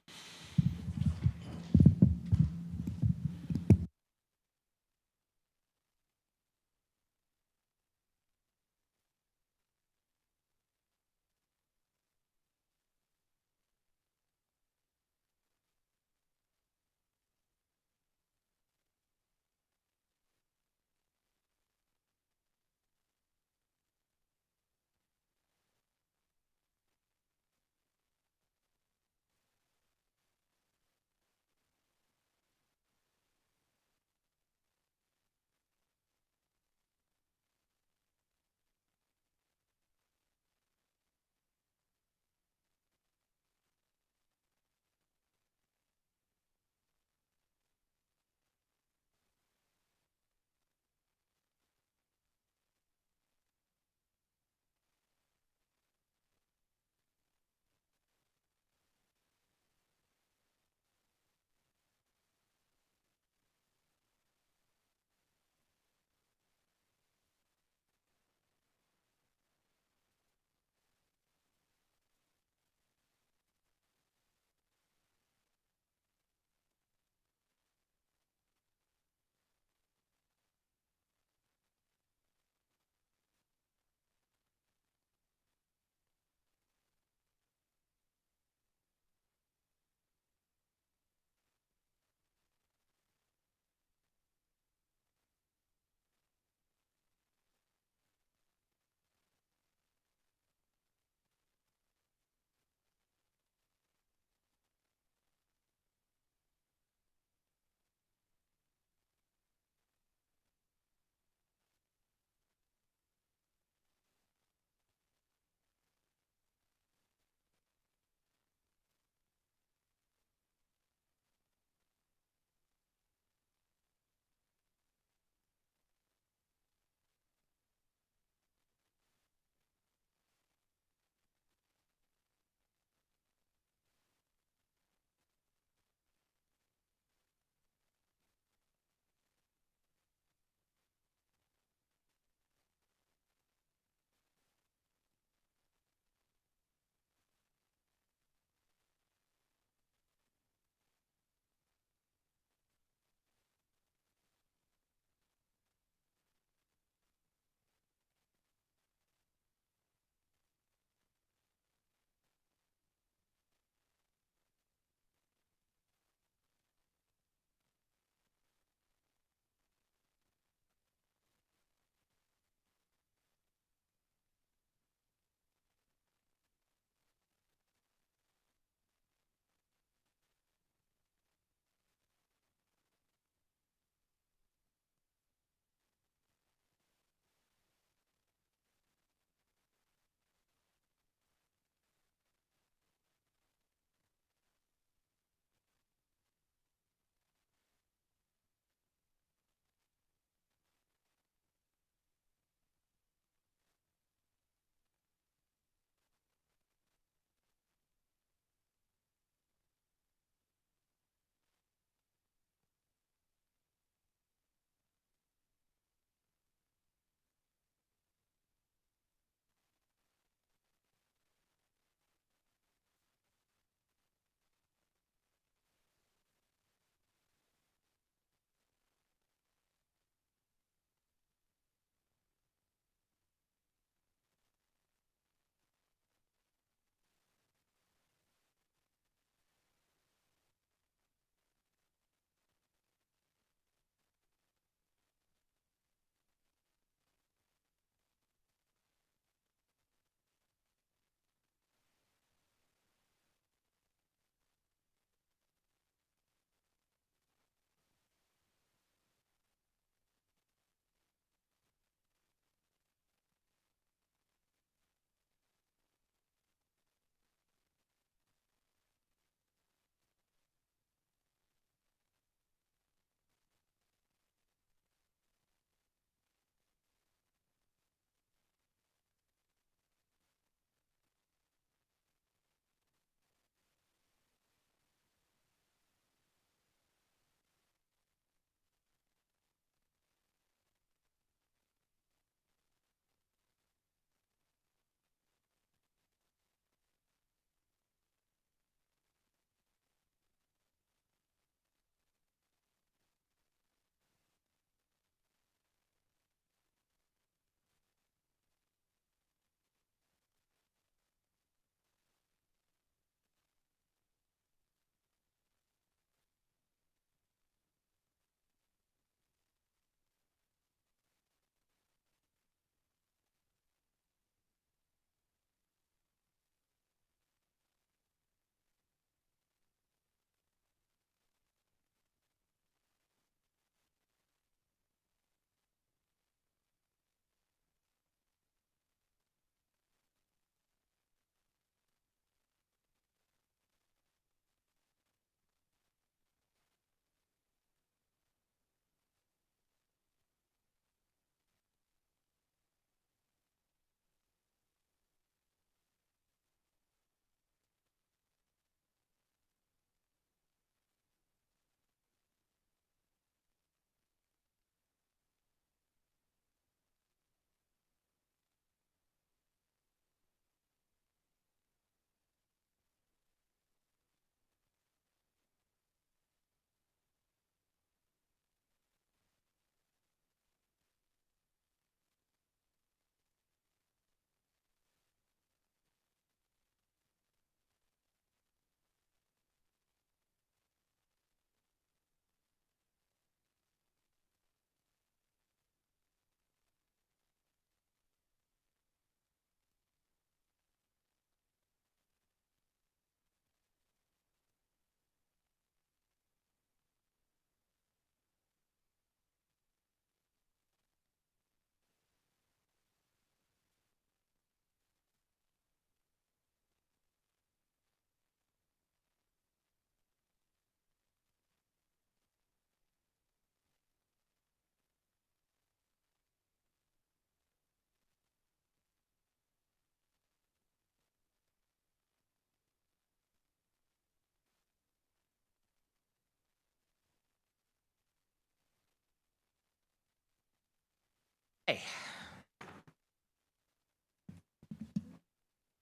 Hey.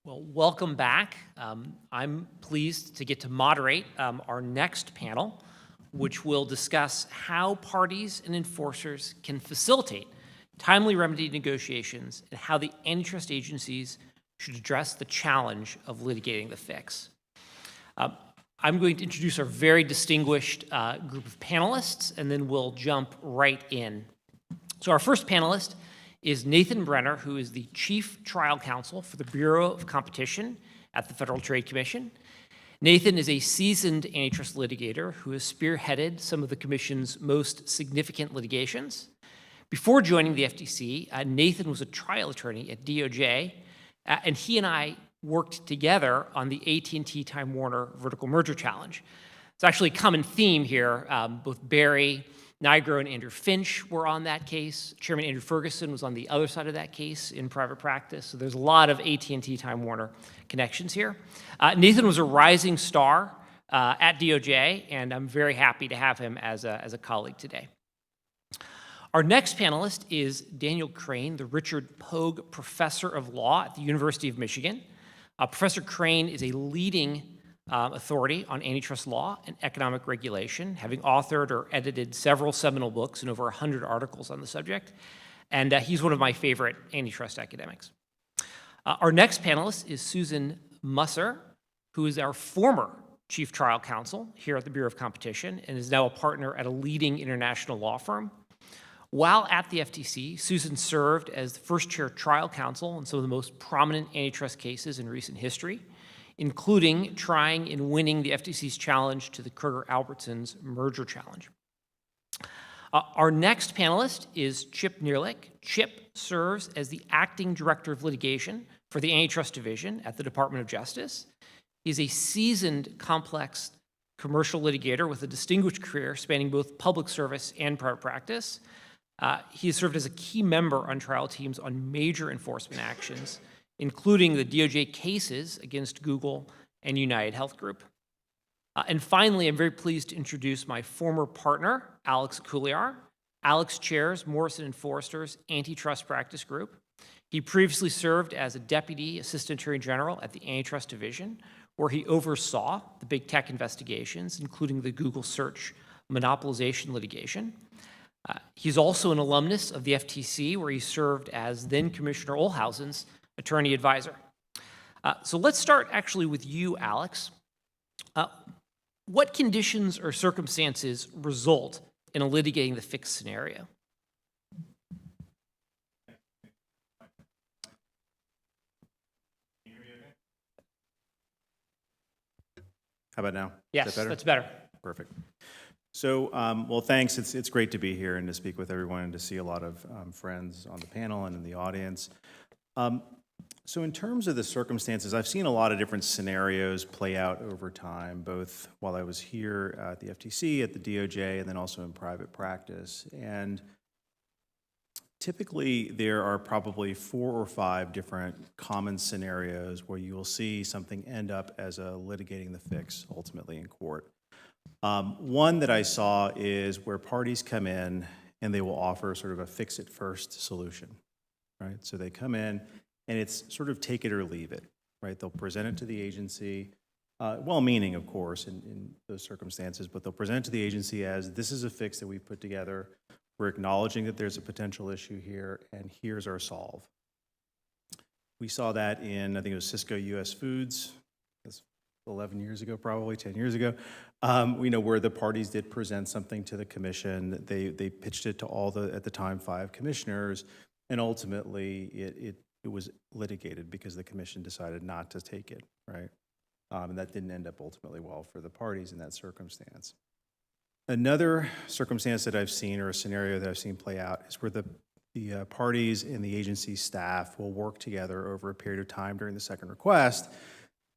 Well, welcome back. I'm pleased to get to moderate our next panel, which will discuss how parties and enforcers can facilitate timely remedy negotiations and how the antitrust agencies should address the challenge of litigating the fix. I'm going to introduce our very distinguished group of panelists, and then we'll jump right in. So our first panelist is Nathan Brenner, who is the Chief Trial Counsel for the Bureau of Competition at the Federal Trade Commission. Nathan is a seasoned antitrust litigator who has spearheaded some of the Commission's most significant litigations. Before joining the FTC, Nathan was a trial attorney at DOJ, and he and I worked together on the AT&T Time Warner vertical merger challenge. It's actually a common theme here. Both Barry Nigro and Andrew Finch were on that case. Chairman Andrew Ferguson was on the other side of that case in private practice. So there's a lot of AT&T Time Warner connections here. Nathan was a rising star at DOJ, and I'm very happy to have him as a colleague today. Our next panelist is Daniel Crane, the Richard Pogue Professor of Law at the University of Michigan. Professor Crane is a leading authority on antitrust law and economic regulation, having authored or edited several seminal books and over 100 articles on the subject. And he's one of my favorite antitrust academics. Our next panelist is Susan Musser, who is our former Chief Trial Counsel here at the Bureau of Competition and is now a partner at a leading international law firm. While at the FTC, Susan served as the first chair trial counsel on some of the most prominent antitrust cases in recent history, including trying and winning the FTC's challenge to the Kroger-Albertsons merger challenge. Our next panelist is Chip Neerlich. Chip serves as the acting director of litigation for the Antitrust Division at the Department of Justice. He's a seasoned, complex commercial litigator with a distinguished career spanning both public service and private practice. He has served as a key member on trial teams on major enforcement actions, including the DOJ cases against Google and United Health Group. And finally, I'm very pleased to introduce my former partner, Alex Couliar. Alex chairs Morrison & Foerster's Antitrust Practice Group. He previously served as a Deputy Assistant Attorney General at the Antitrust Division, where he oversaw the big tech investigations, including the Google search monopolization litigation. He's also an alumnus of the FTC, where he served as then Commissioner Olhausen's attorney advisor. So let's start actually with you, Alex. What conditions or circumstances result in a litigating the fix scenario? How about now? Yes, Is that better? that's better. Perfect. So, well, thanks. It's great to be here and to speak with everyone and to see a lot of friends on the panel and in the audience. So in terms of the circumstances, I've seen a lot of different scenarios play out over time, both while I was here at the FTC, at the DOJ, and then also in private practice. And typically, there are probably 4 or 5 different common scenarios where you will see something end up as a litigating the fix, ultimately in court. One that I saw is where parties come in and they will offer sort of a fix-it-first solution, right? So they come in and it's sort of take it or leave it, right? They'll present it to the agency, well-meaning, of course, in those circumstances, but they'll present it to the agency as this is a fix that we've put together. We're acknowledging that there's a potential issue here, and here's our solve. We saw that in, I think it was Cisco US Foods, 11 years ago, probably 10 years ago, we know where the parties did present something to the commission. They pitched it to all the, at the time, 5 commissioners, and ultimately it was litigated because the commission decided not to take it, right? And that didn't end up ultimately well for the parties in that circumstance. Another circumstance that I've seen, or a scenario that I've seen play out, is where the parties and the agency staff will work together over a period of time during the second request,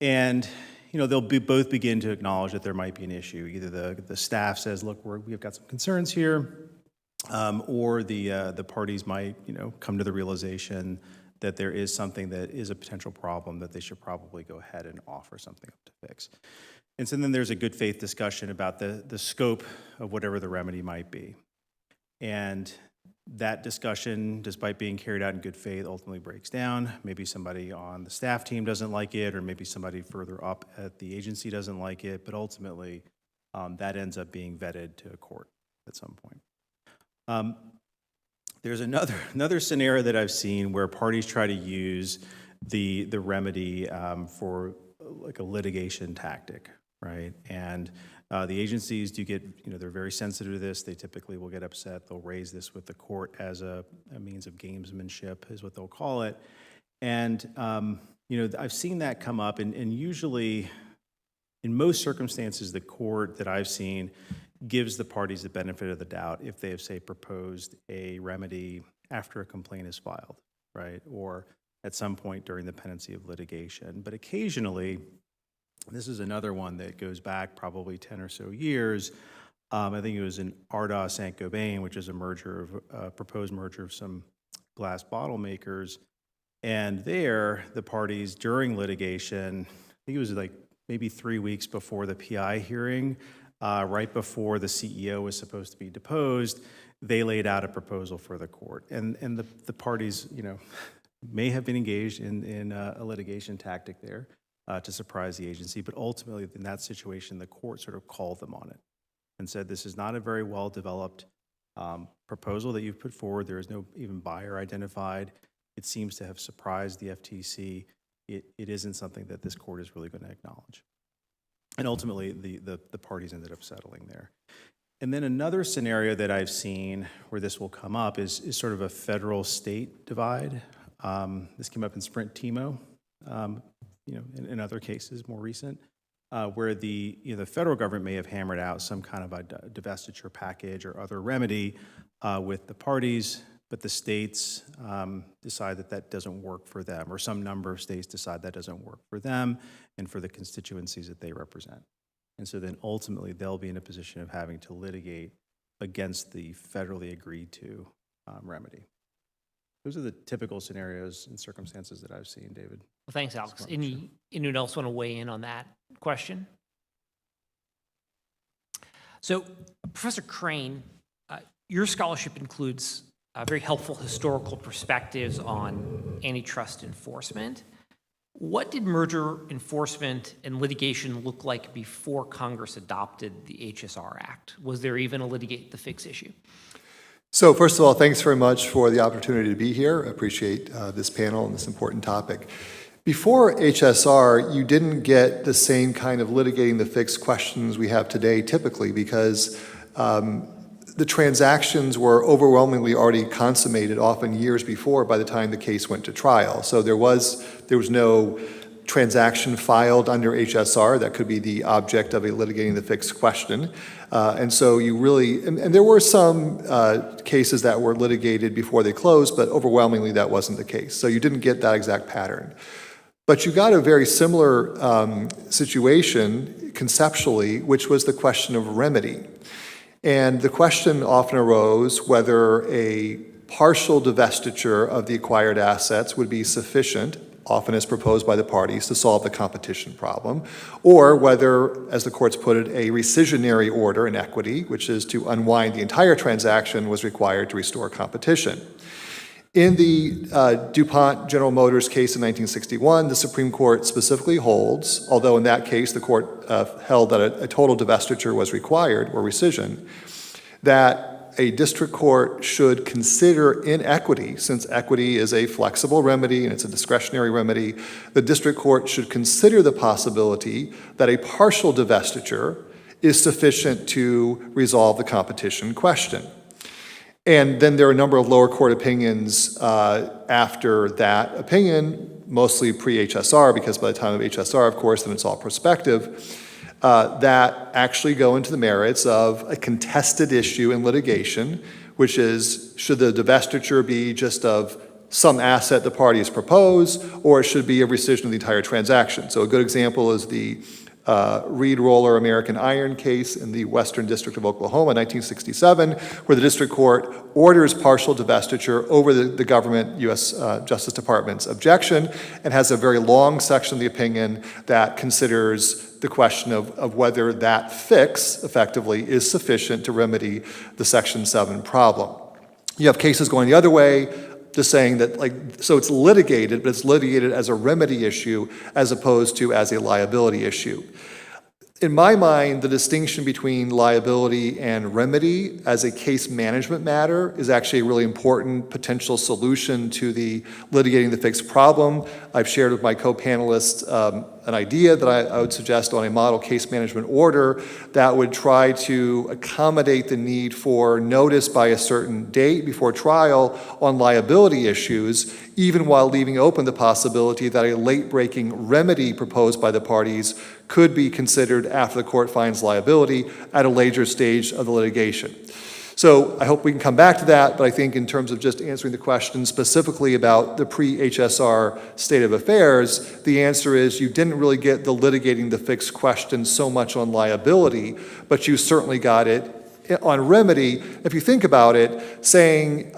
and they'll both begin to acknowledge that there might be an issue. Either the staff says, look, we've got some concerns here, or the parties might come to the realization that there is something that is a potential problem that they should probably go ahead and offer something up to fix. And so then there's a good faith discussion about the scope of whatever the remedy might be. And that discussion, despite being carried out in good faith, ultimately breaks down. Maybe somebody on the staff team doesn't like it, or maybe somebody further up at the agency doesn't like it, but ultimately that ends up being vetted to a court at some point. There's another scenario that I've seen where parties try to use the remedy for like a litigation tactic, right? And the agencies do get, they're very sensitive to this. They typically will get upset. They'll raise this with the court as a means of gamesmanship, is what they'll call it. And, I've seen that come up, and usually, in most circumstances, the court that I've seen gives the parties the benefit of the doubt if they have, say, proposed a remedy after a complaint is filed, right? Or at some point during the pendency of litigation. But occasionally, this is another one that goes back probably 10 or so years. I think it was in Ardagh Saint-Gobain, which is a proposed merger of some glass bottle makers. And there, the parties during litigation, I think it was like maybe 3 weeks before the PI hearing, right before the CEO was supposed to be deposed, they laid out a proposal for the court. And the parties, may have been engaged in a litigation tactic there to surprise the agency, but ultimately in that situation, the court sort of called them on it and said, this is not a very well-developed proposal that you've put forward. There is no even buyer identified. It seems to have surprised the FTC. It isn't something that this court is really going to acknowledge. And ultimately, the parties ended up settling there. And then another scenario that I've seen where this will come up is sort of a federal-state divide. This came up in Sprint Timo, in other cases more recent, where the federal government may have hammered out some kind of a divestiture package or other remedy with the parties, but the states decide that doesn't work for them, or some number of states decide that doesn't work for them and for the constituencies that they represent. And so then ultimately they'll be in a position of having to litigate against the federally agreed to remedy. Those are the typical scenarios and circumstances that I've seen, David. Well, thanks, Alex. Anyone else want to weigh in on that question? So, Professor Crane, your scholarship includes very helpful historical perspectives on antitrust enforcement. What did merger enforcement and litigation look like before Congress adopted the HSR Act? Was there even a litigate-the-fix issue? So first of all, thanks very much for the opportunity to be here. I appreciate this panel and this important topic. Before HSR, you didn't get the same kind of litigating-the-fix questions we have today typically because the transactions were overwhelmingly already consummated often years before by the time the case went to trial. So there was no transaction filed under HSR that could be the object of a litigating-the-fix question. And so you really, and there were some cases that were litigated before they closed, but overwhelmingly that wasn't the case. So you didn't get that exact pattern. But you got a very similar situation conceptually, which was the question of remedy. And the question often arose whether a partial divestiture of the acquired assets would be sufficient, often as proposed by the parties, to solve the competition problem, or whether, as the courts put it, a rescissionary order in equity, which is to unwind the entire transaction, was required to restore competition. In the DuPont General Motors case in 1961, the Supreme Court specifically holds, although in that case the court held that a total divestiture was required, or rescission, that a district court should consider in equity, since equity is a flexible remedy and it's a discretionary remedy, the district court should consider the possibility that a partial divestiture is sufficient to resolve the competition question. And then there are a number of lower court opinions after that opinion, mostly pre-HSR, because by the time of HSR, of course, then it's all prospective, that actually go into the merits of a contested issue in litigation, which is, should the divestiture be just of some asset the parties propose, or it should be a rescission of the entire transaction? So a good example is the Reed Roller American Iron case in the Western District of Oklahoma, 1967, where the district court orders partial divestiture over the government, U.S. Justice Department's objection, and has a very long section of the opinion that considers the question of whether that fix, effectively, is sufficient to remedy the Section 7 problem. You have cases going the other way, just saying that, so it's litigated, but it's litigated as a remedy issue as opposed to as a liability issue. In my mind, the distinction between liability and remedy as a case management matter is actually a really important potential solution to the litigating the fix problem. I've shared with my co-panelists an idea that I would suggest on a model case management order that would try to accommodate the need for notice by a certain date before trial on liability issues, even while leaving open the possibility that a late-breaking remedy proposed by the parties could be considered after the court finds liability at a later stage of the litigation. So I hope we can come back to that, but I think in terms of just answering the question specifically about the pre-HSR state of affairs, the answer is you didn't really get the litigating the fix question so much on liability, but you certainly got it on remedy. If you think about it, saying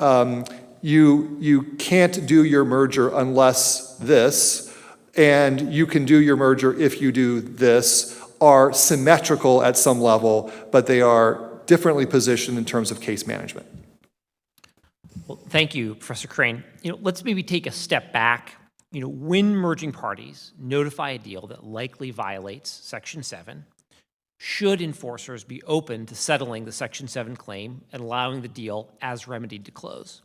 you can't do your merger unless this, and you can do your merger if you do this, are symmetrical at some level, but they are differently positioned in terms of case management. Well, thank you, Professor Crane. Let's maybe take a step back. When merging parties notify a deal that likely violates Section 7, should enforcers be open to settling the Section 7 claim and allowing the deal as remedied to close?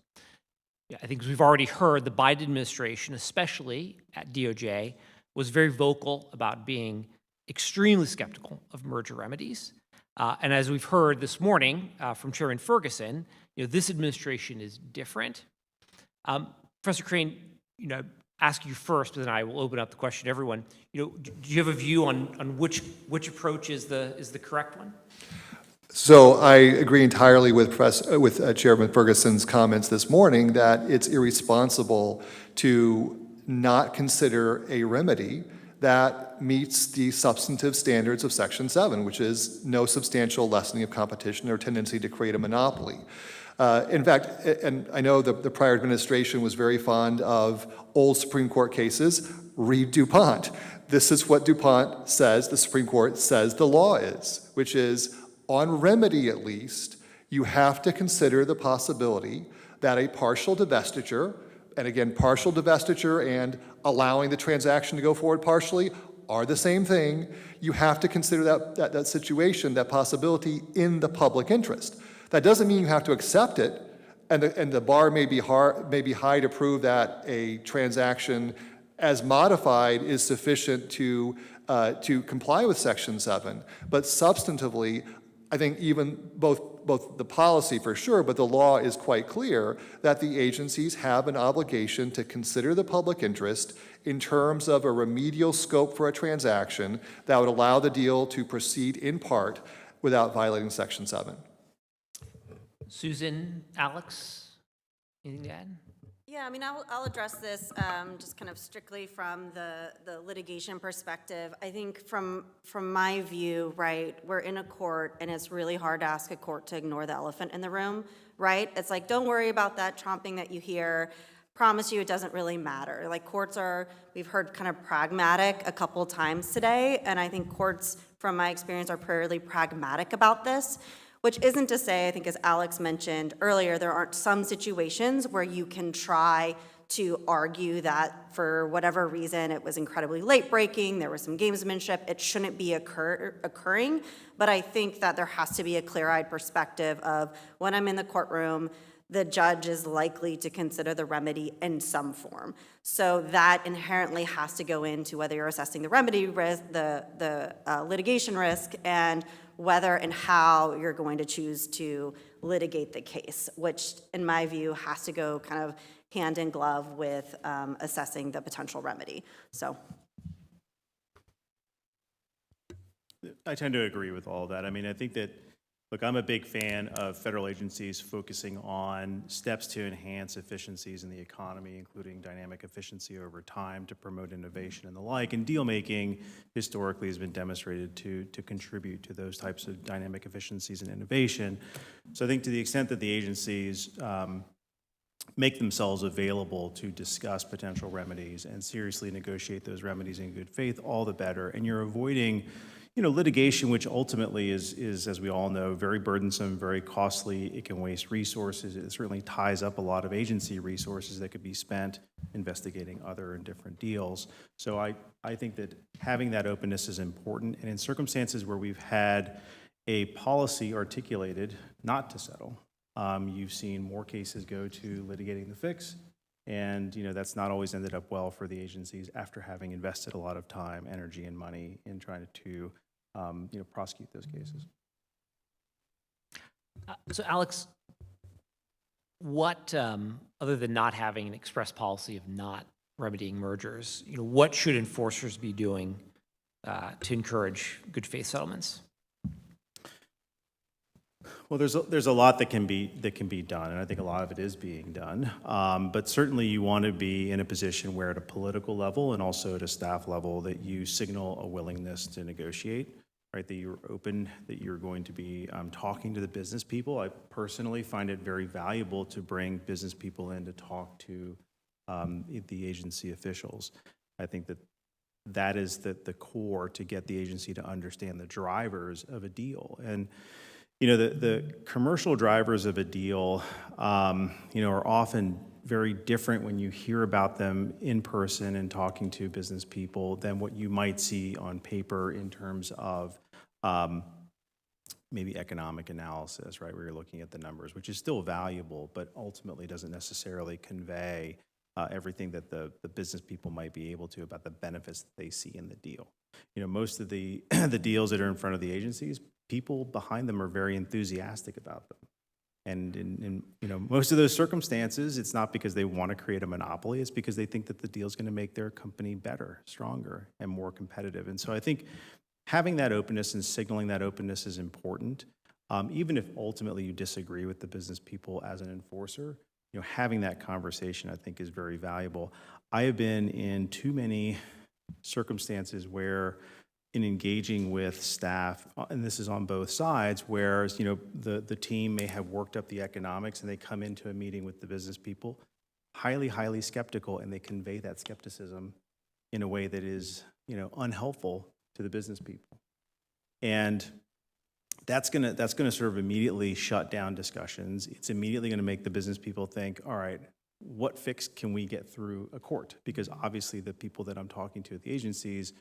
I think as we've already heard, the Biden administration, especially at DOJ, was very vocal about being extremely skeptical of merger remedies. And as we've heard this morning from Chairman Ferguson, this administration is different. Professor Crane, ask you first, but then I will open up the question to everyone. Do you have a view on which approach is the correct one? So I agree entirely with Chairman Ferguson's comments this morning that it's irresponsible to not consider a remedy that meets the substantive standards of Section 7, which is no substantial lessening of competition or tendency to create a monopoly. In fact, and I know the prior administration was very fond of old Supreme Court cases. Read DuPont. This is what DuPont says, the Supreme Court says the law is, which is, on remedy at least, you have to consider the possibility that a partial divestiture, and again, partial divestiture and allowing the transaction to go forward partially are the same thing. You have to consider that situation, that possibility, in the public interest. That doesn't mean you have to accept it, and the bar may be high to prove that a transaction as modified is sufficient to comply with Section 7. But substantively, I think even both the policy for sure, but the law is quite clear that the agencies have an obligation to consider the public interest in terms of a remedial scope for a transaction that would allow the deal to proceed in part without violating Section 7. Susan, Alex, anything to add? Yeah, I mean, I'll address this just kind of strictly from the litigation perspective. I think from my view, right, we're in a court, and it's really hard to ask a court to ignore the elephant in the room, right? It's like, don't worry about that chomping that you hear. Promise you it doesn't really matter. Like, courts are, we've heard kind of pragmatic a couple times today, and I think courts, from my experience, are fairly pragmatic about this. Which isn't to say, I think as Alex mentioned earlier, there aren't some situations where you can try to argue that for whatever reason it was incredibly late breaking, there was some gamesmanship, it shouldn't be occurring. But I think that there has to be a clear-eyed perspective of when I'm in the courtroom, the judge is likely to consider the remedy in some form. So that inherently has to go into whether you're assessing the remedy risk, the litigation risk, and whether and how you're going to choose to litigate the case, which in my view has to go kind of hand in glove with assessing the potential remedy. So I tend to agree with all of that. I mean, I think that look, I'm a big fan of federal agencies focusing on steps to enhance efficiencies in the economy, including dynamic efficiency over time to promote innovation and the like. And deal making historically has been demonstrated to contribute to those types of dynamic efficiencies and innovation. So I think to the extent that the agencies make themselves available to discuss potential remedies and seriously negotiate those remedies in good faith, all the better. And you're avoiding, litigation, which ultimately is, as we all know, very burdensome, very costly. It can waste resources. It certainly ties up a lot of agency resources that could be spent investigating other and different deals. So I think that having that openness is important. And in circumstances where we've had a policy articulated not to settle, you've seen more cases go to litigating-the-fix, and that's not always ended up well for the agencies after having invested a lot of time, energy, and money in trying to prosecute those cases. So Alex, what, other than not having an express policy of not remedying mergers, what should enforcers be doing to encourage good faith settlements? Well, there's a lot that can be done, and I think a lot of it is being done. But certainly, you want to be in a position where, at a political level and also at a staff level, that you signal a willingness to negotiate, right? That you're open, that you're going to be talking to the business people. I personally find it very valuable to bring business people in to talk to the agency officials. I think that is the core to get the agency to understand the drivers of a deal. And the commercial drivers of a deal, are often very different when you hear about them in person and talking to business people than what you might see on paper in terms of maybe economic analysis, right, where you're looking at the numbers, which is still valuable, but ultimately doesn't necessarily convey everything that the business people might be able to about the benefits that they see in the deal. Most of the deals that are in front of the agencies, people behind them are very enthusiastic about them. And in most of those circumstances, it's not because they want to create a monopoly, it's because they think that the deal is going to make their company better, stronger, and more competitive. And so I think having that openness and signaling that openness is important. Even if ultimately you disagree with the business people as an enforcer, having that conversation, I think, is very valuable. I have been in too many circumstances where, in engaging with staff, and this is on both sides, where the team may have worked up the economics and they come into a meeting with the business people highly skeptical, and they convey that skepticism in a way that is unhelpful to the business people. And that's gonna sort of immediately shut down discussions. It's immediately gonna make the business people think, all right, what fix can we get through a court? Because obviously the people that I'm talking to at the agencies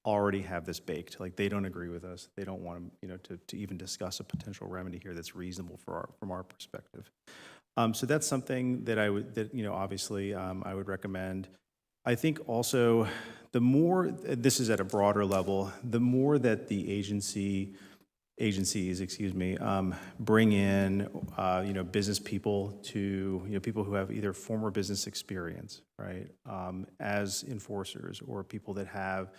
already have this baked. Like, they don't agree with us. They don't want to even discuss a potential remedy here that's reasonable from our perspective. So that's something that obviously I would recommend. I think also the more, this is at a broader level, the more that the agencies, bring in, business people to, people who have either former business experience, right, as enforcers, or people that have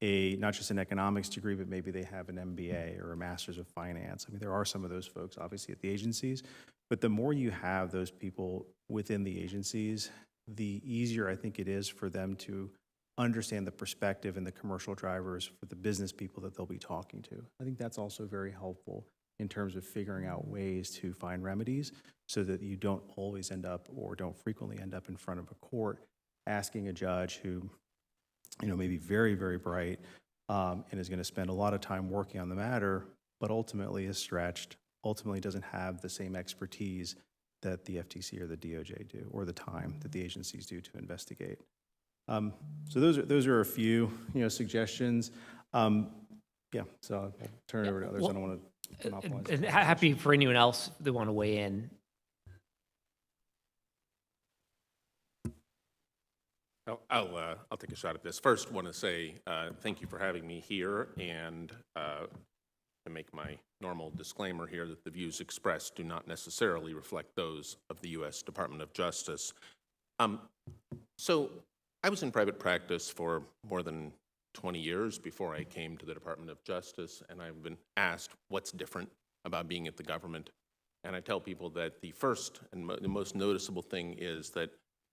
not just an economics degree, but maybe they have an MBA or a master's of finance. I mean, there are some of those folks, obviously, at the agencies, but the more you have those people within the agencies, the easier I think it is for them to understand the perspective and the commercial drivers for the business people that they'll be talking to. I think that's also very helpful in terms of figuring out ways to find remedies so that you don't always end up, or don't frequently end up, in front of a court asking a judge who may be very, very bright and is going to spend a lot of time working on the matter, but ultimately is stretched, ultimately doesn't have the same expertise that the FTC or the DOJ do, or the time that the agencies do to investigate. So those are a few suggestions. So I'll turn it over to others. I don't want to monopolize. And happy for anyone else that want to weigh in. I'll take a shot at this. First, want to say thank you for having me here, and to make my normal disclaimer here that the views expressed do not necessarily reflect those of the U.S. Department of Justice. So I was in private practice for more than 20 years before I came to the Department of Justice, and I've been asked what's different about being at the government. And I tell people that the first and the most noticeable thing is that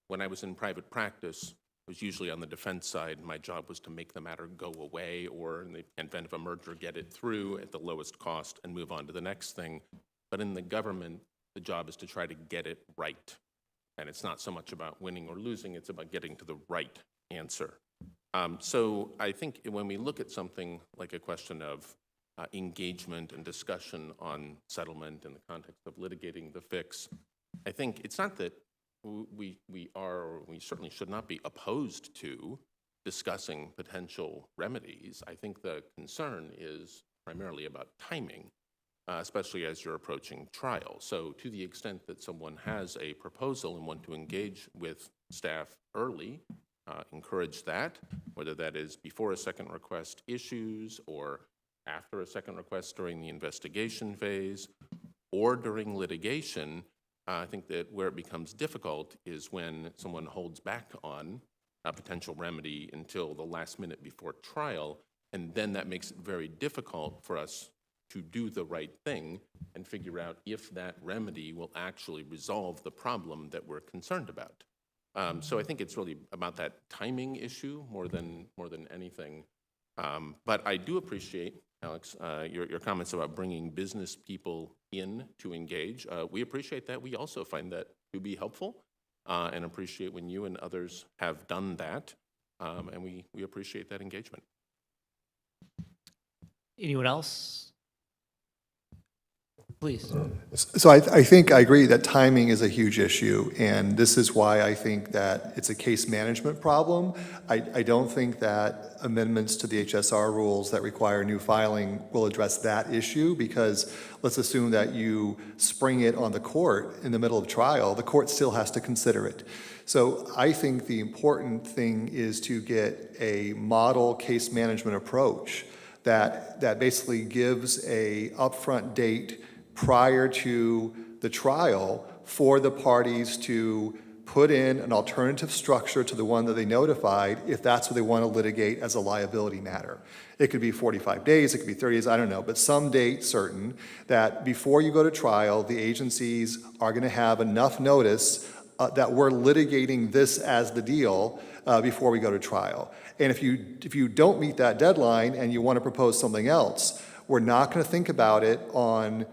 when I was in private practice, I was usually on the defense side. My job was to make the matter go away, or in the event of a merger, get it through at the lowest cost and move on to the next thing. But in the government, the job is to try to get it right. And it's not so much about winning or losing, it's about getting to the right answer. So I think when we look at something like a question of engagement and discussion on settlement in the context of litigating the fix, I think it's not that we are, or we certainly should not be opposed to discussing potential remedies. I think the concern is primarily about timing, especially as you're approaching trial. So to the extent that someone has a proposal and want to engage with staff early, encourage that, whether that is before a second request issues or after a second request during the investigation phase or during litigation. I think that where it becomes difficult is when someone holds back on a potential remedy until the last minute before trial, and then that makes it very difficult for us to do the right thing and figure out if that remedy will actually resolve the problem that we're concerned about. So I think it's really about that timing issue more than anything. But I do appreciate, Alex, your comments about bringing business people in to engage. We appreciate that. We also find that to be helpful and appreciate when you and others have done that. And we appreciate that engagement. Anyone else? Please. So I think I agree that timing is a huge issue, and this is why I think that it's a case management problem. I don't think that amendments to the HSR rules that require new filing will address that issue, because let's assume that you spring it on the court in the middle of trial, the court still has to consider it. So I think the important thing is to get a model case management approach that basically gives a upfront date prior to the trial for the parties to put in an alternative structure to the one that they notified if that's what they want to litigate as a liability matter. It could be 45 days, it could be 30 days, I don't know, but some date certain that before you go to trial, the agencies are going to have enough notice that we're litigating this as the deal before we go to trial. And if you don't meet that deadline and you want to propose something else, we're not going to think about it on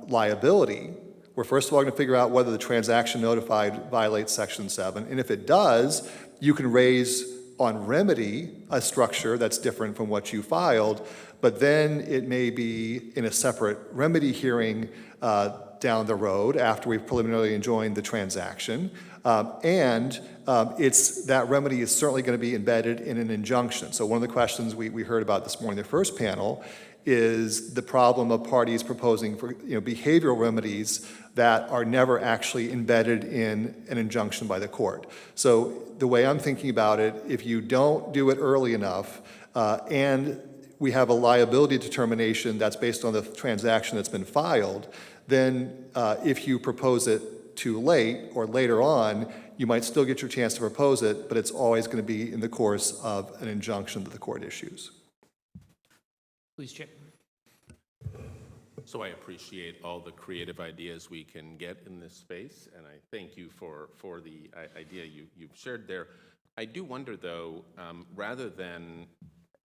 liability. We're first of all going to figure out whether the transaction notified violates Section 7. And if it does, you can raise on remedy a structure that's different from what you filed, but then it may be in a separate remedy hearing down the road after we've preliminarily enjoined the transaction. That remedy is certainly going to be embedded in an injunction. So one of the questions we heard about this morning in the first panel is the problem of parties proposing for behavioral remedies that are never actually embedded in an injunction by the court. So the way I'm thinking about it, if you don't do it early enough and we have a liability determination that's based on the transaction that's been filed, then if you propose it too late or later on, you might still get your chance to propose it, but it's always going to be in the course of an injunction that the court issues. Please, Chip. So I appreciate all the creative ideas we can get in this space, and I thank you for the idea you've shared there. I do wonder, though, rather than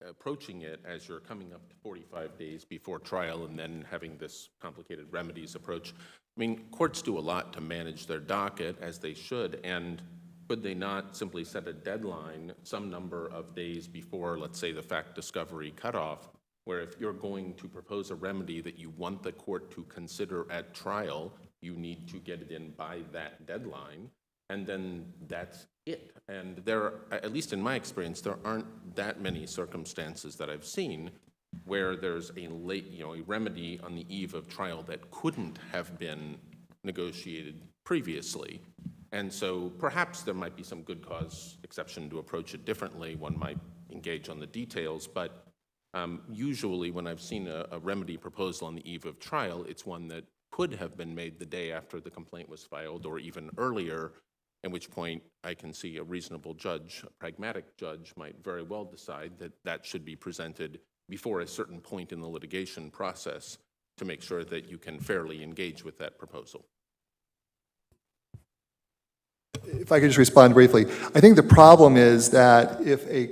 approaching it as you're coming up to 45 days before trial and then having this complicated remedies approach, I mean, courts do a lot to manage their docket, as they should, and could they not simply set a deadline some number of days before, let's say, the fact discovery cutoff, where if you're going to propose a remedy that you want the court to consider at trial, you need to get it in by that deadline, and then that's it. And there, at least in my experience, there aren't that many circumstances that I've seen where there's a a remedy on the eve of trial that couldn't have been negotiated previously. And so perhaps there might be some good cause exception to approach it differently. One might engage on the details, but usually when I've seen a remedy proposal on the eve of trial, it's one that could have been made the day after the complaint was filed or even earlier, at which point I can see a reasonable judge, a pragmatic judge, might very well decide that that should be presented before a certain point in the litigation process. to make sure that you can fairly engage with that proposal. If I could just respond briefly, I think the problem is that if a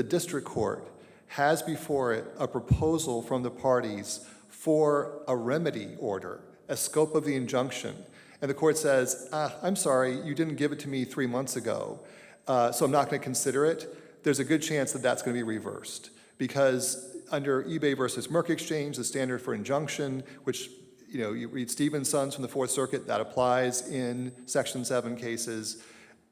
district court has before it a proposal from the parties for a remedy order, a scope of the injunction, and the court says, I'm sorry, you didn't give it to me 3 months ago, so I'm not going to consider it, there's a good chance that that's going to be reversed. Because under eBay versus Merck Exchange, the standard for injunction, which you read Stevens' Sons from the Fourth Circuit, that applies in Section 7 cases.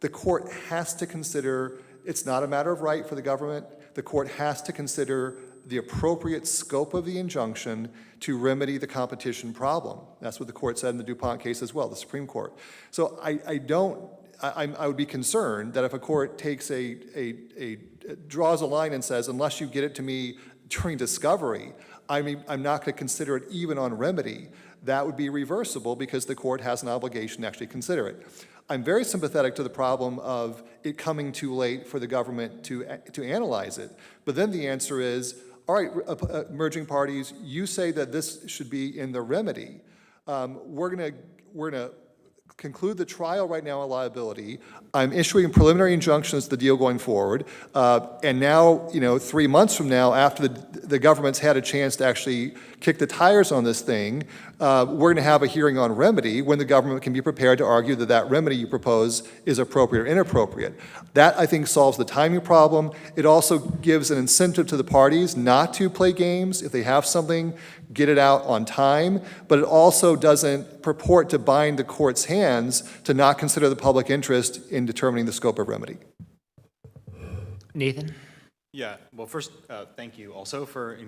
The court has to consider, it's not a matter of right for the government, the court has to consider the appropriate scope of the injunction to remedy the competition problem. That's what the court said in the DuPont case as well, the Supreme Court. So I would be concerned that if a court takes draws a line and says, unless you get it to me during discovery, I'm not going to consider it even on remedy, that would be reversible because the court has an obligation to actually consider it. I'm very sympathetic to the problem of it coming too late for the government to analyze it. But then the answer is, all right, merging parties, you say that this should be in the remedy. We're going to conclude the trial right now on liability. I'm issuing preliminary injunctions to the deal going forward. And now, 3 months from now, after the government's had a chance to actually kick the tires on this thing, we're going to have a hearing on remedy when the government can be prepared to argue that that remedy you propose is appropriate or inappropriate. That, I think, solves the timing problem. It also gives an incentive to the parties not to play games. If they have something, get it out on time. But it also doesn't purport to bind the court's hands to not consider the public interest in determining the scope of remedy. Nathan? Yeah, well, first, thank you also for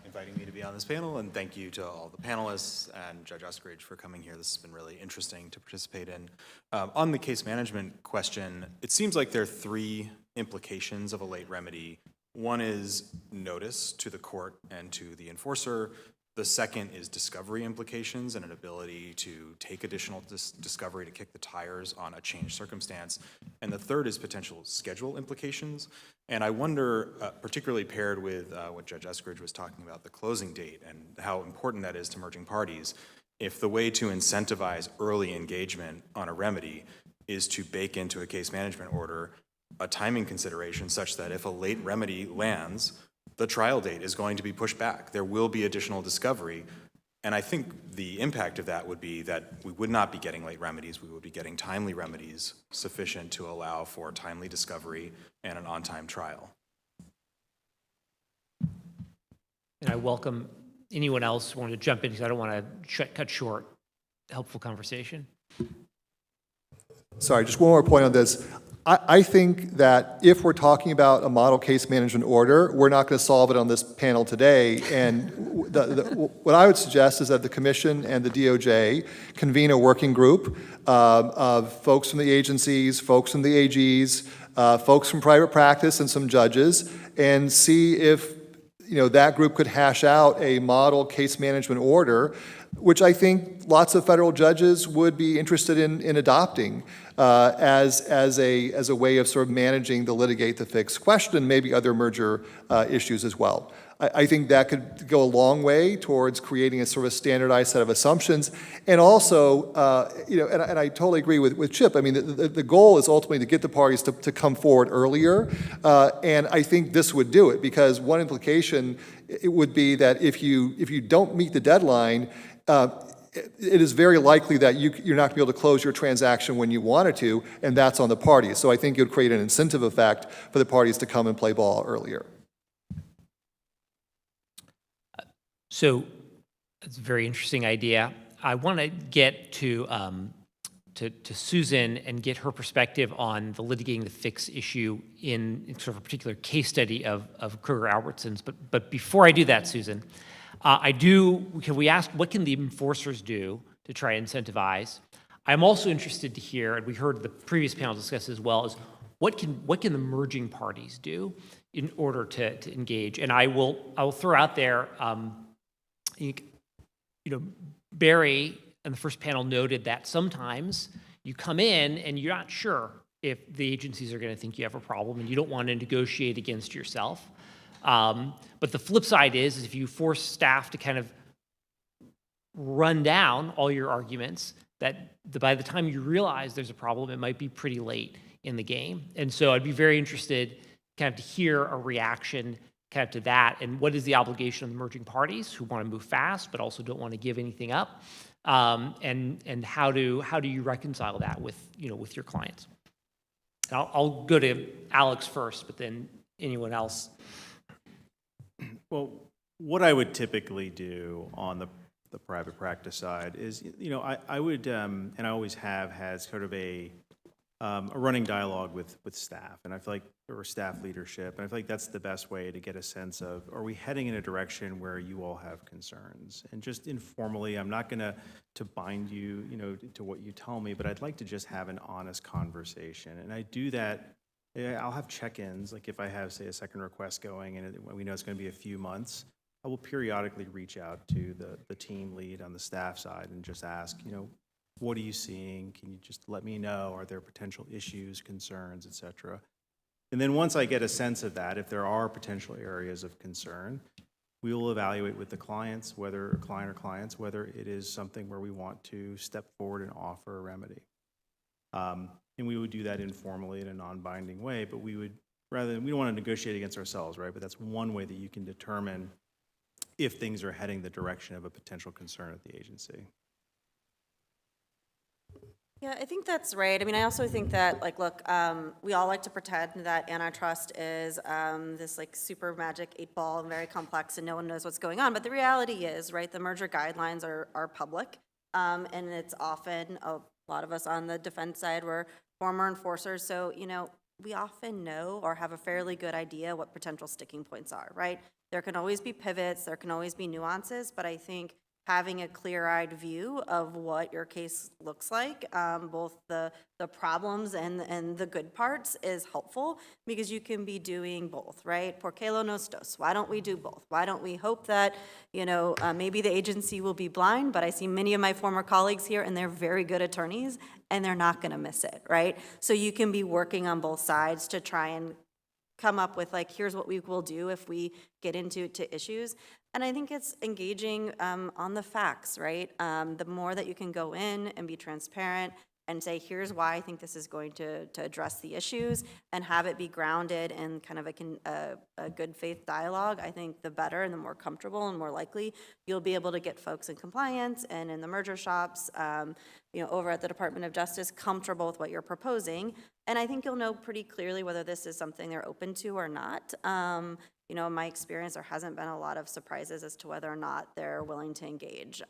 inviting me to be on this panel, and thank you to all the panelists and Judge Eskridge for coming here. This has been really interesting to participate in. On the case management question, it seems like there are 3 implications of a late remedy. One is notice to the court and to the enforcer. The second is discovery implications and an ability to take additional discovery to kick the tires on a changed circumstance. And the third is potential schedule implications. And I wonder, particularly paired with what Judge Eskridge was talking about, the closing date and how important that is to merging parties, if the way to incentivize early engagement on a remedy is to bake into a case management order a timing consideration such that if a late remedy lands, the trial date is going to be pushed back. There will be additional discovery. And I think the impact of that would be that we would not be getting late remedies. We would be getting timely remedies sufficient to allow for timely discovery and an on-time trial. And I welcome anyone else who wanted to jump in because I don't want to cut short helpful conversation. Sorry, just one more point on this. I think that if we're talking about a model case management order, we're not going to solve it on this panel today. And what I would suggest is that the Commission and the DOJ convene a working group of folks from the agencies, folks from the AGs, folks from private practice, and some judges, and see if that group could hash out a model case management order, which I think lots of federal judges would be interested in adopting as a way of sort of managing the litigate-the-fix question, maybe other merger issues as well. I think that could go a long way towards creating a sort of standardized set of assumptions. And also, and I totally agree with Chip. I mean, the goal is ultimately to get the parties to come forward earlier. And I think this would do it, because one implication it would be that if you don't meet the deadline, it is very likely that you're not going to be able to close your transaction when you wanted to, and that's on the parties. So I think it would create an incentive effect for the parties to come and play ball earlier. So it's a very interesting idea. I want to get to Susan and get her perspective on the litigating-the-fix issue in sort of a particular case study of Kruger-Albertsons. But before I do that, Susan, we ask, what can the enforcers do to try and incentivize? I'm also interested to hear, and we heard the previous panel discuss as well, is what can the merging parties do in order to engage? And I will throw out there, Barry in the first panel noted that sometimes you come in and you're not sure if the agencies are going to think you have a problem, and you don't want to negotiate against yourself. But the flip side is if you force staff to kind of run down all your arguments that by the time you realize there's a problem, it might be pretty late in the game. And so I'd be very interested kind of to hear a reaction kind of to that, and what is the obligation of the merging parties who want to move fast but also don't want to give anything up, and how do you reconcile that with with your clients? And I'll go to Alex first, but then anyone else. Well, what I would typically do on the private practice side is, I would, and I always have had sort of a running dialogue with staff, and I feel like, or staff leadership, and I feel like that's the best way to get a sense of, are we heading in a direction where you all have concerns? And just informally, I'm not going to bind you, to what you tell me, but I'd like to just have an honest conversation. And I do that. I'll have check-ins, like if I have, say, a second request going and we know it's going to be a few months, I will periodically reach out to the team lead on the staff side and just ask, what are you seeing? Can you just let me know? Are there potential issues, concerns, et cetera? And then once I get a sense of that, if there are potential areas of concern, we will evaluate with the clients, whether whether it is something where we want to step forward and offer a remedy. And we would do that informally in a non-binding way, but we don't want to negotiate against ourselves, right? But that's one way that you can determine if things are heading the direction of a potential concern at the agency. Yeah, I think that's right. I mean, I also think that, look, we all like to pretend that antitrust is this super magic 8-ball and very complex and no one knows what's going on. But the reality is, right, the merger guidelines are public. And it's often, a lot of us on the defense side were former enforcers. So, we often know or have a fairly good idea what potential sticking points are, right? There can always be pivots, there can always be nuances, but I think having a clear-eyed view of what your case looks like, both the problems and the good parts, is helpful because you can be doing both, right? Porque lo nos dos. Why don't we do both? Why don't we hope that, maybe the agency will be blind, but I see many of my former colleagues here and they're very good attorneys and they're not going to miss it, right? So you can be working on both sides to try and come up with here's what we will do if we get into issues. And I think it's engaging on the facts, right? The more that you can go in and be transparent and say, here's why I think this is going to address the issues, and have it be grounded in kind of a good faith dialogue, I think the better and the more comfortable and more likely you'll be able to get folks in compliance and in the merger shops, over at the Department of Justice, comfortable with what you're proposing. And I think you'll know pretty clearly whether this is something they're open to or not. In my experience, there hasn't been a lot of surprises as to whether or not they're willing to engage.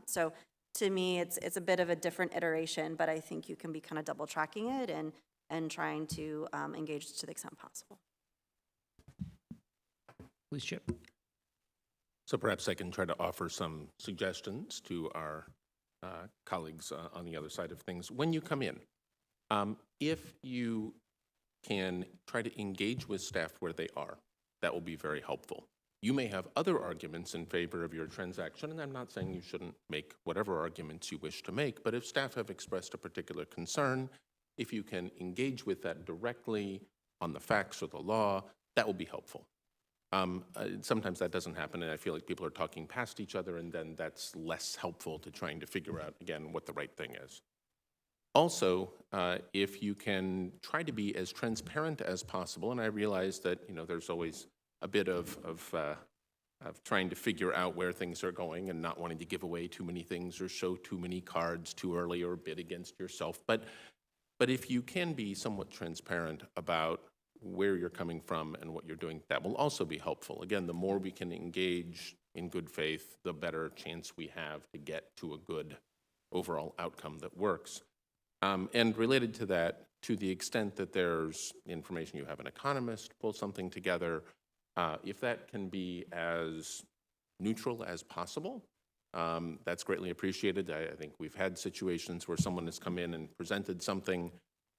So to me, it's a bit of a different iteration, but I think you can be kind of double tracking it and trying to engage to the extent possible. Please, Chip. So perhaps I can try to offer some suggestions to our colleagues on the other side of things. When you come in, if you can try to engage with staff where they are, that will be very helpful. You may have other arguments in favor of your transaction, and I'm not saying you shouldn't make whatever arguments you wish to make, but if staff have expressed a particular concern, if you can engage with that directly on the facts or the law, that will be helpful. Sometimes that doesn't happen, and I feel like people are talking past each other, and then that's less helpful to trying to figure out, again, what the right thing is. Also, if you can try to be as transparent as possible, and I realize that there's always a bit of trying to figure out where things are going and not wanting to give away too many things or show too many cards too early or bid against yourself. But if you can be somewhat transparent about where you're coming from and what you're doing, that will also be helpful. Again, the more we can engage in good faith, the better chance we have to get to a good overall outcome that works. And related to that, to the extent that there's information, you have an economist pull something together, if that can be as neutral as possible, that's greatly appreciated. I think we've had situations where someone has come in and presented something,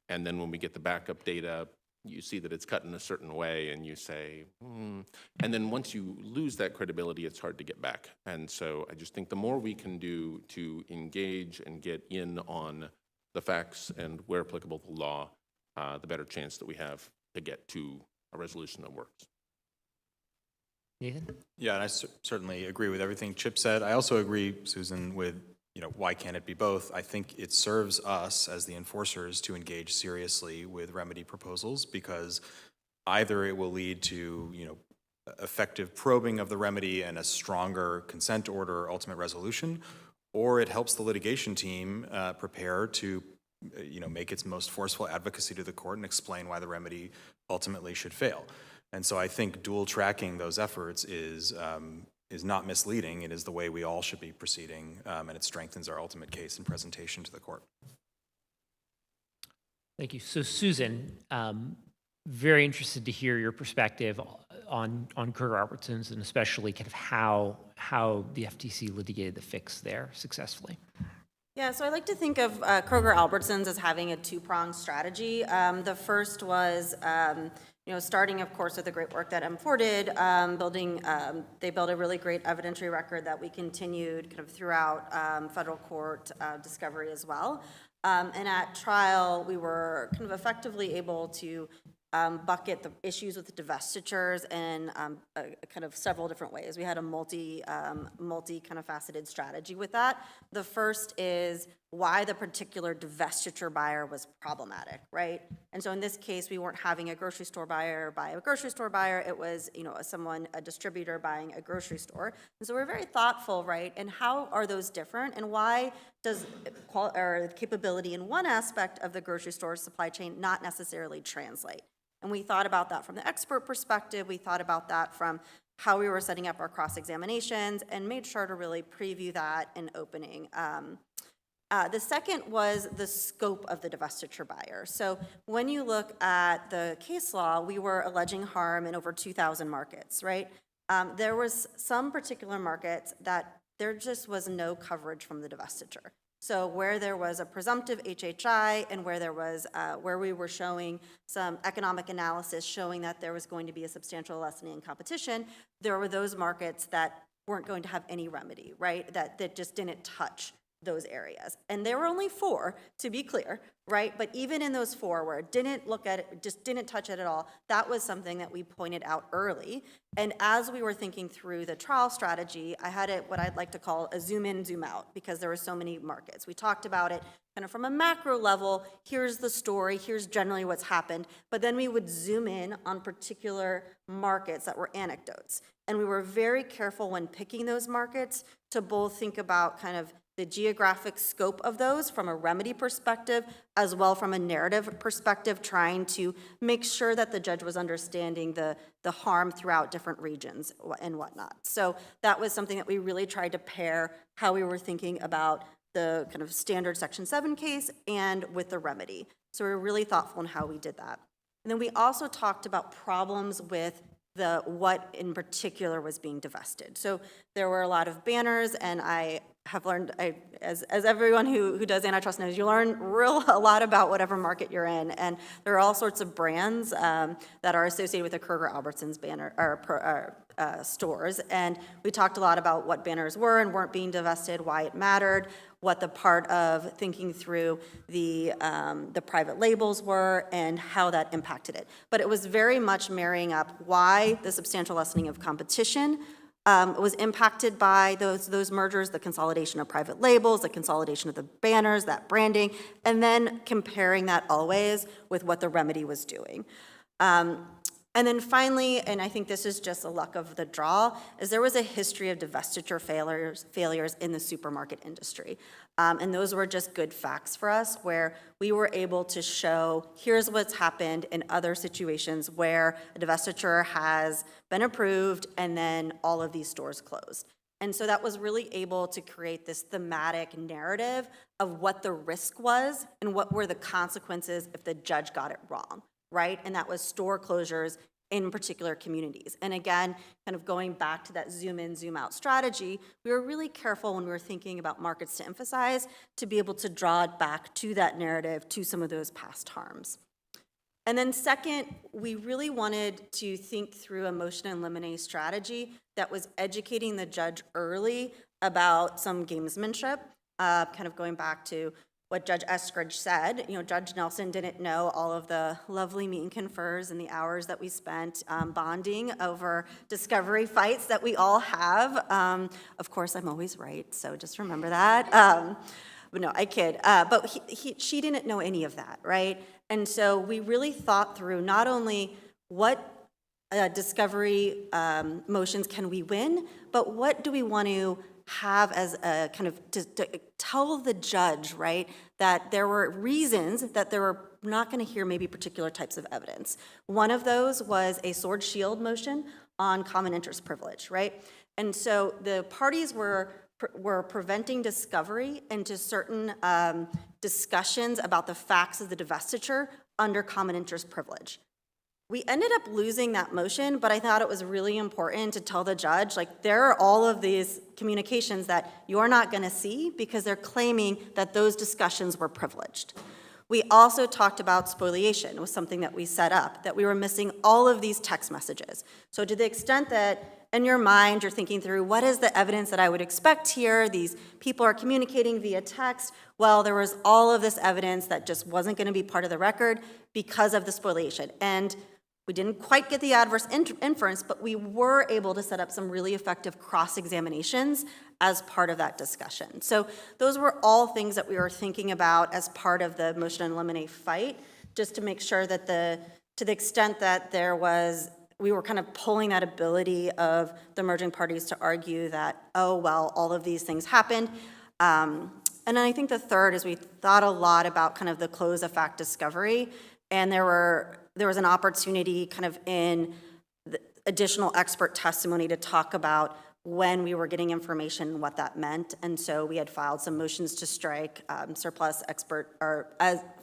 and then when we get the backup data, you see that it's cut in a certain way, and you say, and then once you lose that credibility, it's hard to get back. And so I just think the more we can do to engage and get in on the facts and where applicable the law, the better chance that we have to get to a resolution that works. Nathan? Yeah, and I certainly agree with everything Chip said. I also agree, Susan, with, why can't it be both? I think it serves us as the enforcers to engage seriously with remedy proposals, because either it will lead to, effective probing of the remedy and a stronger consent order or ultimate resolution, or it helps the litigation team prepare to, make its most forceful advocacy to the court and explain why the remedy ultimately should fail. And so I think dual tracking those efforts is not misleading. It is the way we all should be proceeding, and it strengthens our ultimate case and presentation to the court. Thank you. So Susan, very interested to hear your perspective on Kroger-Albertsons, and especially kind of how the FTC litigated the fix there successfully. Yeah, so I like to think of Kroger-Albertsons as having a two-pronged strategy. The first was, starting, of course, with the great work that M4 did, they built a really great evidentiary record that we continued kind of throughout federal court discovery as well. And at trial, we were kind of effectively able to bucket the issues with the divestitures in kind of several different ways. We had a multi kind of faceted strategy with that. The first is why the particular divestiture buyer was problematic, right? And so in this case, we weren't having a grocery store buyer buy a grocery store buyer. It was, a distributor buying a grocery store. And so we're very thoughtful, right? And how are those different? And why does capability in one aspect of the grocery store supply chain not necessarily translate? And we thought about that from the expert perspective. We thought about that from how we were setting up our cross-examinations, and made sure to really preview that in opening. The second was the scope of the divestiture buyer. So when you look at the case law, we were alleging harm in over 2,000 markets, right? There was some particular markets that there just was no coverage from the divestiture. So where there was a presumptive HHI, and where there was where we were showing some economic analysis showing that there was going to be a substantial lessening in competition, there were those markets that weren't going to have any remedy, right? That just didn't touch those areas. And there were only 4, to be clear, right? But even in those 4 where it didn't look at it, just didn't touch it at all, that was something that we pointed out early. And as we were thinking through the trial strategy, I had it what I'd like to call a zoom in, zoom out, because there were so many markets. We talked about it kind of from a macro level. Here's the story, here's generally what's happened, but then we would zoom in on particular markets that were anecdotes. And we were very careful when picking those markets to both think about kind of the geographic scope of those from a remedy perspective, as well from a narrative perspective, trying to make sure that the judge was understanding the harm throughout different regions and whatnot. So that was something that we really tried to pair how we were thinking about the kind of standard Section 7 case and with the remedy. So we were really thoughtful in how we did that. And then we also talked about problems with what in particular was being divested. So there were a lot of banners, and I have learned, as everyone who does antitrust knows, you learn a lot about whatever market you're in, and there are all sorts of brands that are associated with the Kroger-Albertsons banner or stores, and we talked a lot about what banners were and weren't being divested, why it mattered, what the part of thinking through the private labels were, and how that impacted it. But it was very much marrying up why the substantial lessening of competition was impacted by those mergers, the consolidation of private labels, the consolidation of the banners, that branding, and then comparing that always with what the remedy was doing. And then finally, and I think this is just a luck of the draw, is there was a history of divestiture failures in the supermarket industry. And those were just good facts for us, where we were able to show, here's what's happened in other situations where a divestiture has been approved and then all of these stores closed. And so that was really able to create this thematic narrative of what the risk was and what were the consequences if the judge got it wrong, right? And that was store closures in particular communities. And again, kind of going back to that zoom in, zoom out strategy, we were really careful when we were thinking about markets to emphasize to be able to draw it back to that narrative, to some of those past harms. And then second, we really wanted to think through a motion in limine strategy that was educating the judge early about some gamesmanship, kind of going back to what Judge Eskridge said. Judge Nelson didn't know all of the lovely meet and confers and the hours that we spent bonding over discovery fights that we all have. Of course, I'm always right, so just remember that. But no, I kid. But she didn't know any of that, right? And so we really thought through not only what discovery motions can we win, but what do we want to have as a kind of to tell the judge, right, that there were reasons that they were not going to hear maybe particular types of evidence. One of those was a sword shield motion on common interest privilege, right? And so the parties were preventing discovery into certain discussions about the facts of the divestiture under common interest privilege. We ended up losing that motion, but I thought it was really important to tell the judge, like, there are all of these communications that you're not going to see because they're claiming that those discussions were privileged. We also talked about spoliation. It was something that we set up, that we were missing all of these text messages. So to the extent that in your mind you're thinking through, what is the evidence that I would expect here? These people are communicating via text. Well, there was all of this evidence that just wasn't going to be part of the record because of the spoliation. And we didn't quite get the adverse inference, but we were able to set up some really effective cross-examinations as part of that discussion. So those were all things that we were thinking about as part of the motion to eliminate fight, just to make sure that to the extent that we were kind of pulling that ability of the merging parties to argue that, oh, well, all of these things happened. And then I think the third is we thought a lot about kind of the close of fact discovery, and there was an opportunity kind of in the additional expert testimony to talk about when we were getting information and what that meant. And so we had filed some motions to strike surplus expert or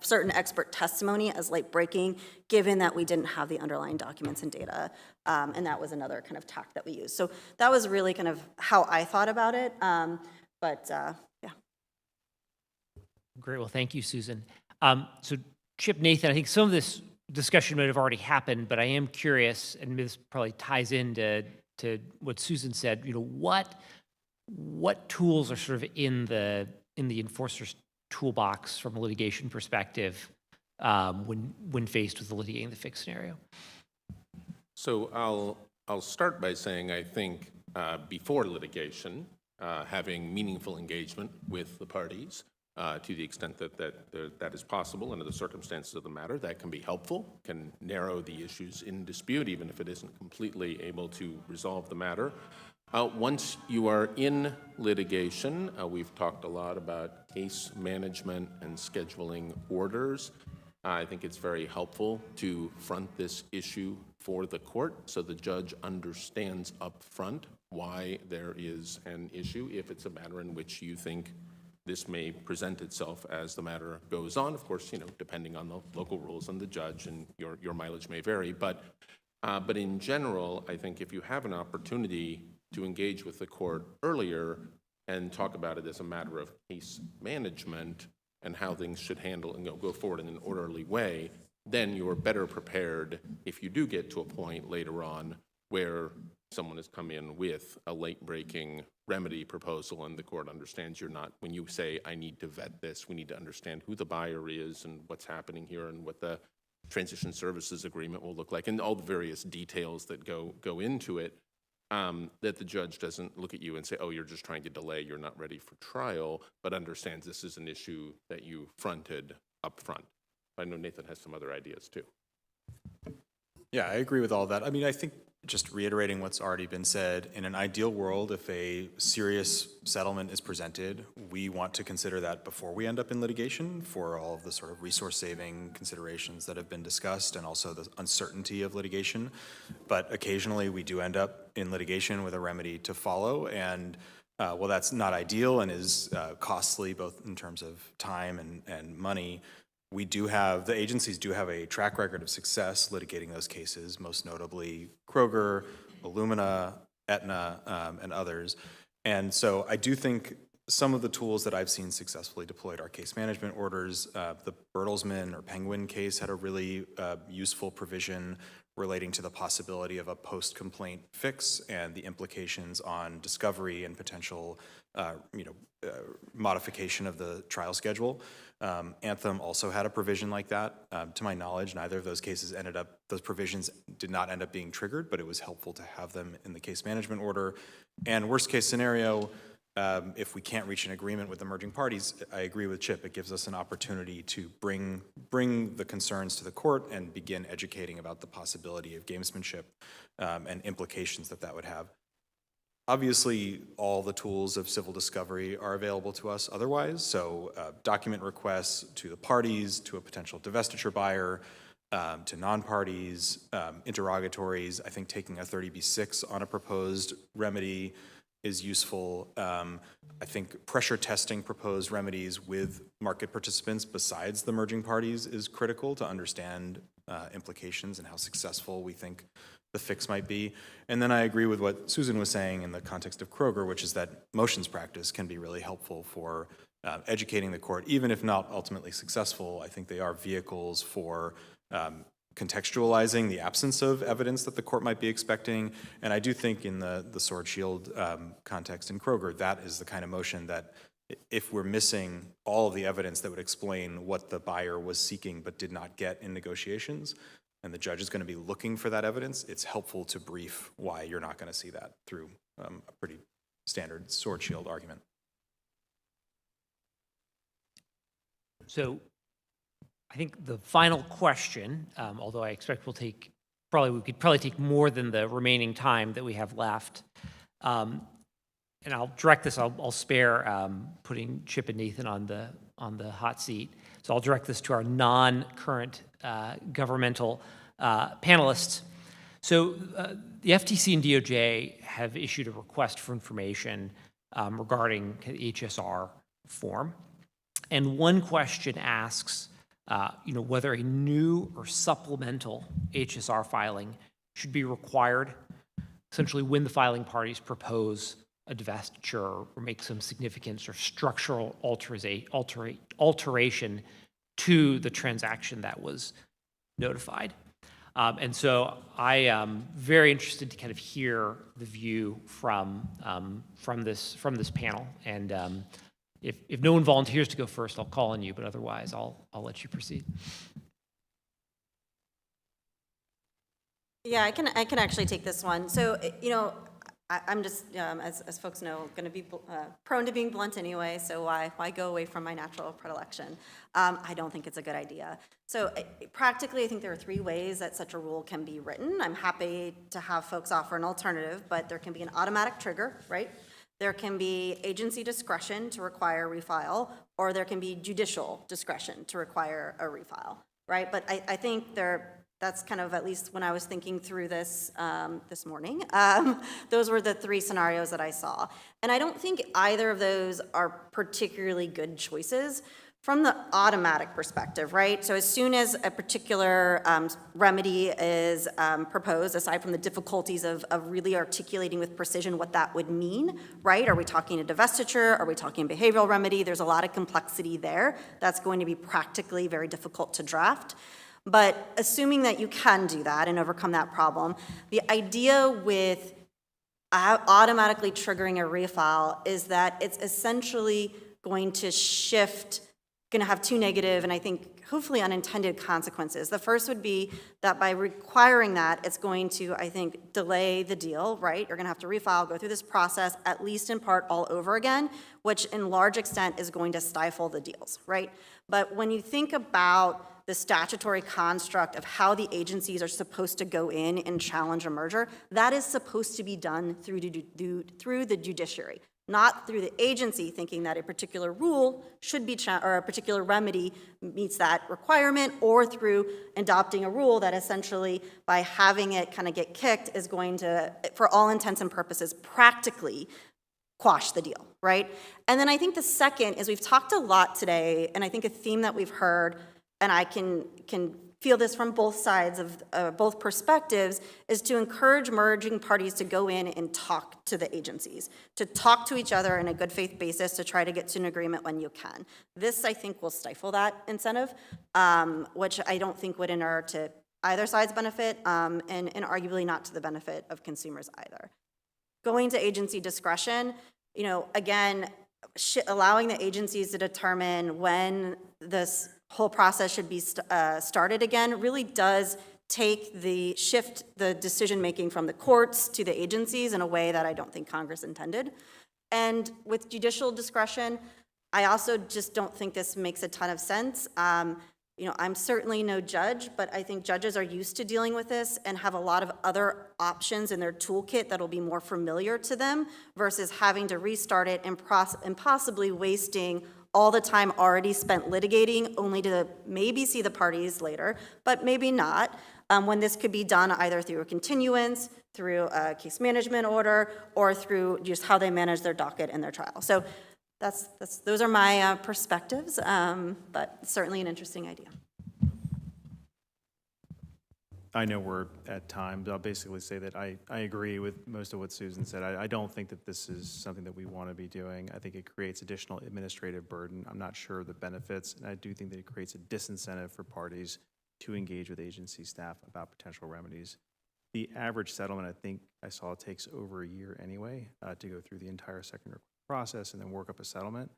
certain expert testimony as late breaking, given that we didn't have the underlying documents and data. And that was another kind of tack that we used. So that was really kind of how I thought about it. Yeah. Great. Well, thank you, Susan. So Chip, Nathan, I think some of this discussion might have already happened, but I am curious, and this probably ties into what Susan said. What tools are sort of in the enforcer's toolbox from a litigation perspective when faced with the litigating the fix scenario? So I'll start by saying I think before litigation, having meaningful engagement with the parties, to the extent that is possible under the circumstances of the matter, that can be helpful, can narrow the issues in dispute, even if it isn't completely able to resolve the matter. Once you are in litigation, we've talked a lot about case management and scheduling orders. I think it's very helpful to front this issue for the court so the judge understands up front why there is an issue, if it's a matter in which you think this may present itself as the matter goes on. Of course, depending on the local rules and the judge, and your mileage may vary. But in general, I think if you have an opportunity to engage with the court earlier and talk about it as a matter of case management and how things should handle and go forward in an orderly way, then you're better prepared if you do get to a point later on where someone has come in with a late-breaking remedy proposal and the court understands you're not, when you say, I need to vet this, we need to understand who the buyer is and what's happening here and what the transition services agreement will look like and all the various details that go into it, that the judge doesn't look at you and say, oh, you're just trying to delay, you're not ready for trial, but understands this is an issue that you fronted up front. I know Nathan has some other ideas too. Yeah, I agree with all that. I mean, I think just reiterating what's already been said, in an ideal world, if a serious settlement is presented, we want to consider that before we end up in litigation for all of the sort of resource-saving considerations that have been discussed and also the uncertainty of litigation. But occasionally we do end up in litigation with a remedy to follow, and well, that's not ideal and is costly both in terms of time and money. The agencies do have a track record of success litigating those cases, most notably Kroger, Illumina, Aetna, and others. And so I do think some of the tools that I've seen successfully deployed are case management orders. The Bertelsmann or Penguin case had a really useful provision relating to the possibility of a post-complaint fix and the implications on discovery and potential modification of the trial schedule. Anthem also had a provision like that. To my knowledge, neither of those cases those provisions did not end up being triggered, but it was helpful to have them in the case management order. And worst case scenario, if we can't reach an agreement with emerging parties, I agree with Chip, it gives us an opportunity to bring the concerns to the court and begin educating about the possibility of gamesmanship and implications that would have. Obviously, all the tools of civil discovery are available to us otherwise, so document requests to the parties, to a potential divestiture buyer, to non-parties, interrogatories. I think taking a 30B6 on a proposed remedy is useful. I think pressure testing proposed remedies with market participants besides the merging parties is critical to understand implications and how successful we think the fix might be. And then I agree with what Susan was saying in the context of Kroger, which is that motions practice can be really helpful for educating the court, even if not ultimately successful. I think they are vehicles for contextualizing the absence of evidence that the court might be expecting. And I do think in the sword shield context in Kroger, that is the kind of motion that if we're missing all of the evidence that would explain what the buyer was seeking but did not get in negotiations, and the judge is going to be looking for that evidence, it's helpful to brief why you're not going to see that through a pretty standard sword shield argument. So I think the final question, although I expect we could probably take more than the remaining time that we have left. And I'll direct this, I'll spare putting Chip and Nathan on the hot seat. So I'll direct this to our non-current governmental panelists. So the FTC and DOJ have issued a request for information regarding the HSR form. And one question asks, whether a new or supplemental HSR filing should be required, essentially when the filing parties propose a divestiture or make some significant or structural alteration to the transaction that was notified. And so I am very interested to kind of hear the view from this panel. And if no one volunteers to go first, I'll call on you, but otherwise I'll let you proceed. Yeah, I can actually take this one. So, I'm just, as folks know, going to be prone to being blunt anyway, so why go away from my natural predilection? I don't think it's a good idea. So practically, I think there are three ways that such a rule can be written. I'm happy to have folks offer an alternative, but there can be an automatic trigger, right? There can be agency discretion to require a refile, or there can be judicial discretion to require a refile, right? But I think that's kind of, at least when I was thinking through this this morning, those were the three scenarios that I saw. And I don't think either of those are particularly good choices from the automatic perspective, right? So as soon as a particular remedy is proposed, aside from the difficulties of really articulating with precision what that would mean, right? Are we talking a divestiture? Are we talking behavioral remedy? There's a lot of complexity there. That's going to be practically very difficult to draft. But assuming that you can do that and overcome that problem, the idea with automatically triggering a refile is that it's essentially going to have two negative and I think hopefully unintended consequences. The first would be that by requiring that, it's going to, I think, delay the deal, right? You're going to have to refile, go through this process, at least in part all over again, which in large extent is going to stifle the deals, right? But when you think about the statutory construct of how the agencies are supposed to go in and challenge a merger, that is supposed to be done through the judiciary, not through the agency thinking that a particular rule should be, or a particular remedy meets that requirement, or through adopting a rule that essentially, by having it kind of get kicked, is going to, for all intents and purposes, practically quash the deal, right? And then I think the second is we've talked a lot today, and I think a theme that we've heard, and I can feel this from both sides of both perspectives, is to encourage merging parties to go in and talk to the agencies, to talk to each other in a good faith basis to try to get to an agreement when you can. This, I think, will stifle that incentive, which I don't think would inure to either side's benefit, and arguably not to the benefit of consumers either. Going to agency discretion, again, allowing the agencies to determine when this whole process should be started again really does shift the decision-making from the courts to the agencies in a way that I don't think Congress intended. And with judicial discretion, I also just don't think this makes a ton of sense. I'm certainly no judge, but I think judges are used to dealing with this and have a lot of other options in their toolkit that'll be more familiar to them versus having to restart it and possibly wasting all the time already spent litigating only to maybe see the parties later, but maybe not, when this could be done either through a continuance, through a case management order, or through just how they manage their docket and their trial. So those are my perspectives, but certainly an interesting idea. I know we're at time, but I'll basically say that I agree with most of what Susan said. I don't think that this is something that we want to be doing. I think it creates additional administrative burden. I'm not sure of the benefits, and I do think that it creates a disincentive for parties to engage with agency staff about potential remedies. The average settlement, I think I saw, takes over a year anyway to go through the entire second process and then work up a settlement.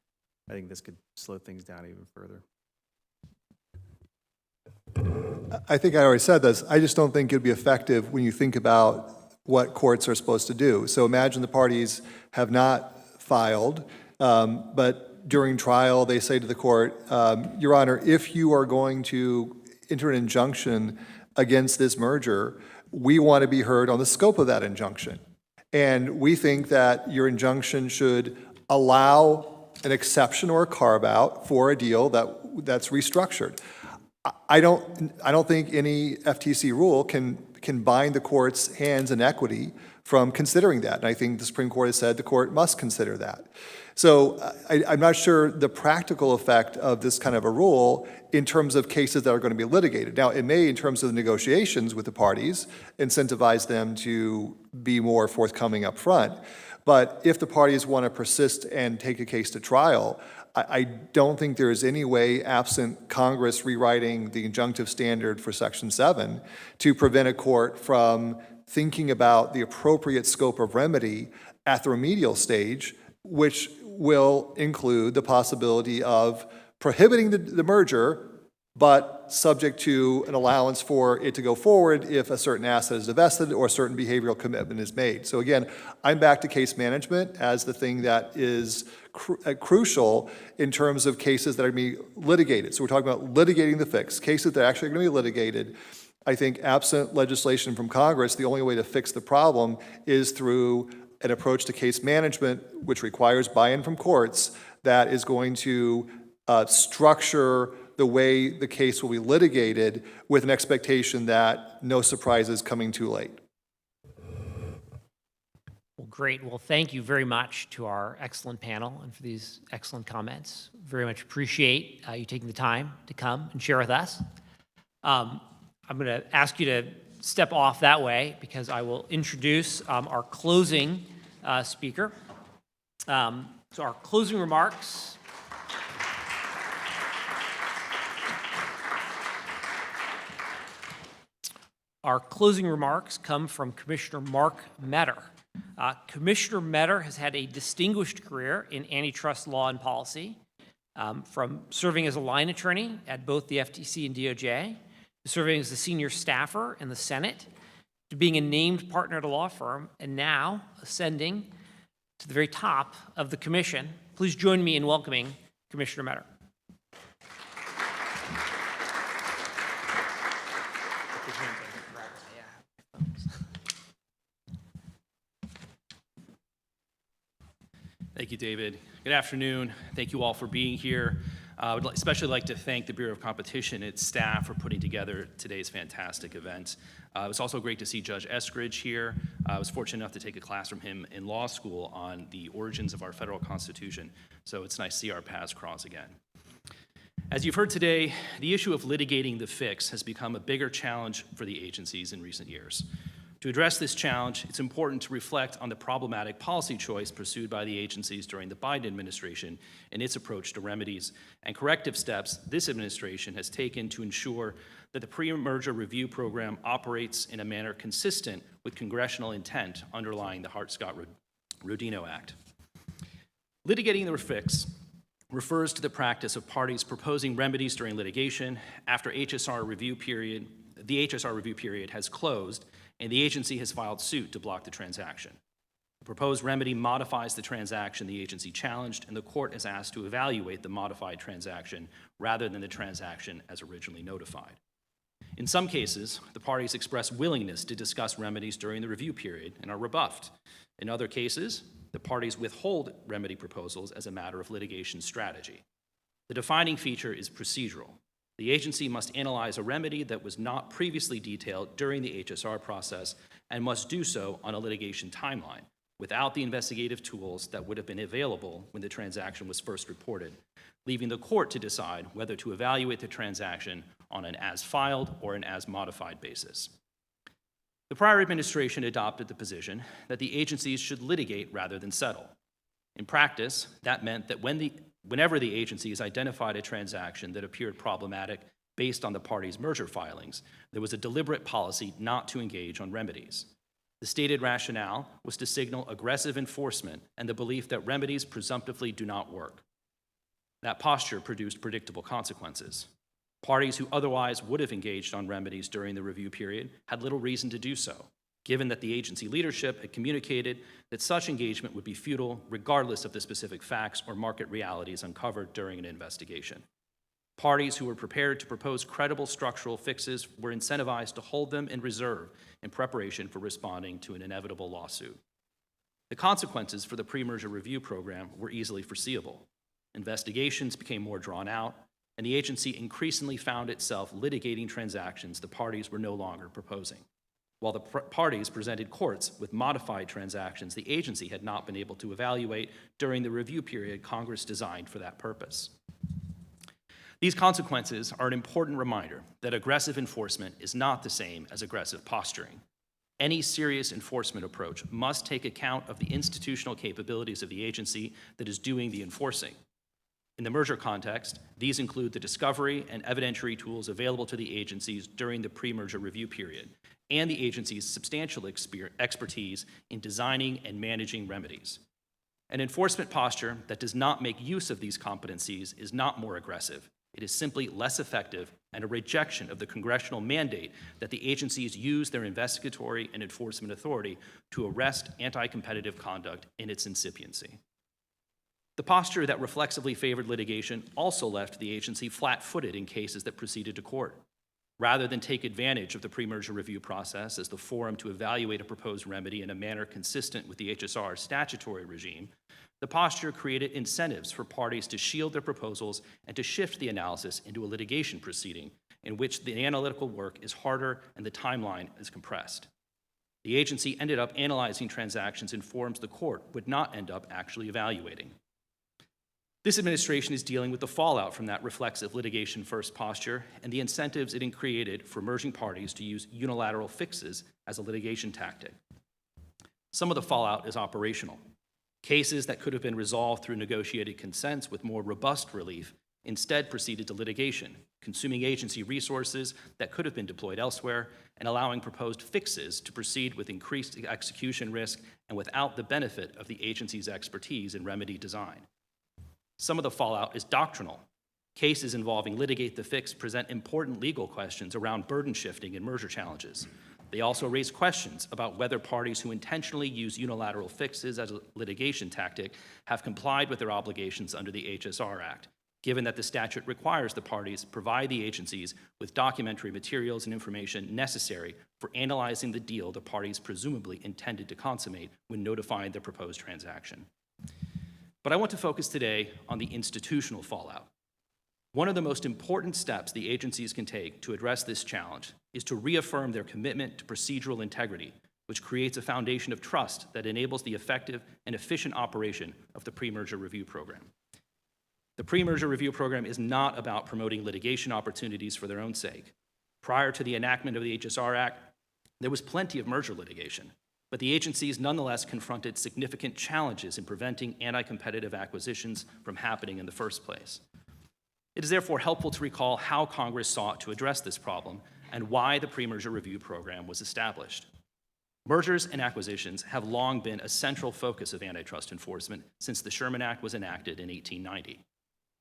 I think this could slow things down even further. I think I already said this. I just don't think it'd be effective when you think about what courts are supposed to do. So imagine the parties have not filed, but during trial they say to the court, Your Honor, if you are going to enter an injunction against this merger, we want to be heard on the scope of that injunction. And we think that your injunction should allow an exception or a carve-out for a deal that's restructured. I don't think any FTC rule can bind the court's hands in equity from considering that. And I think the Supreme Court has said the court must consider that. So I'm not sure the practical effect of this kind of a rule in terms of cases that are going to be litigated. Now, it may, in terms of the negotiations with the parties, incentivize them to be more forthcoming up front. But if the parties want to persist and take a case to trial, I don't think there is any way, absent Congress rewriting the injunctive standard for Section 7, to prevent a court from thinking about the appropriate scope of remedy at the remedial stage, which will include the possibility of prohibiting the merger, but subject to an allowance for it to go forward if a certain asset is divested or a certain behavioral commitment is made. So again, I'm back to case management as the thing that is crucial in terms of cases that are going to be litigated. So we're talking about litigating the fix, cases that are actually going to be litigated. I think absent legislation from Congress, the only way to fix the problem is through an approach to case management, which requires buy-in from courts, that is going to structure the way the case will be litigated with an expectation that no surprises coming too late. Well, great. Well, thank you very much to our excellent panel and for these excellent comments. Very much appreciate you taking the time to come and share with us. I'm going to ask you to step off that way because I will introduce our closing speaker. So our closing remarks. Our closing remarks come from Commissioner Mark Metter. Commissioner Metter has had a distinguished career in antitrust law and policy, from serving as a line attorney at both the FTC and DOJ, to serving as a senior staffer in the Senate, to being a named partner at a law firm, and now ascending to the very top of the commission. Please join me in welcoming Commissioner Metter. Thank you, David. Good afternoon. Thank you all for being here. I would especially like to thank the Bureau of Competition and its staff for putting together today's fantastic event. It was also great to see Judge Eskridge here. I was fortunate enough to take a class from him in law school on the origins of our federal Constitution, so it's nice to see our paths cross again. As you've heard today, the issue of litigating the fix has become a bigger challenge for the agencies in recent years. To address this challenge, it's important to reflect on the problematic policy choice pursued by the agencies during the Biden administration and its approach to remedies and corrective steps this administration has taken to ensure that the pre-merger review program operates in a manner consistent with congressional intent underlying the Hart-Scott-Rodino Act. Litigating-the-fix refers to the practice of parties proposing remedies during litigation after the HSR review period has closed and the agency has filed suit to block the transaction. The proposed remedy modifies the transaction the agency challenged, and the court is asked to evaluate the modified transaction rather than the transaction as originally notified. In some cases, the parties express willingness to discuss remedies during the review period and are rebuffed. In other cases, the parties withhold remedy proposals as a matter of litigation strategy. The defining feature is procedural. The agency must analyze a remedy that was not previously detailed during the HSR process and must do so on a litigation timeline without the investigative tools that would have been available when the transaction was first reported, leaving the court to decide whether to evaluate the transaction on an as-filed or an as-modified basis. The prior administration adopted the position that the agencies should litigate rather than settle. In practice, that meant that whenever the agencies identified a transaction that appeared problematic based on the parties' merger filings, there was a deliberate policy not to engage on remedies. The stated rationale was to signal aggressive enforcement and the belief that remedies presumptively do not work. That posture produced predictable consequences. Parties who otherwise would have engaged on remedies during the review period had little reason to do so, given that the agency leadership had communicated that such engagement would be futile regardless of the specific facts or market realities uncovered during an investigation. Parties who were prepared to propose credible structural fixes were incentivized to hold them in reserve in preparation for responding to an inevitable lawsuit. The consequences for the pre-merger review program were easily foreseeable. Investigations became more drawn out, and the agency increasingly found itself litigating transactions the parties were no longer proposing. While the parties presented courts with modified transactions the agency had not been able to evaluate during the review period Congress designed for that purpose. These consequences are an important reminder that aggressive enforcement is not the same as aggressive posturing. Any serious enforcement approach must take account of the institutional capabilities of the agency that is doing the enforcing. In the merger context, these include the discovery and evidentiary tools available to the agencies during the pre-merger review period, and the agency's substantial expertise in designing and managing remedies. An enforcement posture that does not make use of these competencies is not more aggressive. It is simply less effective and a rejection of the congressional mandate that the agencies use their investigatory and enforcement authority to arrest anti-competitive conduct in its incipiency. The posture that reflexively favored litigation also left the agency flat-footed in cases that proceeded to court. Rather than take advantage of the pre-merger review process as the forum to evaluate a proposed remedy in a manner consistent with the HSR statutory regime, the posture created incentives for parties to shield their proposals and to shift the analysis into a litigation proceeding in which the analytical work is harder and the timeline is compressed. The agency ended up analyzing transactions in forms the court would not end up actually evaluating. This administration is dealing with the fallout from that reflexive litigation-first posture and the incentives it created for merging parties to use unilateral fixes as a litigation tactic. Some of the fallout is operational. Cases that could have been resolved through negotiated consents with more robust relief instead proceeded to litigation, consuming agency resources that could have been deployed elsewhere and allowing proposed fixes to proceed with increased execution risk and without the benefit of the agency's expertise in remedy design. Some of the fallout is doctrinal. Cases involving Litigate-the-fix present important legal questions around burden shifting and merger challenges. They also raise questions about whether parties who intentionally use unilateral fixes as a litigation tactic have complied with their obligations under the HSR Act, given that the statute requires the parties provide the agencies with documentary materials and information necessary for analyzing the deal the parties presumably intended to consummate when notifying the proposed transaction. But I want to focus today on the institutional fallout. One of the most important steps the agencies can take to address this challenge is to reaffirm their commitment to procedural integrity, which creates a foundation of trust that enables the effective and efficient operation of the pre-merger review program. The pre-merger review program is not about promoting litigation opportunities for their own sake. Prior to the enactment of the HSR Act, there was plenty of merger litigation, but the agencies nonetheless confronted significant challenges in preventing anti-competitive acquisitions from happening in the first place. It is therefore helpful to recall how Congress sought to address this problem and why the pre-merger review program was established. Mergers and acquisitions have long been a central focus of antitrust enforcement since the Sherman Act was enacted in 1890.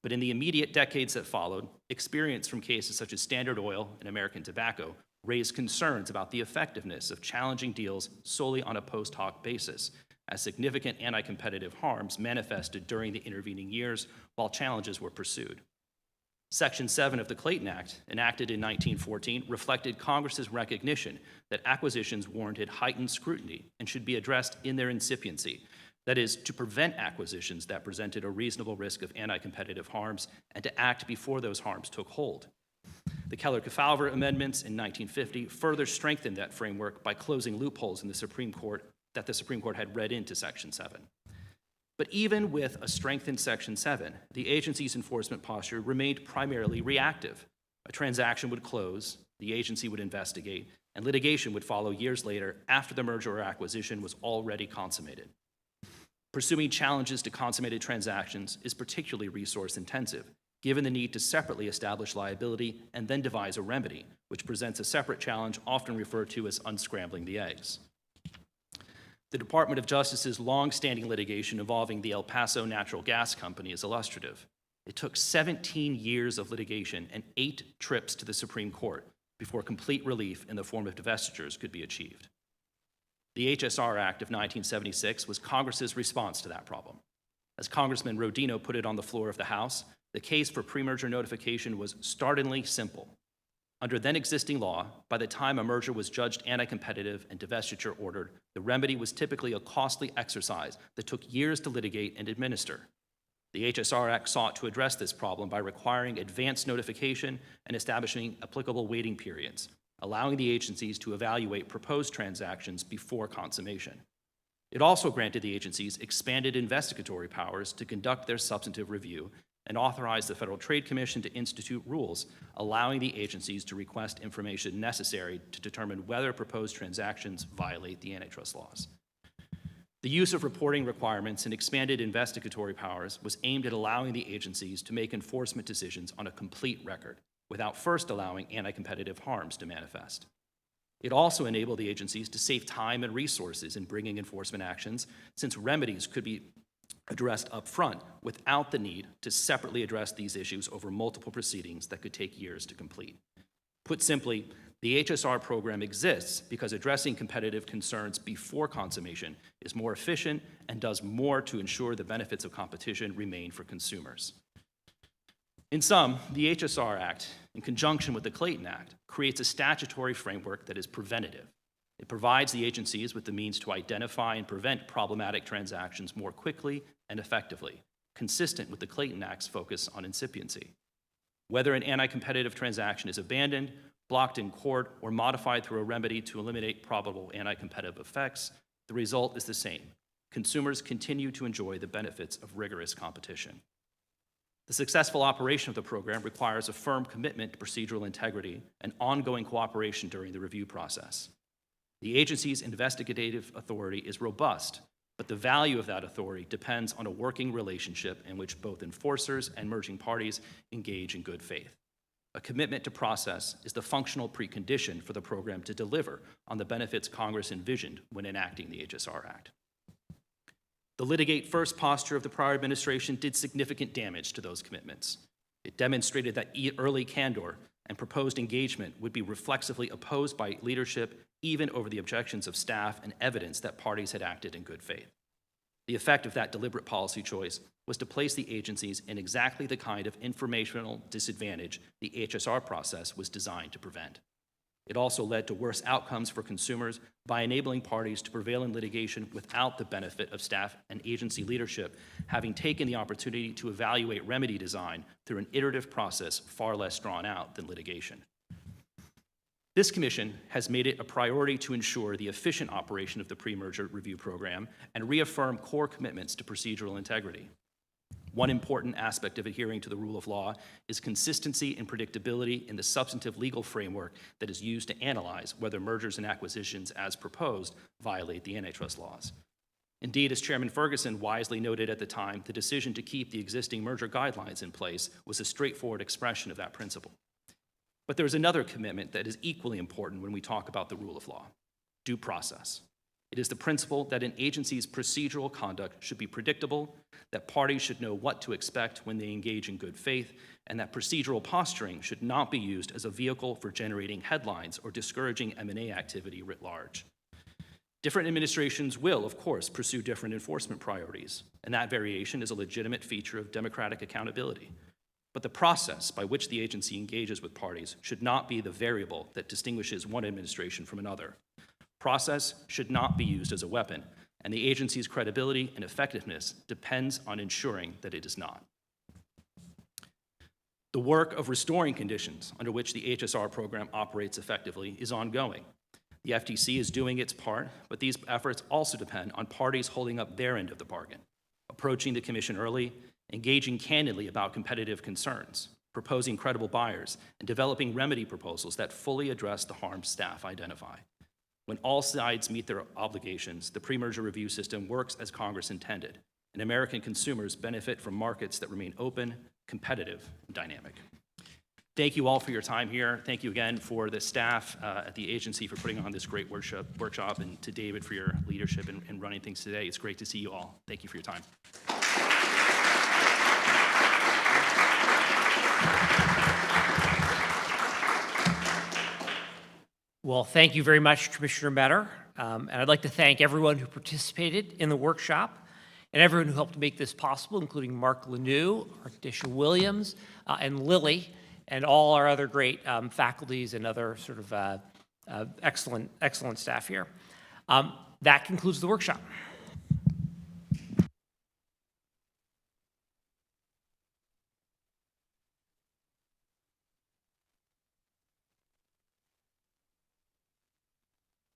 But in the immediate decades that followed, experience from cases such as Standard Oil and American Tobacco raised concerns about the effectiveness of challenging deals solely on a post hoc basis, as significant anti-competitive harms manifested during the intervening years while challenges were pursued. Section 7 of the Clayton Act, enacted in 1914, reflected Congress's recognition that acquisitions warranted heightened scrutiny and should be addressed in their incipiency, that is, to prevent acquisitions that presented a reasonable risk of anti-competitive harms and to act before those harms took hold. The Keller-Kefauver amendments in 1950 further strengthened that framework by closing loopholes in the Supreme Court that the Supreme Court had read into Section 7. But even with a strengthened Section 7, the agency's enforcement posture remained primarily reactive. A transaction would close, the agency would investigate, and litigation would follow years later after the merger or acquisition was already consummated. Pursuing challenges to consummated transactions is particularly resource intensive, given the need to separately establish liability and then devise a remedy, which presents a separate challenge often referred to as unscrambling the eggs. The Department of Justice's long-standing litigation involving the El Paso Natural Gas Company is illustrative. It took 17 years of litigation and 8 trips to the Supreme Court before complete relief in the form of divestitures could be achieved. The HSR Act of 1976 was Congress's response to that problem. As Congressman Rodino put it on the floor of the House, the case for pre-merger notification was startlingly simple. Under then existing law, by the time a merger was judged anti-competitive and divestiture ordered, the remedy was typically a costly exercise that took years to litigate and administer. The HSR Act sought to address this problem by requiring advance notification and establishing applicable waiting periods, allowing the agencies to evaluate proposed transactions before consummation. It also granted the agencies expanded investigatory powers to conduct their substantive review and authorized the Federal Trade Commission to institute rules allowing the agencies to request information necessary to determine whether proposed transactions violate the antitrust laws. The use of reporting requirements and expanded investigatory powers was aimed at allowing the agencies to make enforcement decisions on a complete record without first allowing anti-competitive harms to manifest. It also enabled the agencies to save time and resources in bringing enforcement actions, since remedies could be addressed up front without the need to separately address these issues over multiple proceedings that could take years to complete. Put simply, the HSR program exists because addressing competitive concerns before consummation is more efficient and does more to ensure the benefits of competition remain for consumers. In sum, the HSR Act, in conjunction with the Clayton Act, creates a statutory framework that is preventative. It provides the agencies with the means to identify and prevent problematic transactions more quickly and effectively, consistent with the Clayton Act's focus on incipiency. Whether an anti-competitive transaction is abandoned, blocked in court, or modified through a remedy to eliminate probable anti-competitive effects, the result is the same. Consumers continue to enjoy the benefits of rigorous competition. The successful operation of the program requires a firm commitment to procedural integrity and ongoing cooperation during the review process. The agency's investigative authority is robust, but the value of that authority depends on a working relationship in which both enforcers and merging parties engage in good faith. A commitment to process is the functional precondition for the program to deliver on the benefits Congress envisioned when enacting the HSR Act. The litigate-first posture of the prior administration did significant damage to those commitments. It demonstrated that early candor and proposed engagement would be reflexively opposed by leadership even over the objections of staff and evidence that parties had acted in good faith. The effect of that deliberate policy choice was to place the agencies in exactly the kind of informational disadvantage the HSR process was designed to prevent. It also led to worse outcomes for consumers by enabling parties to prevail in litigation without the benefit of staff and agency leadership having taken the opportunity to evaluate remedy design through an iterative process far less drawn out than litigation. This commission has made it a priority to ensure the efficient operation of the pre-merger review program and reaffirm core commitments to procedural integrity. One important aspect of adhering to the rule of law is consistency and predictability in the substantive legal framework that is used to analyze whether mergers and acquisitions as proposed violate the antitrust laws. Indeed, as Chairman Ferguson wisely noted at the time, the decision to keep the existing merger guidelines in place was a straightforward expression of that principle. But there is another commitment that is equally important when we talk about the rule of law: due process. It is the principle that an agency's procedural conduct should be predictable, that parties should know what to expect when they engage in good faith, and that procedural posturing should not be used as a vehicle for generating headlines or discouraging M&A activity writ large. Different administrations will, of course, pursue different enforcement priorities, and that variation is a legitimate feature of democratic accountability. But the process by which the agency engages with parties should not be the variable that distinguishes one administration from another. Process should not be used as a weapon, and the agency's credibility and effectiveness depends on ensuring that it is not. The work of restoring conditions under which the HSR program operates effectively is ongoing. The FTC is doing its part, but these efforts also depend on parties holding up their end of the bargain, approaching the Commission early, engaging candidly about competitive concerns, proposing credible buyers, and developing remedy proposals that fully address the harms staff identify. When all sides meet their obligations, the pre-merger review system works as Congress intended, and American consumers benefit from markets that remain open, competitive, and dynamic. Thank you all for your time here. Thank you again for the staff at the agency for putting on this great workshop, and to David for your leadership in running things today. It's great to see you all. Thank you for your time. Well, thank you very much, Commissioner Metter. And I'd like to thank everyone who participated in the workshop and everyone who helped make this possible, including Mark Lanou, Artisha Williams, and Lily, and all our other great faculties and other sort of excellent staff here. That concludes the workshop.